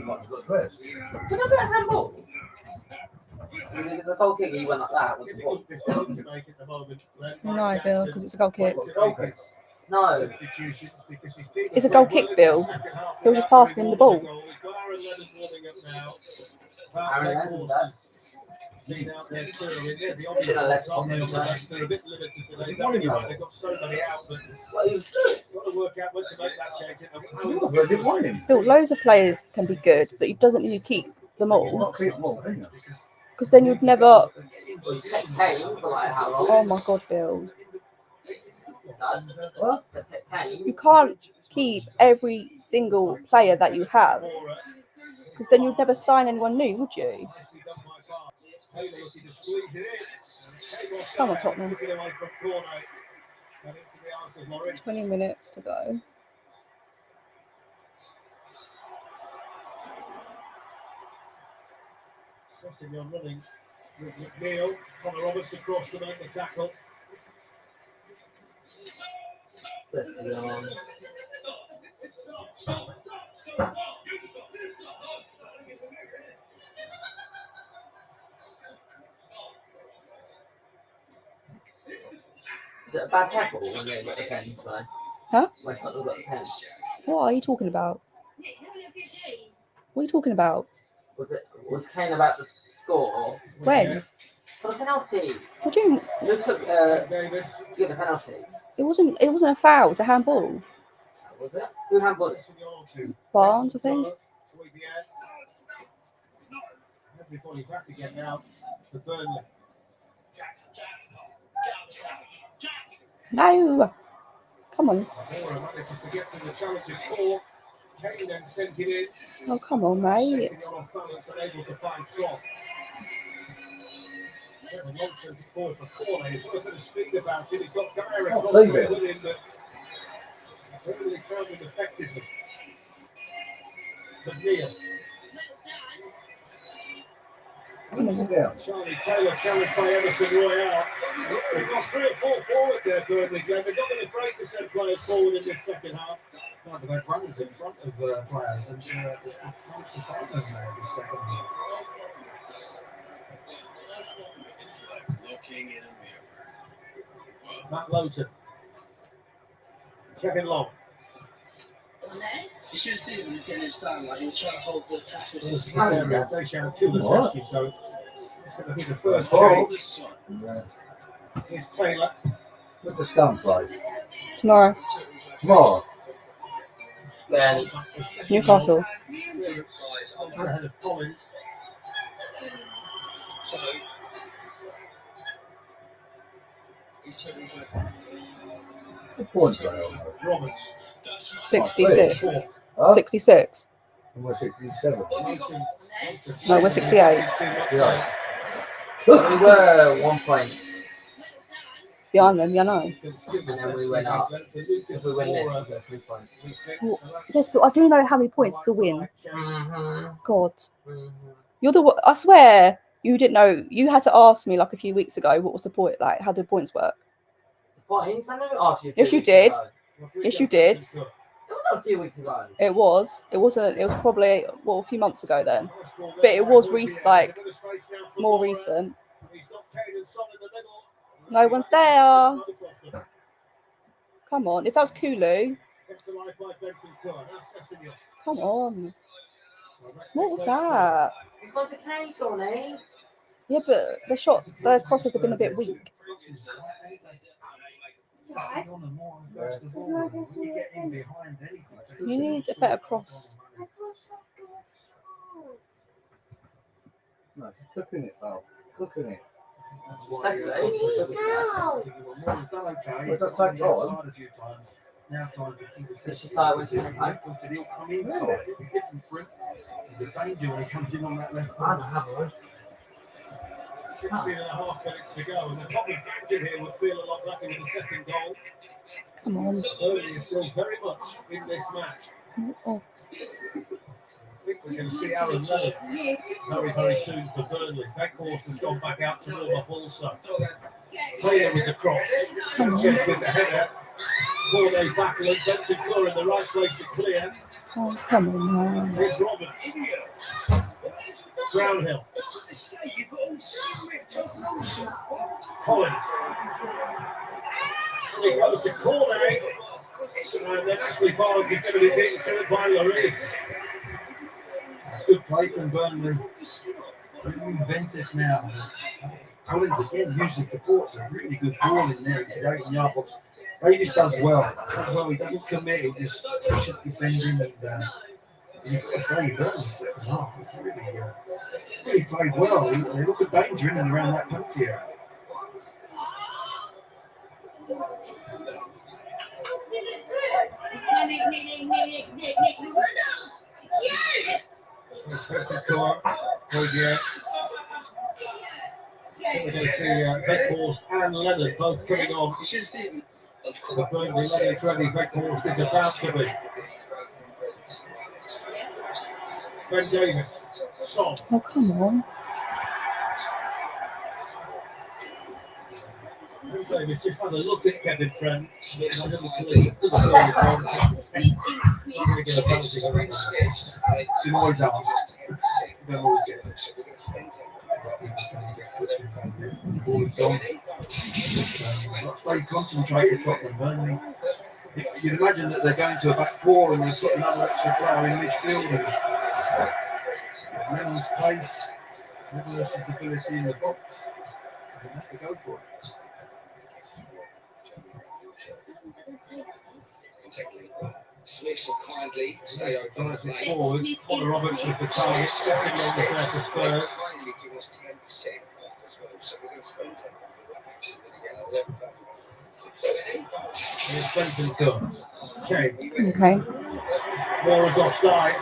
[SPEAKER 5] What's got dressed?
[SPEAKER 8] Can I do a handball? There's a goal kick and you went like that. With the ball.
[SPEAKER 3] No, Bill, because it's a goal kick.
[SPEAKER 8] No.
[SPEAKER 3] It's a goal kick, Bill. Bill just passing him the ball.
[SPEAKER 8] Aaron Lennon, Dad.
[SPEAKER 2] Out there too. The
[SPEAKER 8] Should have left
[SPEAKER 2] on
[SPEAKER 8] him.
[SPEAKER 2] they're a bit limited today. They've got so many out, but
[SPEAKER 8] Well, he was good.
[SPEAKER 2] got to work out when to make that change.
[SPEAKER 5] I didn't want him.
[SPEAKER 3] Bill, loads of players can be good, but he doesn't need to keep them all. Because then you'd never.
[SPEAKER 8] Well, you kept Kane for like how long?
[SPEAKER 3] Oh my God, Bill.
[SPEAKER 8] What? Kane?
[SPEAKER 3] You can't keep every single player that you have. Because then you'd never sign anyone new, would you? Come on, Tottenham. 20 minutes to go.
[SPEAKER 2] Sessegnon running with McNeil. Connor Roberts across to make the tackle.
[SPEAKER 8] Sessegnon. Is it a bad tackle when they got the pen today?
[SPEAKER 3] Huh?
[SPEAKER 8] When Tottenham got the pen?
[SPEAKER 3] What are you talking about? What are you talking about?
[SPEAKER 8] Was Kane about to score?
[SPEAKER 3] When?
[SPEAKER 8] For the penalty.
[SPEAKER 3] What do you?
[SPEAKER 8] Who took to get the penalty?
[SPEAKER 3] It wasn't a foul. It was a handball.
[SPEAKER 8] Was it? Who handballed it?
[SPEAKER 3] Barnes, I think.
[SPEAKER 2] Everybody's back again now for Burnley.
[SPEAKER 3] No. Come on.
[SPEAKER 2] Moura manages to get to the challenging ball. Kane then sends it in.
[SPEAKER 3] Oh, come on, mate.
[SPEAKER 2] Sessegnon off balance and able to find Son. The nonsense forward for corner. He's got a bit of speed about him. He's got Gary
[SPEAKER 5] Oh,
[SPEAKER 2] with
[SPEAKER 5] save it.
[SPEAKER 2] him, but really found him effectively. But Neil. Charlie Taylor challenged by Emerson Royale. They've got 3 or 4 forward there, Burnley. They've not been afraid to send players forward in this second half.
[SPEAKER 4] Well, they've had runners in front of players and managed to find them this second half.
[SPEAKER 18] It's like looking in a mirror.
[SPEAKER 2] Matt Lowton. Kevin Long.
[SPEAKER 18] You should have seen him when he was getting his time, like he was trying to hold the task with his
[SPEAKER 2] They shall
[SPEAKER 5] What?
[SPEAKER 2] Kulisevsky, so it's going to be the first
[SPEAKER 5] Oh.
[SPEAKER 2] change. Here's Taylor.
[SPEAKER 5] What's the stump like?
[SPEAKER 3] Tomorrow.
[SPEAKER 5] Tomorrow.
[SPEAKER 3] Newcastle.
[SPEAKER 2] Ahead of Collins.
[SPEAKER 18] So,
[SPEAKER 5] What points are they on?
[SPEAKER 2] Roberts.
[SPEAKER 3] 66.
[SPEAKER 5] Huh?
[SPEAKER 3] 66.
[SPEAKER 5] And we're 67.
[SPEAKER 3] No, we're 68.
[SPEAKER 5] Yeah.
[SPEAKER 8] We were 1 point,
[SPEAKER 3] Behind them, yeah, I know.
[SPEAKER 8] and then we went up. If we win this, we get 3 points.
[SPEAKER 3] Well, yes, but I do know how many points to win. God. You're the I swear you didn't know. You had to ask me like a few weeks ago what was the point, like how do points work.
[SPEAKER 8] Points? I never asked you.
[SPEAKER 3] Yes, you did. Yes, you did.
[SPEAKER 8] It was a few weeks ago.
[SPEAKER 3] It was. It wasn't. It was probably a few months ago then. But it was like more recent. No one's there. Come on. If that was Kulu. Come on. What was that?
[SPEAKER 8] We've got a case on, eh?
[SPEAKER 3] Yeah, but the crosses have been a bit weak. You need a better cross.
[SPEAKER 5] No, she's cooking it, pal. Cooking it.
[SPEAKER 4] It's
[SPEAKER 5] just take time.
[SPEAKER 4] Now trying to keep the
[SPEAKER 8] It's just like when she's in home.
[SPEAKER 4] He'll come inside. It'll be different for him. He's a danger when he comes in on that left.
[SPEAKER 8] I don't have one.
[SPEAKER 2] 16.5 minutes to go, and the Tottenham fans in here would feel a lot better with the second goal.
[SPEAKER 3] Come on.
[SPEAKER 2] Burnley is still very much in this match.
[SPEAKER 3] Oh.
[SPEAKER 2] I think we're going to see Aaron Lennon very, very soon for Burnley. Beckhorst has gone back out to warm up also. Taylor with the cross. Sanchez with the header. Corday battling. Benson Clore in the right place to clear.
[SPEAKER 3] Oh, come on now.
[SPEAKER 2] Here's Roberts. Brownhill. Collins. He goes to Corday. And then Ashley Barnes is going to be beaten to it by Lloris.
[SPEAKER 4] That's good play from Burnley. Really inventive now. Collins again uses the courts. A really good ball in there. He's 8-yard box. Davis does well. He doesn't commit. He just should defending and you've got to say Burnley second half. It's really played well. They look at danger in and around that penalty area.
[SPEAKER 2] We're going to see Beckhorst and Lennon both coming on. You should see the Burnley Lennon Trendy Beckhorst is about to be. Ben Davis. Son.
[SPEAKER 3] Oh, come on.
[SPEAKER 2] Ben Davis just had a look at Kevin Friend. He
[SPEAKER 4] can always ask. You don't always get it. Stay concentrated, Tottenham, Burnley. You'd imagine that they're going to a back four and they've got another extra player in midfield. And Lennon's pace, Nicholas's ability in the box. They have to go for it.
[SPEAKER 18] Smith will kindly stay open.
[SPEAKER 2] Forward, Connor Roberts was the target. Jesse Long was there for Spurs.
[SPEAKER 18] Kindly give us 10% off as well, so we're going to spend 10%.
[SPEAKER 2] Here's Benton Dunn. Okay.
[SPEAKER 3] Okay.
[SPEAKER 2] Moore is offside.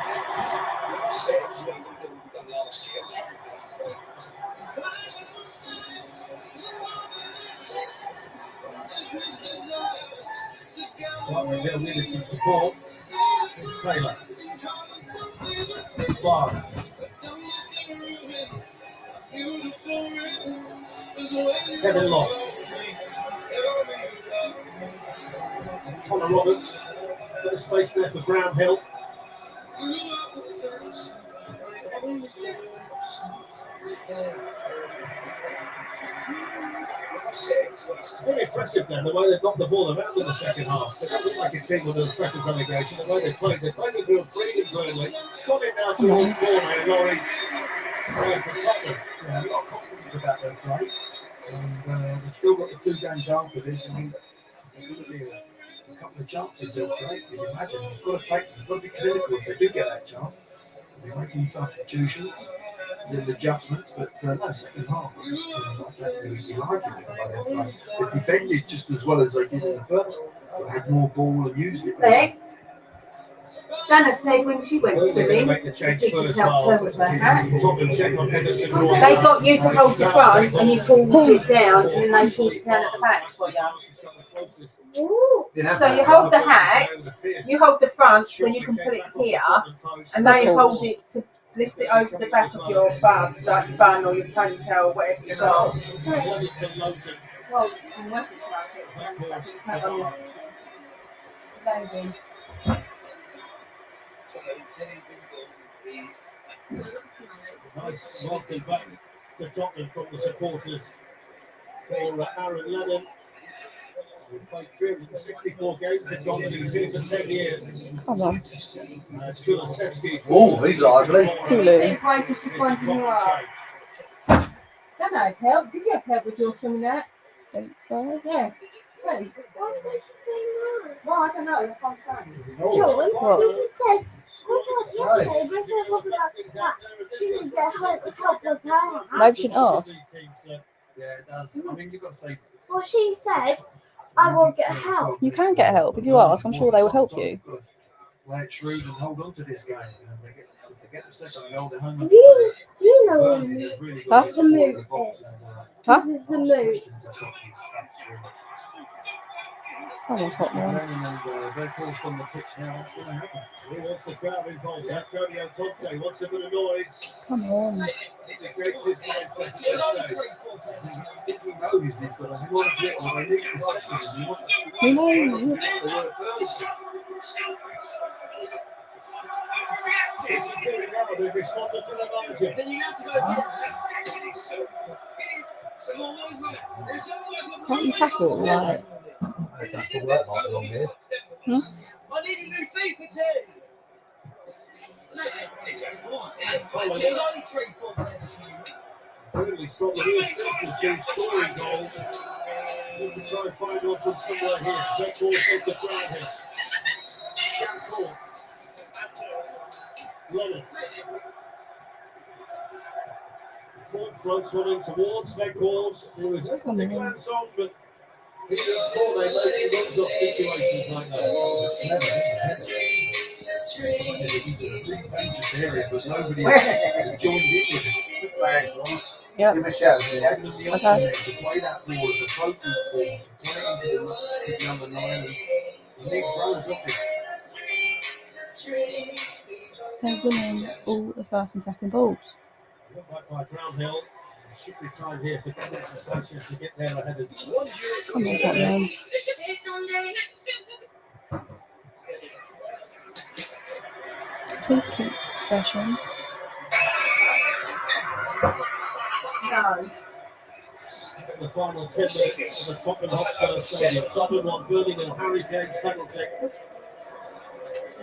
[SPEAKER 2] Well, they're limited support. Here's Taylor. Barnes. Kevin Long. Connor Roberts. Bit of space there for Brownhill. It's very impressive then, the way they've got the ball around in the second half. They don't look like a team with a threat of relegation. The way they played the real freely Burnley. It's got in now towards this corner in Norwich. Right for Tottenham. Yeah, a lot of confidence about their play. And they've still got the 2 games after this. I mean, there's going to be a couple of chances they'll create. You can imagine. They've got to take them. They've got to be clinical if they do get that chance. They're making substitutions. Little adjustments, but no, second half. That's actually delighted by their play. They defended just as well as they did in the first. They had more ball and used it.
[SPEAKER 19] Legs. Dana said when she went swimming, the teachers helped her with her hat. They got you to hold the front and you pulled it down and then they pulled it down at the back for you. So you hold the hat, you hold the front so you can put it here and they hold it to lift it over the back of your bun, like your bun or your ponytail or whatever you got. Well,
[SPEAKER 2] Nice welcome back to Tottenham from the supporters for Aaron Lennon. We played 364 games for Tottenham. He's here for 10 years.
[SPEAKER 3] Come on.
[SPEAKER 5] Oh, he's lively.
[SPEAKER 3] Kulu.
[SPEAKER 19] Just wondering who are. Don't know, help. Did you have help with your swimming net?
[SPEAKER 3] I think so.
[SPEAKER 19] Yeah. Why did she say no? Well, I don't know. I can't say.
[SPEAKER 6] Sean, this is said. Yesterday, this was talking about that she didn't get help with her.
[SPEAKER 3] Maybe she didn't ask.
[SPEAKER 4] Yeah, it does. I mean, you've got to say.
[SPEAKER 6] Well, she said, I will get help.
[SPEAKER 3] You can get help if you ask. I'm sure they would help you.
[SPEAKER 4] Play it shrewd and hold on to this game. They get the second goal, they're home.
[SPEAKER 6] Do you know what I mean?
[SPEAKER 3] Huh?
[SPEAKER 6] It's a mood.
[SPEAKER 3] Huh?
[SPEAKER 6] This is a mood.
[SPEAKER 3] Come on, Tottenham.
[SPEAKER 2] They're forced on the pitch now. What's going to happen? Who wants the crowd involved? Antonio Conte wants a bit of noise.
[SPEAKER 3] Come on.
[SPEAKER 2] It creates his mindset at this stage.
[SPEAKER 4] He knows he's got a one hit or they need the second.
[SPEAKER 3] We know.
[SPEAKER 2] It's a team now. They've responded to the manager. Then you have to go.
[SPEAKER 3] Can't you tackle? Right.
[SPEAKER 5] I don't that might be wrong here.
[SPEAKER 2] I need a new FIFA team. There's only 3-4 players. Clearly, Scotland has been scoring goals. We can try and find one from somewhere here. Red ball from the ground here. Jack Hall. Lennon. Court floats one in towards Leg Balls. He was able to glance on, but in this ball they make up situations like that. Area, but nobody joined in with it.
[SPEAKER 3] Yep.
[SPEAKER 2] Give a shout, yeah. Okay. To play that ball as a focal form, to play into the number 9 and Nick runs up it.
[SPEAKER 3] They're winning all the first and second balls.
[SPEAKER 2] Back by Brownhill. Should be time here for Dennis and Sanchez to get there ahead of
[SPEAKER 3] Come on, Tottenham. So keep possession.
[SPEAKER 19] No.
[SPEAKER 2] The final 10 minutes of the Tottenham Hotspur Stadium. Tottenham won Burnley and Harry Kane's penalty.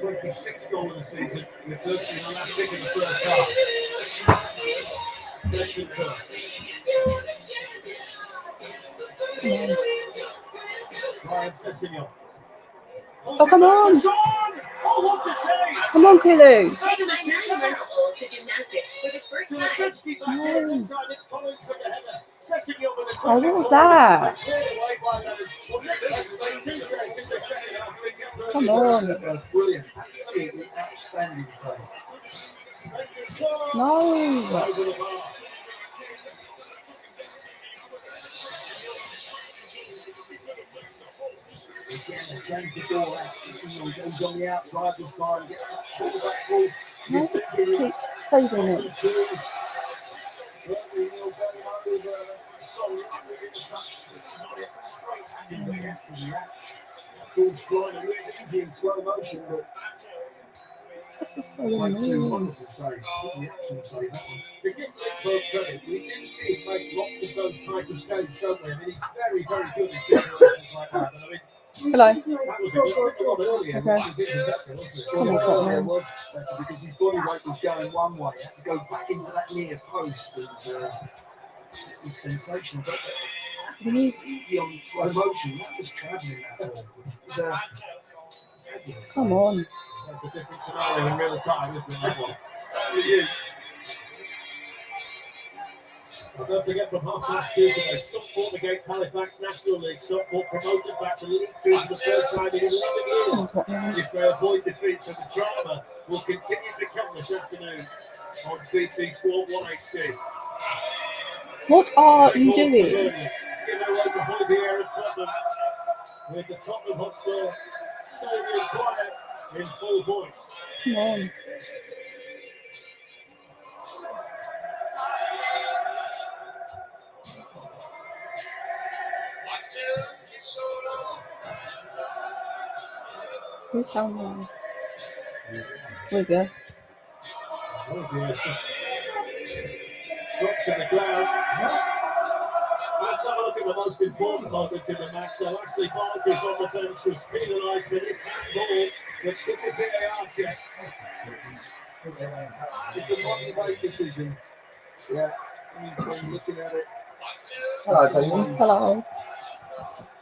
[SPEAKER 2] 26th goal of the season with virtually the last kick in the first half. Ryan Sessegnon.
[SPEAKER 3] Oh, come on! Come on, Kulu! Oh, what was that? Come on.
[SPEAKER 2] Brilliant. Absolutely outstanding saves.
[SPEAKER 3] No.
[SPEAKER 2] again, they change the ball out. Sisson goes on the outside this time, gets that short back ball.
[SPEAKER 3] Why does it keep saving it?
[SPEAKER 2] Easy in slow motion, but
[SPEAKER 3] This is so
[SPEAKER 2] two
[SPEAKER 3] annoying.
[SPEAKER 2] wonderful saves. Wasn't the action save that one? To give Nick credit, we do see him make lots of those type of saves, don't we? I mean, he's very, very good in situations like that. And I mean,
[SPEAKER 3] Hello.
[SPEAKER 2] that was a good one earlier.
[SPEAKER 3] Okay.
[SPEAKER 2] Which was even better, wasn't it?
[SPEAKER 3] Come on,
[SPEAKER 2] Earlier
[SPEAKER 3] Tottenham.
[SPEAKER 2] was better because his body weight was going one way. He had to go back into that near post, and it was sensational. But easy on slow motion. That was travelling that ball. It was,
[SPEAKER 3] Come on.
[SPEAKER 2] that's a different scenario in real time, isn't it? That one. It is. And don't forget from 2:30 today, Stockport against Halifax National League. Stockport promoted back to League 2 for the first time in 11 years. If they avoid defeat, so the drama will continue to come this afternoon on BT Sport 1HD.
[SPEAKER 3] What are you doing?
[SPEAKER 2] Giving away to Hoybier and Tottenham, with the Tottenham Hotspur Stadium quiet in full voice.
[SPEAKER 3] Come on. Who's down there? Hoybier.
[SPEAKER 2] Hoybier just drops to the ground. Let's have a look at the most important moment in the match. So Ashley Barnes is on the bench, was penalised for this handball, which took a VAR check. It's a one-way decision. Yeah, looking at it.
[SPEAKER 3] Hello, Damien. Hello.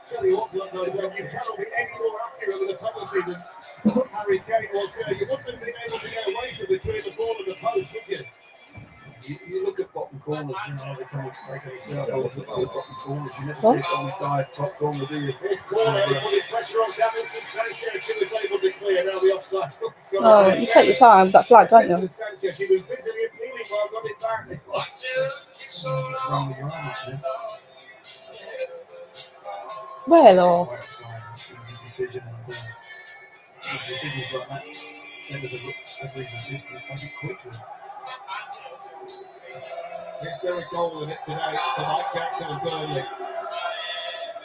[SPEAKER 2] Tell you what, though, you cannot be any more accurate with a penalty than Harry Kane was there. You wouldn't have been able to get away from between the ball and the post, would you? You look at bottom corners, you know, they come up to take any circles at the bottom corners. You never see it on the dive top corner, do you? This corner, putting pressure on Davinson Sanchez, who was able to clear. Now the offside.
[SPEAKER 3] Oh, you take your time with that flag, don't you?
[SPEAKER 2] Sanchez, he was busily appealing while got it back.
[SPEAKER 3] Well off.
[SPEAKER 2] Decisions like that. End of his assistant does it quickly. Is there a goal in it today for Mike Jackson and Burnley?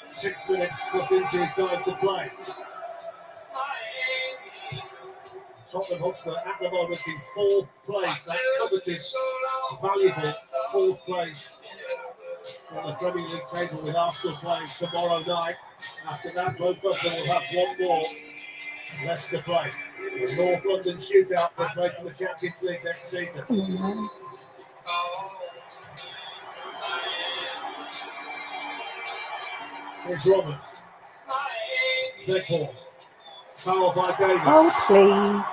[SPEAKER 2] 6 minutes plus injury time to play. Tottenham Hotspur at the moment in 4th place. That coveted, valuable 4th place on the Premier League table, with Arsenal playing tomorrow night. After that, both of them will have one more left to play. The North London shootout for play to the Champions League next season.
[SPEAKER 3] Come on, man.
[SPEAKER 2] Here's Roberts. Beckhorst. Foul by Davis.
[SPEAKER 3] Oh, please.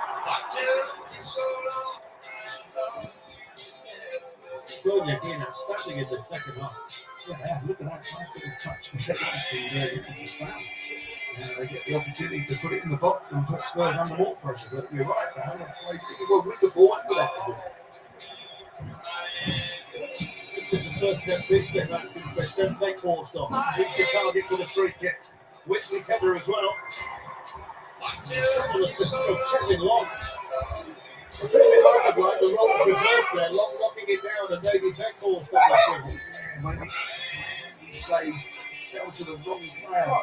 [SPEAKER 2] Burnley being outstanding in the second half. Yeah, look at that. Nice little touch from Sebastian there. It's a foul. They get the opportunity to put it in the box and put Spurs under more pressure. But you're right, man. They played pretty well with the ball and without the ball. This is the first set piece they've had since they sent Beckhorst off. Reached the target for the free kick. Wins his header as well. Someone that's so Kevin Long. A bit like the wrong reverse there. Long knocking it down and maybe Beckhorst on the swivel. Maybe he says fell to the wrong player.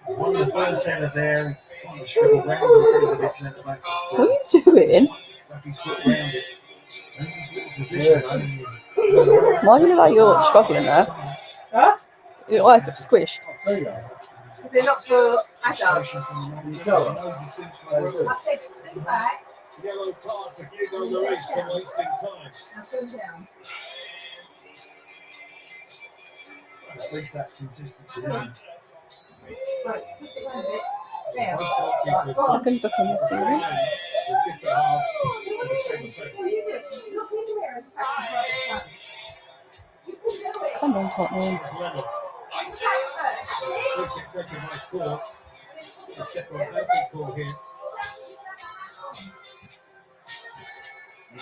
[SPEAKER 2] Won the first header there. Trying to scribble round it a bit centre back.
[SPEAKER 3] What are you doing?
[SPEAKER 2] Stuck his foot round it. In his little position,
[SPEAKER 3] Why do you look like you're struggling there?
[SPEAKER 19] Huh?
[SPEAKER 3] Your eyes look squished.
[SPEAKER 19] They're not for Adam. I said, stay back.
[SPEAKER 2] Yellow card for Hugo Lloris for wasting time.
[SPEAKER 19] Now come down.
[SPEAKER 2] At least that's consistency.
[SPEAKER 19] Right, twist it around a bit. There.
[SPEAKER 3] Second book in this series. Come on, Tottenham.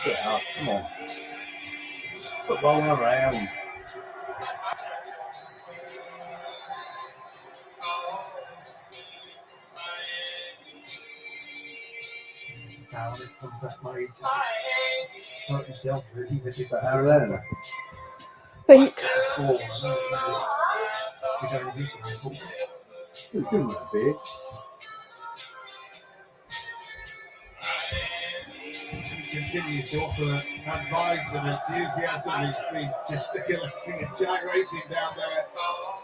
[SPEAKER 5] Get out, come on. Put rolling around.
[SPEAKER 4] foul if contact made. Just hurt himself really with it.
[SPEAKER 3] Pink.
[SPEAKER 4] Sore, we don't do something.
[SPEAKER 5] Who's doing that, big?
[SPEAKER 2] He continues to offer advice and enthusiasm. He's been gesticulating and gyrating down there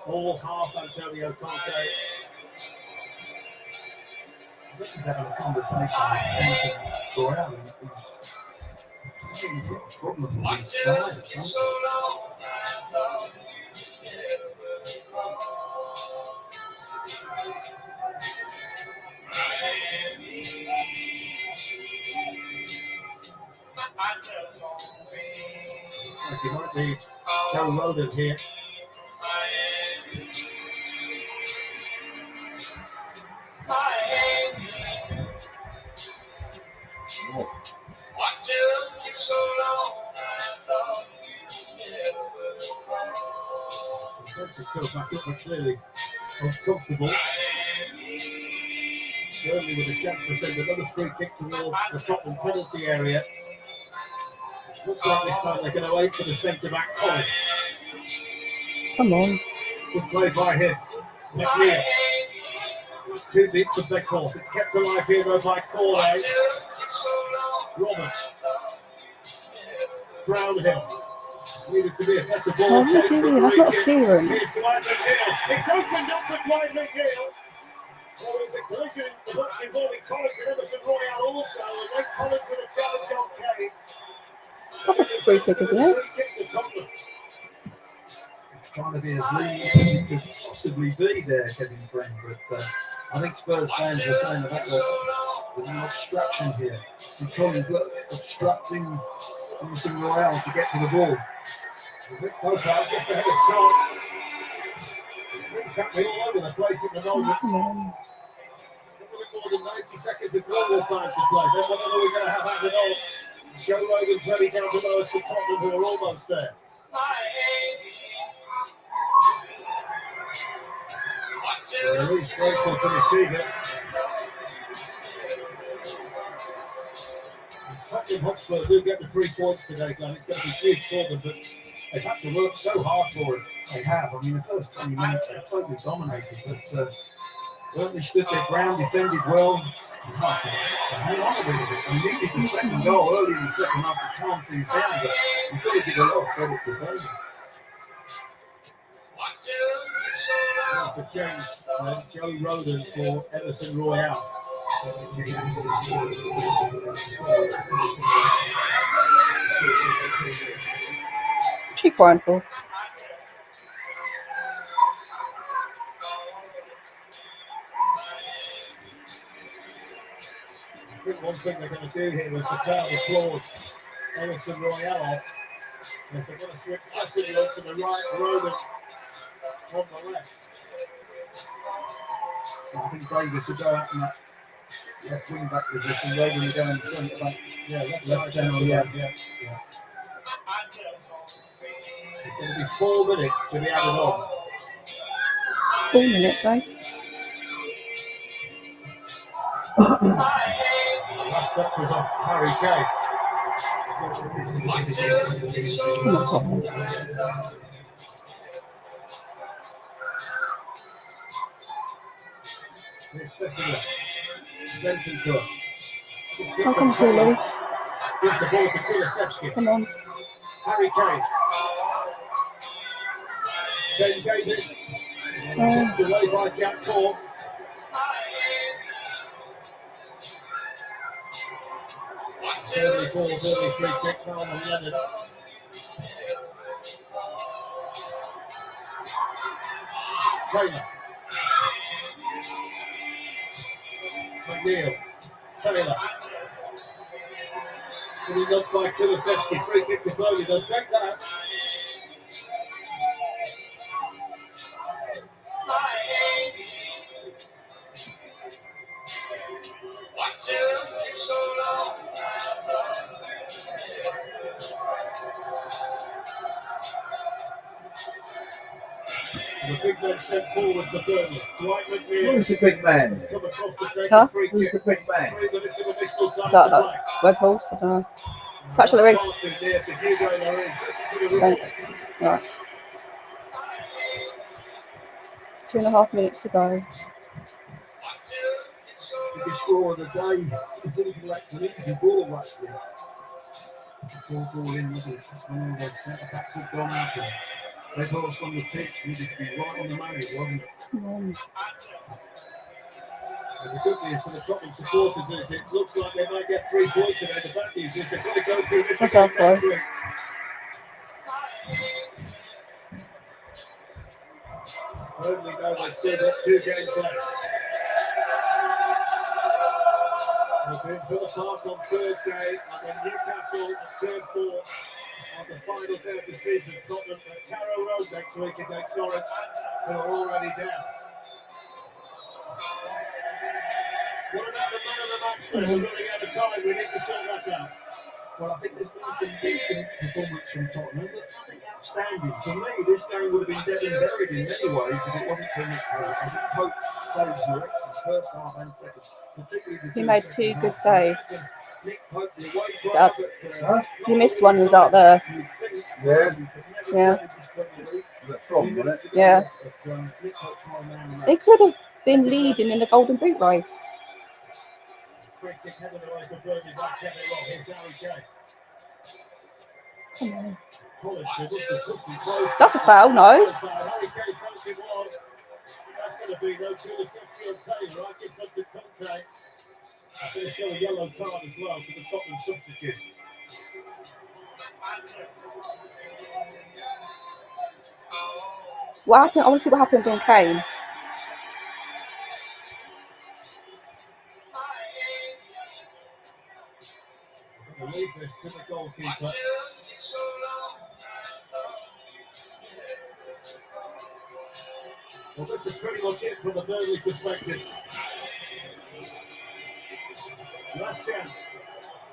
[SPEAKER 2] all half Antonio Conte.
[SPEAKER 4] I think he's having a conversation with Emerson Royale, and he's got a problem with his guy or something.
[SPEAKER 2] Like it might be Joe Roden here. So to go back up, but clearly uncomfortable. Burnley with a chance to send another free kick towards the Tottenham penalty area. Looks like this time they're going to wait for the centre back Collins.
[SPEAKER 3] Come on.
[SPEAKER 2] Good play by him. McNeil. It's too deep for Beckhoff. It's kept alive here though by Corley. Roberts. Brownhill. Needed to be a better ball.
[SPEAKER 3] How are you doing? That's not clearance.
[SPEAKER 2] Here's Dwight McNeil. It's opened up for Dwight McNeil. Oh, it's a collision. The box involving Collins and Emerson Royale also. And then Collins with a challenge on Kane.
[SPEAKER 3] That's a free kick, isn't it?
[SPEAKER 4] Trying to be as lenient as you could possibly be there, Kevin Friend, but I think Spurs fans were saying that there's an obstruction here. See Collins obstructing Emerson Royale to get to the ball.
[SPEAKER 2] Profile just ahead of Son. Things happening all over the place at the moment. More than 90 seconds of global time to play. Then what are we going to have happening all? Joe Rogan's only down below us for Tottenham, who are almost there. Release grateful to receive it. Tottenham Hotspur do get the 3 points today, Glenn. It's going to be huge for them, but they've had to work so hard for it.
[SPEAKER 4] They have. I mean, the first 20 minutes they totally dominated, but Burnley stood their ground, defended well. So hang on a little bit. We needed the second goal early in the second half to calm things down, but you've got to give a lot of credit to Burnley.
[SPEAKER 2] For change, Joe Roden for Emerson Royale.
[SPEAKER 3] What's she crying for?
[SPEAKER 2] I think one thing they're going to do here is the crowd applaud Emerson Royale. As they're going to switch Cecily on to the right, Roden on the left.
[SPEAKER 4] I think Davis will go out in that left wing back position. Roden will go in the centre back.
[SPEAKER 2] Yeah,
[SPEAKER 4] left down the left.
[SPEAKER 2] yeah. It's going to be 4 minutes to be added on.
[SPEAKER 3] 4 minutes, eh?
[SPEAKER 2] Last touch was off Harry Kane.
[SPEAKER 3] Come on, Tottenham.
[SPEAKER 2] Here's Cecily. Benson Cook.
[SPEAKER 3] How come Cooley?
[SPEAKER 2] Gives the ball to Kulusevski.
[SPEAKER 3] Come on.
[SPEAKER 2] Harry Kane. Ben Davis. Tipped away by Jack Thorpe. Early ball, early free kick, Carl and Leonard. Taylor. McNeil. Taylor. And he knocks by Kulusevski. Free kick to Burnley. They'll take that. The big man sent forward for Burnley. Dwight McNeil
[SPEAKER 5] Who's the big man?
[SPEAKER 2] has come across to take
[SPEAKER 3] Huh?
[SPEAKER 2] a free
[SPEAKER 5] Who's
[SPEAKER 2] kick.
[SPEAKER 5] the big man?
[SPEAKER 2] 3 minutes of additional time
[SPEAKER 3] Is that
[SPEAKER 2] to play.
[SPEAKER 3] Red Horse? I don't know. Catch on the rigs.
[SPEAKER 2] Far too near to Hugo Lloris. Listen to the
[SPEAKER 3] Don't.
[SPEAKER 2] roar.
[SPEAKER 3] Right. 2.5 minutes to go.
[SPEAKER 2] Biggest score of the day. Until he collects an easy ball, actually. It's all ball in, wasn't it? Just when all those centre backs had gone up and Red Horse on the pitch needed to be right on the money, wasn't it?
[SPEAKER 3] Come on.
[SPEAKER 2] And the good news for the Tottenham supporters is it looks like they might get 3 points today. The bad news is they've got to go through this
[SPEAKER 3] What's
[SPEAKER 2] again
[SPEAKER 3] that
[SPEAKER 2] next
[SPEAKER 3] for?
[SPEAKER 2] week. Burnley know they've still got 2 games left. They'll be in Villa Park on Thursday, and then Newcastle at Turn 4 on the final day of the season. Tottenham at Carrow Road next week against Norwich, who are already down. What about the man of the match? We're running out of time. We need to sort that out.
[SPEAKER 4] Well, I think there's been some decent performance from Tottenham, but nothing outstanding. For me, this game would have been dead and buried in many ways if it wasn't for Nick Pope. I think Pope saves your excellent first half and second, particularly the
[SPEAKER 3] He made 2 good saves.
[SPEAKER 4] Nick Pope, the away
[SPEAKER 3] Dad.
[SPEAKER 4] drive at,
[SPEAKER 3] He missed one, was out there.
[SPEAKER 5] Yeah.
[SPEAKER 3] Yeah.
[SPEAKER 5] That's wrong, wasn't it?
[SPEAKER 3] Yeah.
[SPEAKER 4] But, Nick Pope's my man in that.
[SPEAKER 3] He could have been leading in the Golden Boot race.
[SPEAKER 2] Free kick headed away for Burnley back Kevin Long. Here's Harry Kane.
[SPEAKER 3] Come on.
[SPEAKER 2] Collins, who must be close.
[SPEAKER 3] That's a foul, no?
[SPEAKER 2] Harry Kane thinks it was. That's going to be no Kulisevsky on Taylor, right in front of Conte. I'm going to show a yellow card as well to the Tottenham substitute.
[SPEAKER 3] What happened? I want to see what happened on Kane.
[SPEAKER 2] I'm going to leave this to the goalkeeper. Well, this is pretty much it from the Burnley perspective. Last chance.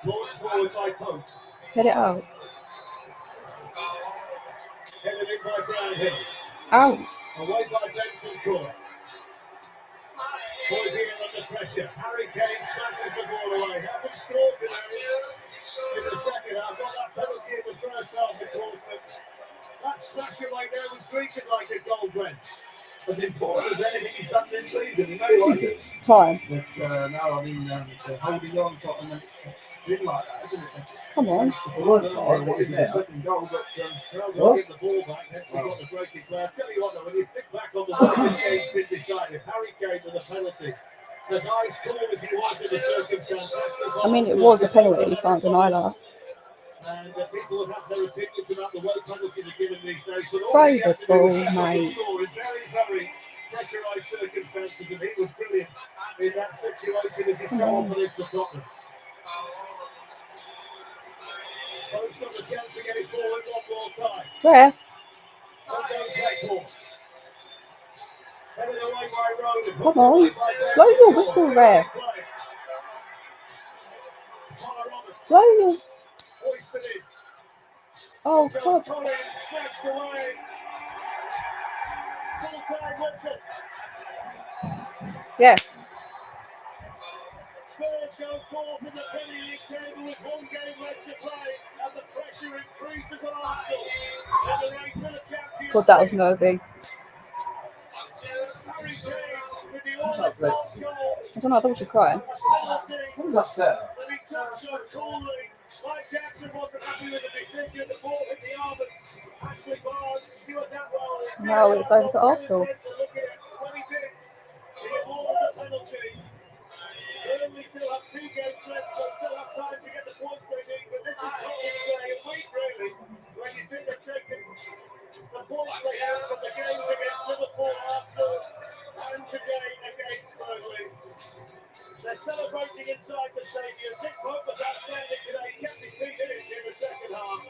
[SPEAKER 2] Launched forward by Pope.
[SPEAKER 3] Get it out.
[SPEAKER 2] Headed in by Brownhill.
[SPEAKER 3] Out.
[SPEAKER 2] Away by Benson Court. Boy being under pressure. Harry Kane smashes the ball away. Hasn't scored today in the second half. Got that penalty in the first half, of course, but that smash away there was greeted like a goal, Brent.
[SPEAKER 4] As important as anything he's done this season, in many ways.
[SPEAKER 3] Time.
[SPEAKER 4] But no, I mean, they're holding on Tottenham, and it's been like that, isn't it? Just
[SPEAKER 3] Come on.
[SPEAKER 5] It was time, wasn't it?
[SPEAKER 4] second goal, but
[SPEAKER 2] Well, get the ball back. Hence we got the breaking play. I tell you what, though, when you think back on the way this game's been decided, Harry Kane with a penalty. As ice cool as he was in the circumstance.
[SPEAKER 3] I mean, it was a penalty. You can't deny that.
[SPEAKER 2] And people have had their opinions about the way penalties are given these days. But all
[SPEAKER 3] Throw
[SPEAKER 2] he
[SPEAKER 3] the
[SPEAKER 2] had to do was
[SPEAKER 3] ball,
[SPEAKER 2] step up and
[SPEAKER 3] mate.
[SPEAKER 2] score in very, very pressurised circumstances, and he was brilliant in that situation as he so often is for Tottenham. Pope's got the chance to get it forward one more time.
[SPEAKER 3] Ref.
[SPEAKER 2] There goes Red Headed away by Roden.
[SPEAKER 3] Come on. Blow your whistle, ref. Blow your...
[SPEAKER 2] Hoisted in.
[SPEAKER 3] Oh, God.
[SPEAKER 2] Collins stretched away. Full-time whistle.
[SPEAKER 3] Yes.
[SPEAKER 2] Spurs go forward in the Premier League table with 1 game left to play, and the pressure increases on Arsenal in the race for the Champions.
[SPEAKER 3] God, that was nervy.
[SPEAKER 2] Harry Kane with the all-important goal.
[SPEAKER 3] I don't know, I thought you were crying.
[SPEAKER 5] What was upset?
[SPEAKER 2] But he took so coolly. Mike Jackson wasn't happy with the decision. The ball hit the arm, but Ashley Barnes, Stuart Atwell.
[SPEAKER 3] Now it's over to Arsenal.
[SPEAKER 2] When he did it, he awarded the penalty. Burnley still have 2 games left, so still have time to get the points they need. But this is Tottenham's day, a week really, when you think they've taken the points they have from the games against Liverpool, Arsenal, and today against Burnley. They're celebrating inside the stadium. Nick Pope was outstanding today. He kept his feet in the second half.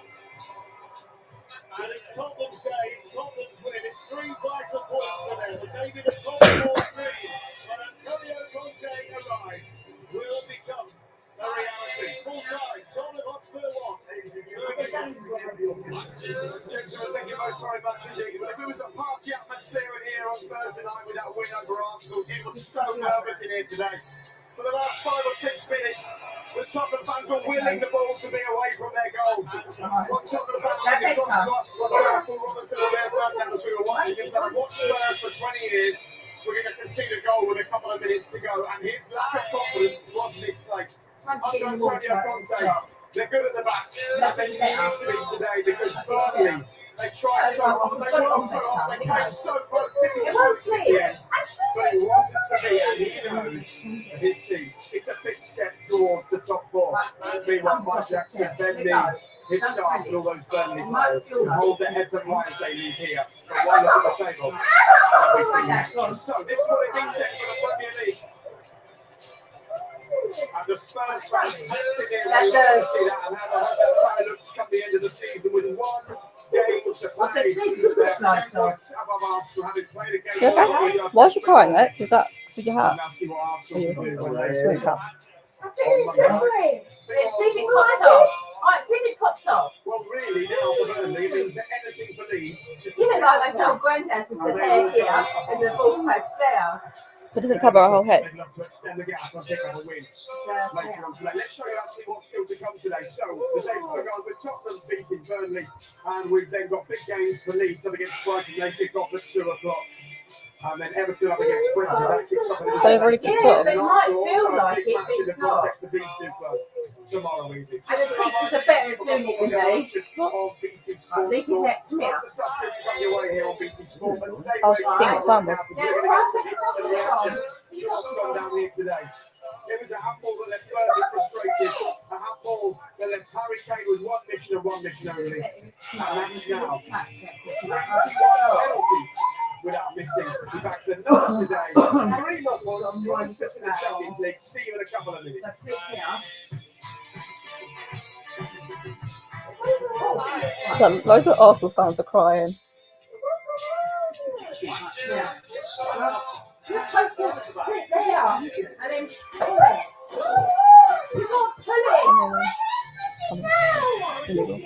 [SPEAKER 2] And it's Tottenham's day. It's Tottenham's win. It's 3 vital points for them. And maybe the top 4 team, when Antonio Conte arrives, will become a reality. Full time. Tottenham Hotspur 1.
[SPEAKER 11] Thank you both very much indeed. But if it was a party atmosphere
[SPEAKER 1] It was so nervous in here today. For the last 5 or 6 minutes, the Tottenham fans were willing the ball to be away from their goal. What Tottenham fans said across to us, myself, Paul Robinson and Leo Ferdinand as we were watching, is that I've watched Spurs for 20 years. We're going to concede a goal with a couple of minutes to go, and his lack of confidence was misplaced. Under Antonio Conte, they're good at the back, and they need to be today because Burnley, they tried so hard, they worked so hard, they came so close, hitting the post at the end. But it wasn't to be, and he knows that his team, it's a big step towards the top 4. Meanwhile, Mike Jackson, Ben Mee, his staff, and all those Burnley players who hold their heads up high as they leave here. But one look at the table. So this is what it means then for the Premier League. And the Spurs fans packed in here, we want to see that, and how that side looks come the end of the season with one game to play.
[SPEAKER 3] You okay? Why is you crying, Lex? Is that because of your hat? Or your swim cap?
[SPEAKER 19] See me pops off. Alright, see me pops off.
[SPEAKER 1] Well, really, now for Burnley, it means that anything for Leeds.
[SPEAKER 19] You look like my old granddad with the hair here and the ball pipes there.
[SPEAKER 3] So it doesn't cover our whole head.
[SPEAKER 1] They'd love to extend the gap and pick up a win later on today. Let's show you actually what's still to come today. So the day's begun with Tottenham beating Burnley, and we've then got big games for Leeds up against Brighton. They kick off at 2 o'clock. And then Everton up against Brentford. That kicks off at
[SPEAKER 3] So they've already kicked off.
[SPEAKER 19] They might feel like it, but
[SPEAKER 1] in the
[SPEAKER 19] it's not.
[SPEAKER 1] context of these 2 clubs tomorrow evening.
[SPEAKER 19] And the teachers are better at doing it than me. They can help me out.
[SPEAKER 3] I was seeing what time was.
[SPEAKER 1] What's gone down here today? It was a handball that left Burnley frustrated, a handball that left Harry Kane with one mission and one mission only. And that's now 21 penalties without missing. In fact, another today. 3 more points, closer to the Champions League. See you in a couple of minutes.
[SPEAKER 3] Loads of Arsenal fans are crying.
[SPEAKER 19] Yeah. You're supposed to put it there and then pull it. You got to pull it.
[SPEAKER 3] Illegal.